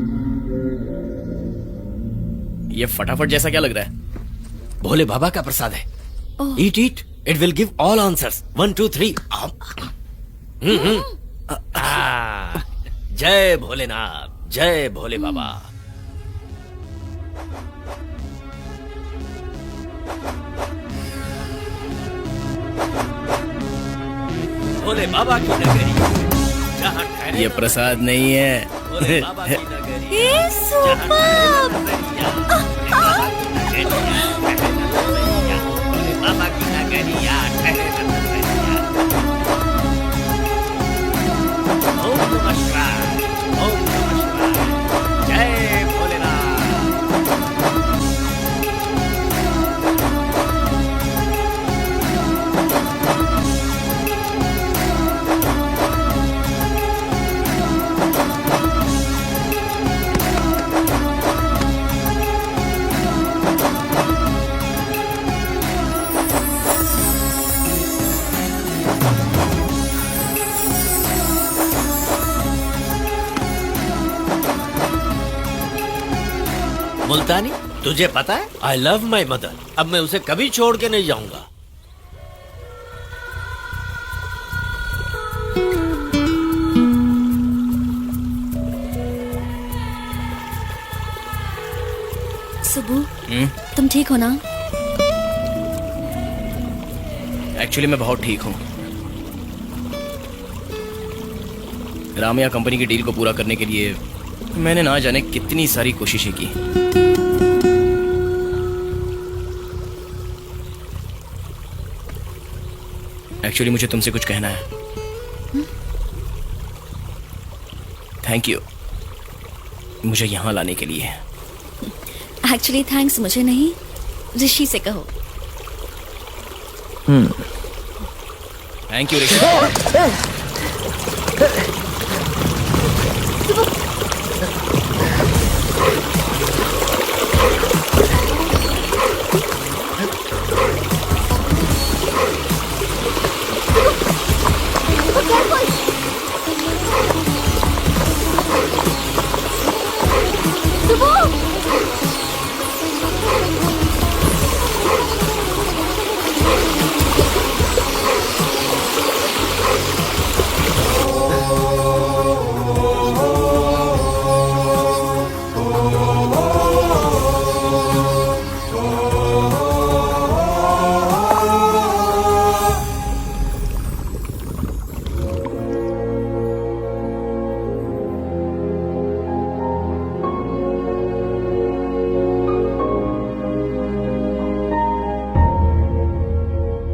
ये फटाफट जैसा क्या लग रहा है? भोले बाबा का प्रसाद है। Eat eat, it will give all answers. 1 2 3। जय भोलेनाथ, जय भोले बाबा। भोले बाबा की नगरी, जहाँ ठहरे ये प्रसाद नहीं है। भोले बाबा की नगरी, भोले बाबा की नगरिया, ठहरे नगरिया। ओम नमः शिवाय, ओम नमः शिवाय। जय भोलेनाथ। मुल्तानी, तुझे पता है आई लव माई मदर। अब मैं उसे कभी छोड़ के नहीं जाऊंगा। सुबू, तुम ठीक हो ना? एक्चुअली मैं बहुत ठीक हूँ। रामिया कंपनी की डील को पूरा करने के लिए मैंने ना जाने कितनी सारी कोशिशें की। एक्चुअली मुझे तुमसे कुछ कहना है। थैंक यू मुझे यहां लाने के लिए। एक्चुअली थैंक्स मुझे नहीं, ऋषि से कहो। थैंक यू ऋषि।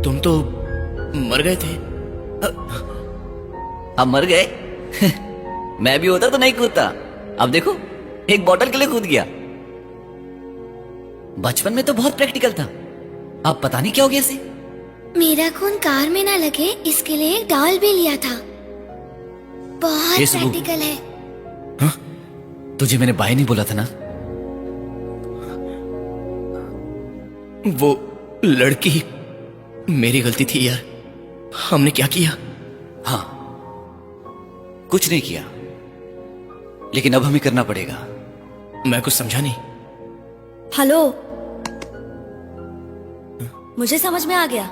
तुम तो मर गए थे। अब मर गए? मैं भी होता तो नहीं कूदता। अब देखो, एक बॉटल के लिए कूद गया। बचपन में तो बहुत प्रैक्टिकल था, अब पता नहीं क्या हो गया इसे। मेरा खून कार में ना लगे इसके लिए एक डॉल भी लिया था। बहुत ये सुबह- प्रैक्टिकल है। तुझे मैंने बाय नहीं बोला था ना? वो लड़की मेरी गलती थी यार। हमने क्या किया? हाँ, कुछ नहीं किया, लेकिन अब हमें करना पड़ेगा। मैं कुछ समझा नहीं। हेलो, मुझे समझ में आ गया।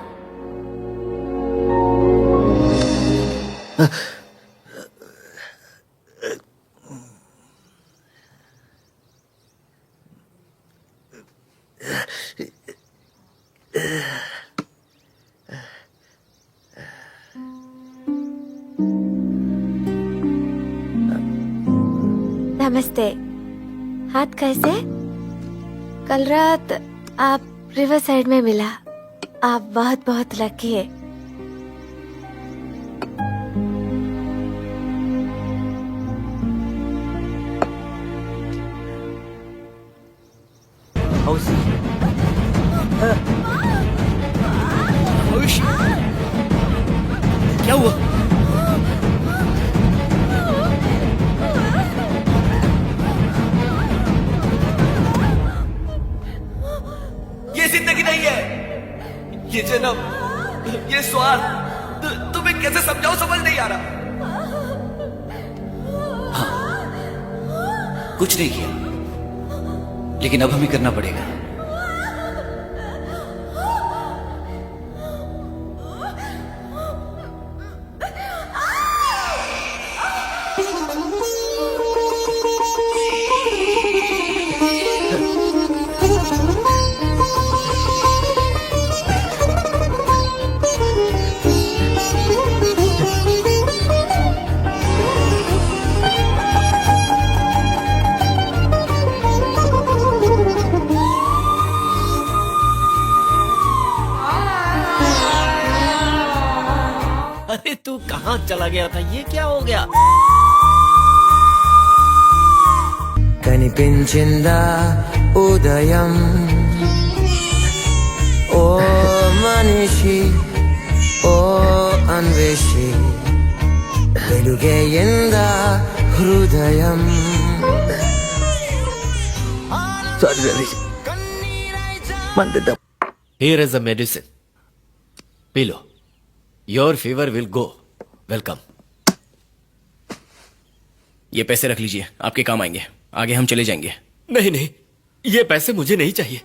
नमस्ते। हाथ कैसे? कल रात आप रिवर साइड में मिला। आप बहुत बहुत लकी है। क्या हुआ? ये जिंदगी नहीं है, ये जन्म, ये स्वार्थ। तुम्हें कैसे समझाओ, समझ नहीं आ रहा। कुछ नहीं किया, लेकिन अब हमें करना पड़ेगा। अरे तू कहाँ चला गया था? ये क्या हो गया? కనిపించిందా ఉదయం ఓ మనిషి ఓ అన్వేషి వెలుగేయిందా హృదయం Here is a medicine. P low. Your fever will go. Welcome. ये पैसे रख लीजिए, आपके काम आएंगे। आगे हम चले जाएंगे। नहीं नहीं, ये पैसे मुझे नहीं चाहिए।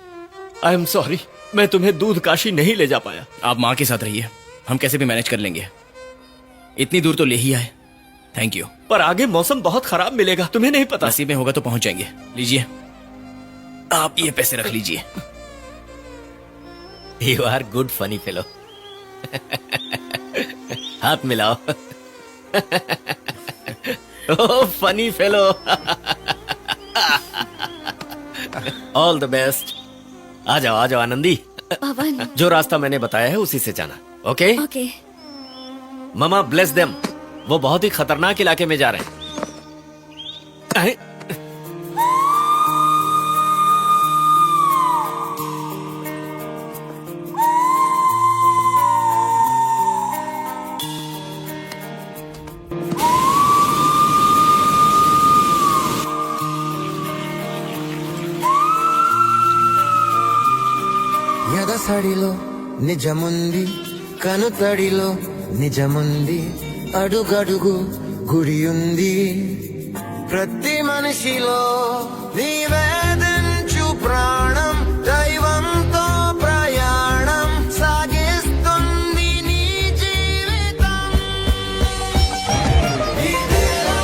आई एम सॉरी, मैं तुम्हें दूध काशी नहीं ले जा पाया। आप माँ के साथ रहिए, हम कैसे भी मैनेज कर लेंगे। इतनी दूर तो ले ही आए। Thank you. पर आगे मौसम बहुत खराब मिलेगा, तुम्हें नहीं पता। नसीब में होगा तो पहुंच जाएंगे। लीजिए, आप ये पैसे रख लीजिए। You are good funny fellow. हाथ मिलाओ। Oh, funny fellow. All the best. आ जाओ आनंदी। पवन। जो रास्ता मैंने बताया है उसी से जाना। Okay? Okay. Mama bless them. वो बहुत ही खतरनाक इलाके में जा रहे हैं। ఎదసడిలో నిజముంది కనుతడిలో నిజముంది అడుగడుగు గుడి ఉంది ప్రతి మనిషిలో నివేదించు ప్రాణం దైవంతో ప్రయాణం సాగిస్తుంది నీ జీవితం ఇదేరా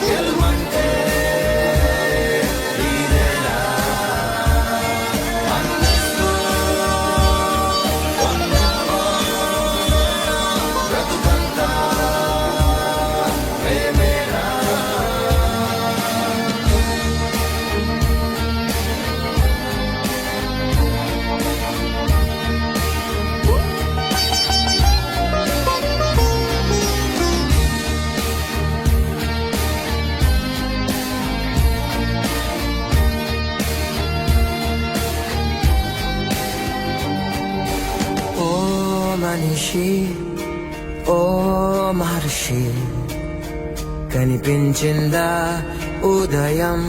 గెలుమంటే మనిషి ఓ మహర్షి కనిపించిందా ఉదయం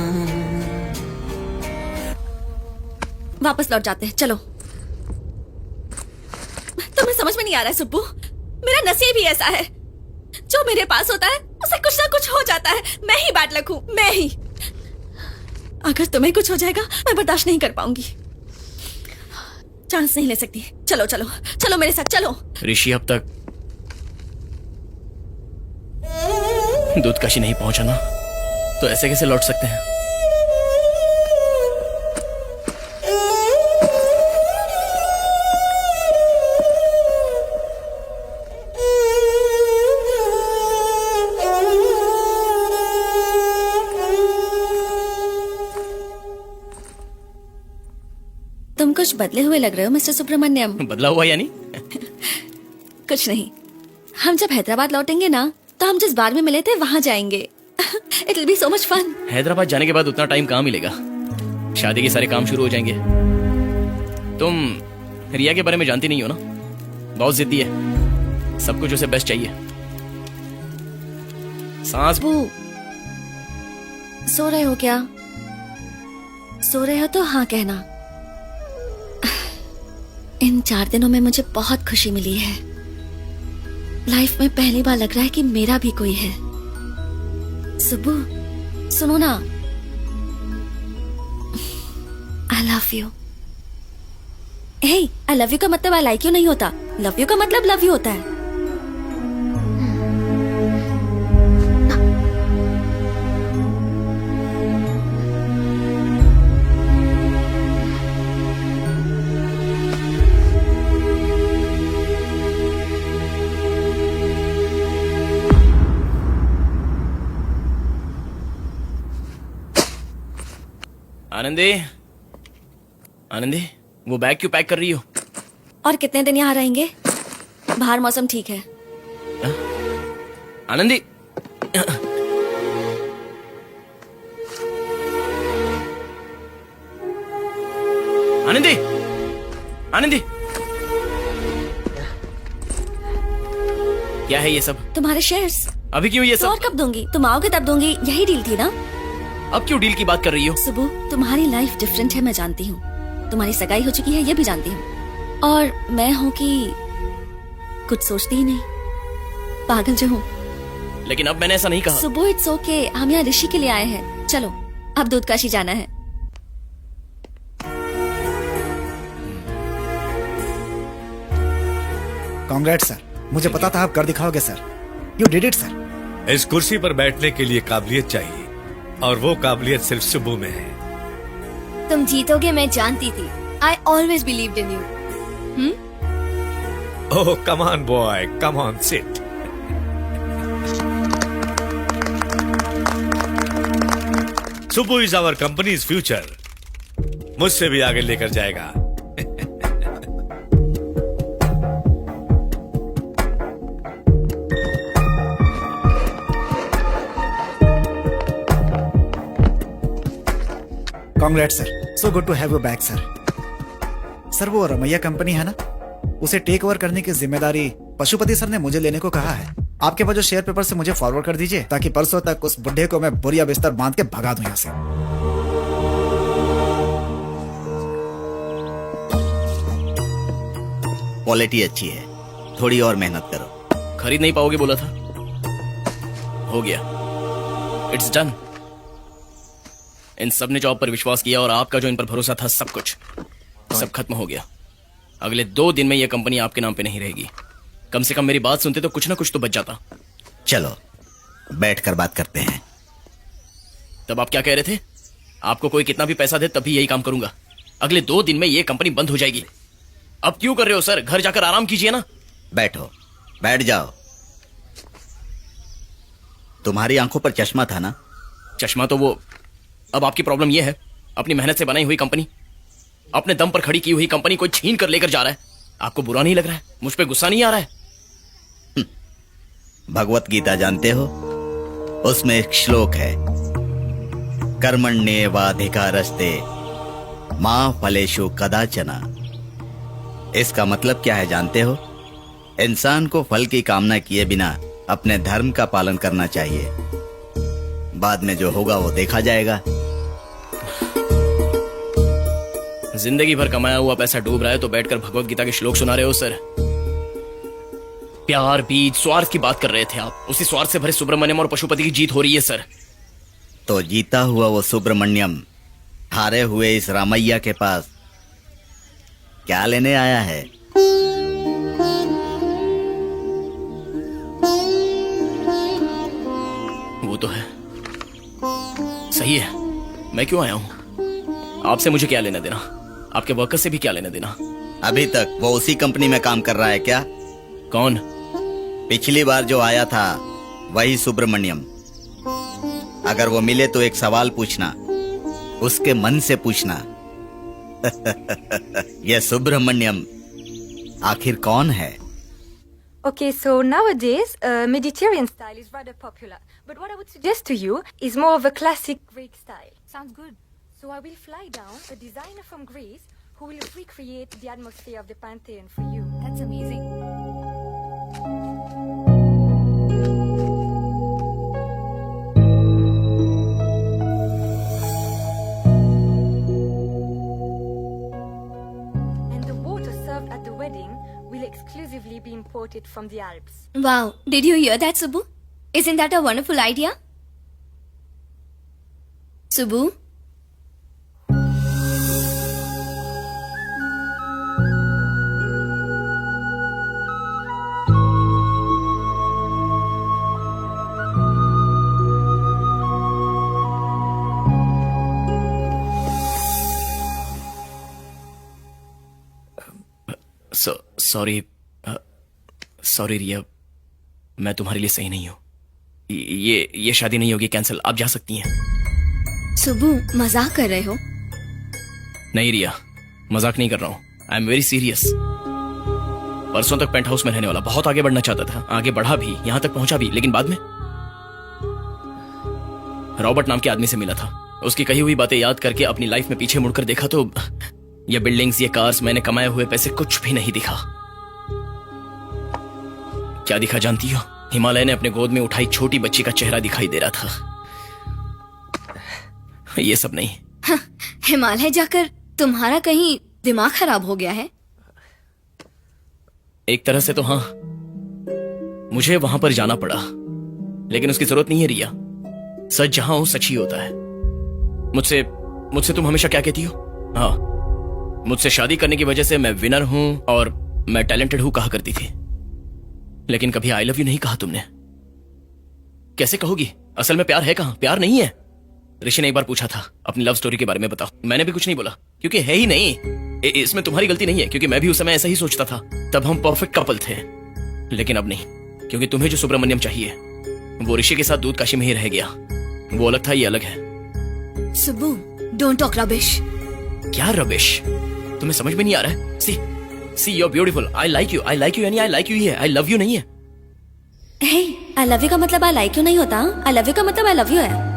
वापस लौट जाते हैं, चलो। तुम्हें समझ में नहीं आ रहा है सुब्बू, मेरा नसीब ही ऐसा है। जो मेरे पास होता है उसे कुछ ना कुछ हो जाता है। मैं ही बैड लक हूं, मैं ही। अगर तुम्हें कुछ हो जाएगा मैं बर्दाश्त नहीं कर पाऊंगी। चांस नहीं ले सकती। चलो चलो चलो मेरे साथ चलो। ऋषि अब तक दूध काशी नहीं पहुंचा ना, तो ऐसे कैसे लौट सकते हैं? तुम कुछ बदले हुए लग रहे हो मिस्टर सुब्रमण्यम। बदला हुआ यानी? कुछ नहीं, हम जब हैदराबाद लौटेंगे ना तो हम जिस बार में मिले थे वहां जाएंगे। It will be so much fun. Hyderabad जाने के बाद उतना टाइम कहाँ मिलेगा? शादी के सारे काम शुरू हो जाएंगे। तुम रिया के बारे में जानती नहीं हो ना, बहुत जिद्दी है, सब कुछ उसे बेस्ट चाहिए। सांस सो रहे हो क्या? सो रहे हो तो हाँ कहना। इन 4 दिनों में मुझे बहुत खुशी मिली है। लाइफ में पहली बार लग रहा है कि मेरा भी कोई है। सुबु, सुनो ना, I love you. Hey, I love you का मतलब आई लाइक यू नहीं होता। लव यू का मतलब लव यू होता है। आनंदी, आनंदी, वो बैग क्यों पैक कर रही हो? और कितने दिन यहाँ रहेंगे? बाहर मौसम ठीक है। आनंदी, आनंदी, आनंदी, क्या है ये सब? तुम्हारे शेयर्स। अभी क्यों ये तो सब? और कब दूंगी? तुम आओगे तब दूंगी, यही डील थी ना? अब क्यों डील की बात कर रही हो? सुबह, तुम्हारी लाइफ डिफरेंट है, मैं जानती हूँ। तुम्हारी सगाई हो चुकी है, ये भी जानती हूँ। और मैं हूँ कि कुछ सोचती ही नहीं, पागल जो हूँ। लेकिन अब मैंने ऐसा नहीं कहा। सुबह, इट्स ओके, हम यहाँ ऋषि के लिए आए हैं। चलो, अब दूधकाशी जाना है। कांग्रेट सर, मुझे पता था आप कर दिखाओगे sir. You did it sir. इस कुर्सी पर बैठने के लिए काबिलियत चाहिए, और वो काबिलियत सिर्फ सुबह में है। तुम जीतोगे, मैं जानती थी। I always believed in you. Oh, come on boy, come on, sit. Subbu is our company's future. मुझसे भी आगे लेकर जाएगा। Congrats sir, so good to have you back sir. Sir, वो रमैया कंपनी है ना, उसे टेक ओवर करने की जिम्मेदारी पशुपति सर ने मुझे लेने को कहा है। आपके पास जो शेयर पेपर से मुझे फॉरवर्ड कर दीजिए, ताकि परसों तक उस बुढ़े को मैं बोरिया बिस्तर बांध के भगा दूं यहाँ से। क्वालिटी अच्छी है, थोड़ी और मेहनत करो। खरीद नहीं पाओगे बोला था, हो गया, इट्स डन। इन सब ने जॉब पर विश्वास किया और आपका जो इन पर भरोसा था, सब कुछ सब खत्म हो गया। अगले 2 दिन में यह कंपनी आपके नाम पे नहीं रहेगी। कम से कम मेरी बात सुनते तो कुछ ना कुछ तो बच जाता। चलो बैठकर बात करते हैं। तब आप क्या कह रहे थे? आपको कोई कितना भी पैसा दे तभी यही काम करूंगा। अगले 2 दिन में यह कंपनी बंद हो जाएगी। अब क्यों कर रहे हो सर? घर जाकर आराम कीजिए ना। बैठो, बैठ जाओ। तुम्हारी आंखों पर चश्मा था ना? चश्मा तो वो, अब आपकी प्रॉब्लम यह है, अपनी मेहनत से बनाई हुई कंपनी, अपने दम पर खड़ी की हुई कंपनी कोई छीन कर लेकर जा रहा है। आपको बुरा नहीं लग रहा है? मुझ पे गुस्सा नहीं आ रहा है? भगवत गीता जानते हो? उसमें एक श्लोक है, कर्मण्येवाधिकारस्ते मा फलेषु कदाचन। इसका मतलब क्या है जानते हो? इंसान को फल की कामना किए बिना अपने धर्म का पालन करना चाहिए। बाद में जो होगा वो देखा जाएगा। जिंदगी भर कमाया हुआ पैसा डूब रहा है तो बैठकर भगवत गीता के श्लोक सुना रहे हो सर? प्यार, बीज, स्वार्थ की बात कर रहे थे आप। उसी स्वार्थ से भरे सुब्रमण्यम और पशुपति की जीत हो रही है सर। तो जीता हुआ वो सुब्रमण्यम हारे हुए इस रामैया के पास क्या लेने आया है? वो तो है, सही है। मैं क्यों आया हूं? आपसे मुझे क्या लेना देना? आपके वर्कर से भी क्या लेना देना? अभी तक वो उसी कंपनी में काम कर रहा है क्या? कौन? पिछली बार जो आया था वही सुब्रमण्यम। अगर वो मिले तो एक सवाल पूछना, उसके मन से पूछना। यह सुब्रमण्यम आखिर कौन है? Okay, so nowadays, Mediterranean style is rather popular. But what I would suggest to you is more of a classic Greek style. Sounds good. So I will fly down a designer from Greece who will recreate the atmosphere of the Pantheon for you. That's amazing. And the water served at the wedding will exclusively be imported from the Alps. Wow, did you hear that, Subbu? Isn't that a wonderful idea? Subbu? Sorry Riya, मैं तुम्हारे लिए सही नहीं हूँ। ये शादी नहीं होगी, कैंसिल। आप जा सकती हैं। सुबू, मजाक कर रहे हो? नहीं रिया, मजाक नहीं कर रहा हूँ। I am very serious. परसों तक पेंट हाउस में रहने वाला, बहुत आगे बढ़ना चाहता था, आगे बढ़ा भी, यहां तक पहुंचा भी, लेकिन बाद में रॉबर्ट नाम के आदमी से मिला था। उसकी कही हुई बातें याद करके अपनी लाइफ में पीछे मुड़कर देखा तो ये बिल्डिंग्स, ये कार्स, मैंने कमाए हुए पैसे, कुछ भी नहीं दिखा। क्या दिखा जानती हो? हिमालय ने अपने गोद में उठाई छोटी बच्ची का चेहरा दिखाई दे रहा था। ये सब नहीं। हाँ, हिमालय जाकर तुम्हारा कहीं दिमाग खराब हो गया है? एक तरह से तो हाँ, मुझे वहां पर जाना पड़ा, लेकिन उसकी जरूरत नहीं है रिया। सच जहां हो सच ही होता है। मुझसे तुम हमेशा क्या कहती हो? हाँ, मुझसे शादी करने की वजह से मैं विनर हूं और मैं टैलेंटेड हूं कहा करती थी, लेकिन कभी आई लव यू नहीं कहा तुमने। कैसे कहोगी? असल में प्यार है कहां? प्यार नहीं है। ऋषि ने एक बार पूछा था अपनी लव स्टोरी के बारे में बताओ, मैंने भी कुछ नहीं बोला, क्योंकि है ही नहीं। इसमें तुम्हारी गलती नहीं है, क्योंकि मैं भी उस समय ऐसा ही सोचता था। तब हम परफेक्ट कपल थे, लेकिन अब नहीं, क्योंकि तुम्हें जो सुब्रमण्यम चाहिए वो ऋषि के साथ दूध काशी में ही रह गया। वो अलग था, ये अलग है। Subbu, don't talk rubbish. क्या रबिश? तुम्हें समझ में नहीं आ रहा है? See you are beautiful, I like you यानी आई लाइक यू ही है, आई लव यू नहीं है। हे, आई लव यू का मतलब आई लाइक यू नहीं होता। आई लव यू का मतलब आई लव यू है।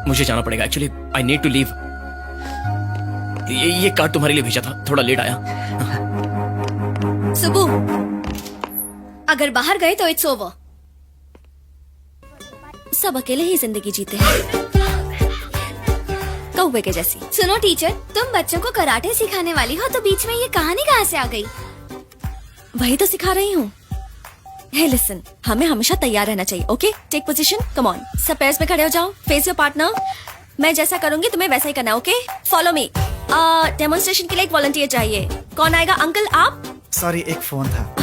मुझे जाना पड़ेगा, actually I need to leave. ये कार्ड तुम्हारे लिए भेजा था, थोड़ा लेट आया। सुबू, अगर बाहर गए तो इट्स ओवर। सब अकेले ही जिंदगी जीते हैं, कौवे के जैसी। सुनो टीचर, तुम बच्चों को कराटे सिखाने वाली हो, तो बीच में ये कहानी कहाँ से आ गई? वही तो सिखा रही हूँ। हे लिसन, हमें हमेशा तैयार रहना चाहिए। Okay, take position, come on, सब पैर्स पे खड़े हो जाओ, फेस योर पार्टनर। मैं जैसा करूंगी तुम्हें वैसा ही करना, ओके? Follow me. डेमोन्स्ट्रेशन के लिए एक वॉलंटियर चाहिए। कौन आएगा? अंकल आप? सॉरी, एक फोन था।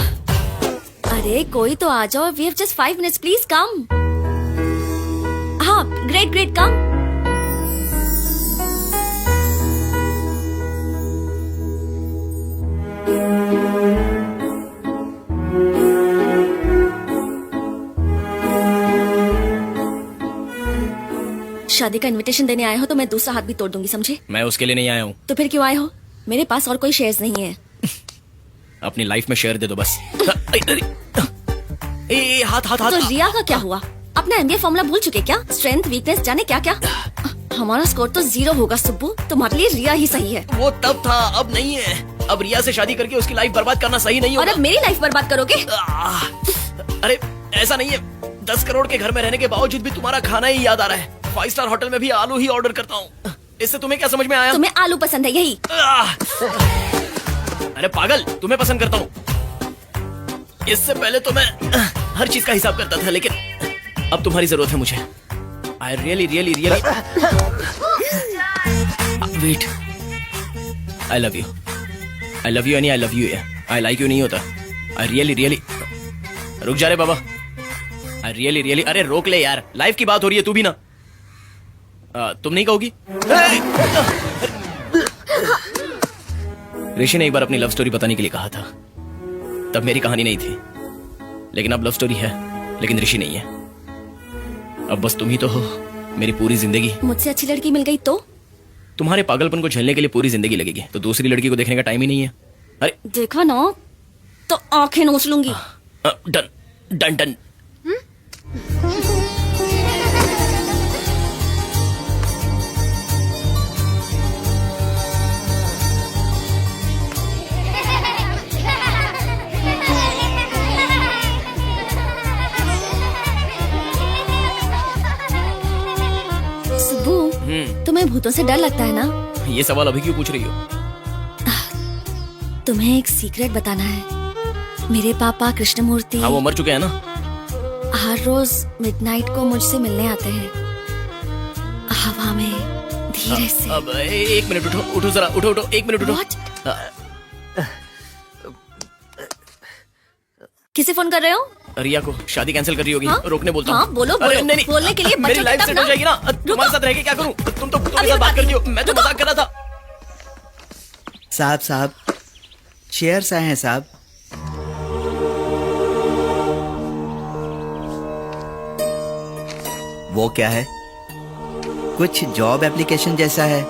अरे कोई तो आ जाओ। We have just 5 minutes, please come. हाँ, ग्रेट, कम। शादी का इनविटेशन देने आए हो तो मैं दूसरा हाथ भी तोड़ दूंगी, समझे? मैं उसके लिए नहीं आया हूँ। तो फिर क्यों आए हो? मेरे पास और कोई शेयर्स नहीं है। अपनी लाइफ में शेयर दे दो बस। हाथ। तो रिया का क्या हुआ? अपना एमबीए फॉर्मूला भूल चुके क्या? स्ट्रेंथ, वीकनेस, जाने क्या क्या। हमारा स्कोर तो 0 होगा सुब्बू। तुम्हारे लिए रिया ही सही है। वो तब था, अब नहीं है। अब रिया से शादी करके उसकी लाइफ बर्बाद करना सही नहीं होगा। और अब मेरी लाइफ बर्बाद करोगे? अरे ऐसा नहीं है, 10 करोड़ के घर में रहने के बावजूद भी तुम्हारा खाना ही याद आ रहा है। 5 स्टार होटल में भी आलू ही ऑर्डर करता हूँ। इससे तुम्हें क्या समझ में आया? तुम्हें आलू पसंद है, यही? अरे पागल, तुम्हें पसंद करता हूँ। इससे पहले तो मैं हर चीज का हिसाब करता था, लेकिन अब तुम्हारी जरूरत है मुझे। I really wait. I love you यानी आई लव यू है, आई लाइक यू नहीं होता। आई रियली रुक जा रे बाबा। आई रियली अरे रोक ले यार, लाइफ की बात हो रही है, तू भी ना। तुम नहीं कहोगी? ऋषि ने एक बार अपनी लव स्टोरी बताने के लिए कहा था, तब मेरी कहानी नहीं थी, लेकिन अब लव स्टोरी है, लेकिन ऋषि नहीं है। अब बस तुम ही तो हो मेरी पूरी जिंदगी। मुझसे अच्छी लड़की मिल गई तो? तुम्हारे पागलपन को झेलने के लिए पूरी जिंदगी लगेगी, तो दूसरी लड़की को देखने का टाइम ही नहीं है। अरे देखा ना, तो आंखें नोच लूंगी। डन। तुम्हें भूतों से डर लगता है ना? ये सवाल अभी क्यों पूछ रही हो? तुम्हें एक सीक्रेट बताना है। मेरे पापा कृष्णमूर्ति हाँ वो मर चुके हैं ना। हर रोज मिडनाइट को मुझसे मिलने आते हैं, हवा में धीरे से। अब एक मिनट उठो, उठो जरा, उठो उठो, एक मिनट उठो। किसे फोन कर रहे हो? रिया को। शादी कैंसिल कर रही होगी। हाँ? रोकने बोलता हूँ। हाँ बोलो अरे बोलो, नहीं, बोलने के लिए मेरी बच्चों लाइफ की सेट तरफ हो जाएगी ना। तुम्हारे साथ रह के क्या करूँ? तुम तो मेरे साथ बात करती हो, मैं तो मजाक कर रहा था। साहब शेयर्स आए हैं साहब। वो क्या है? कुछ जॉब एप्लीकेशन जैसा है।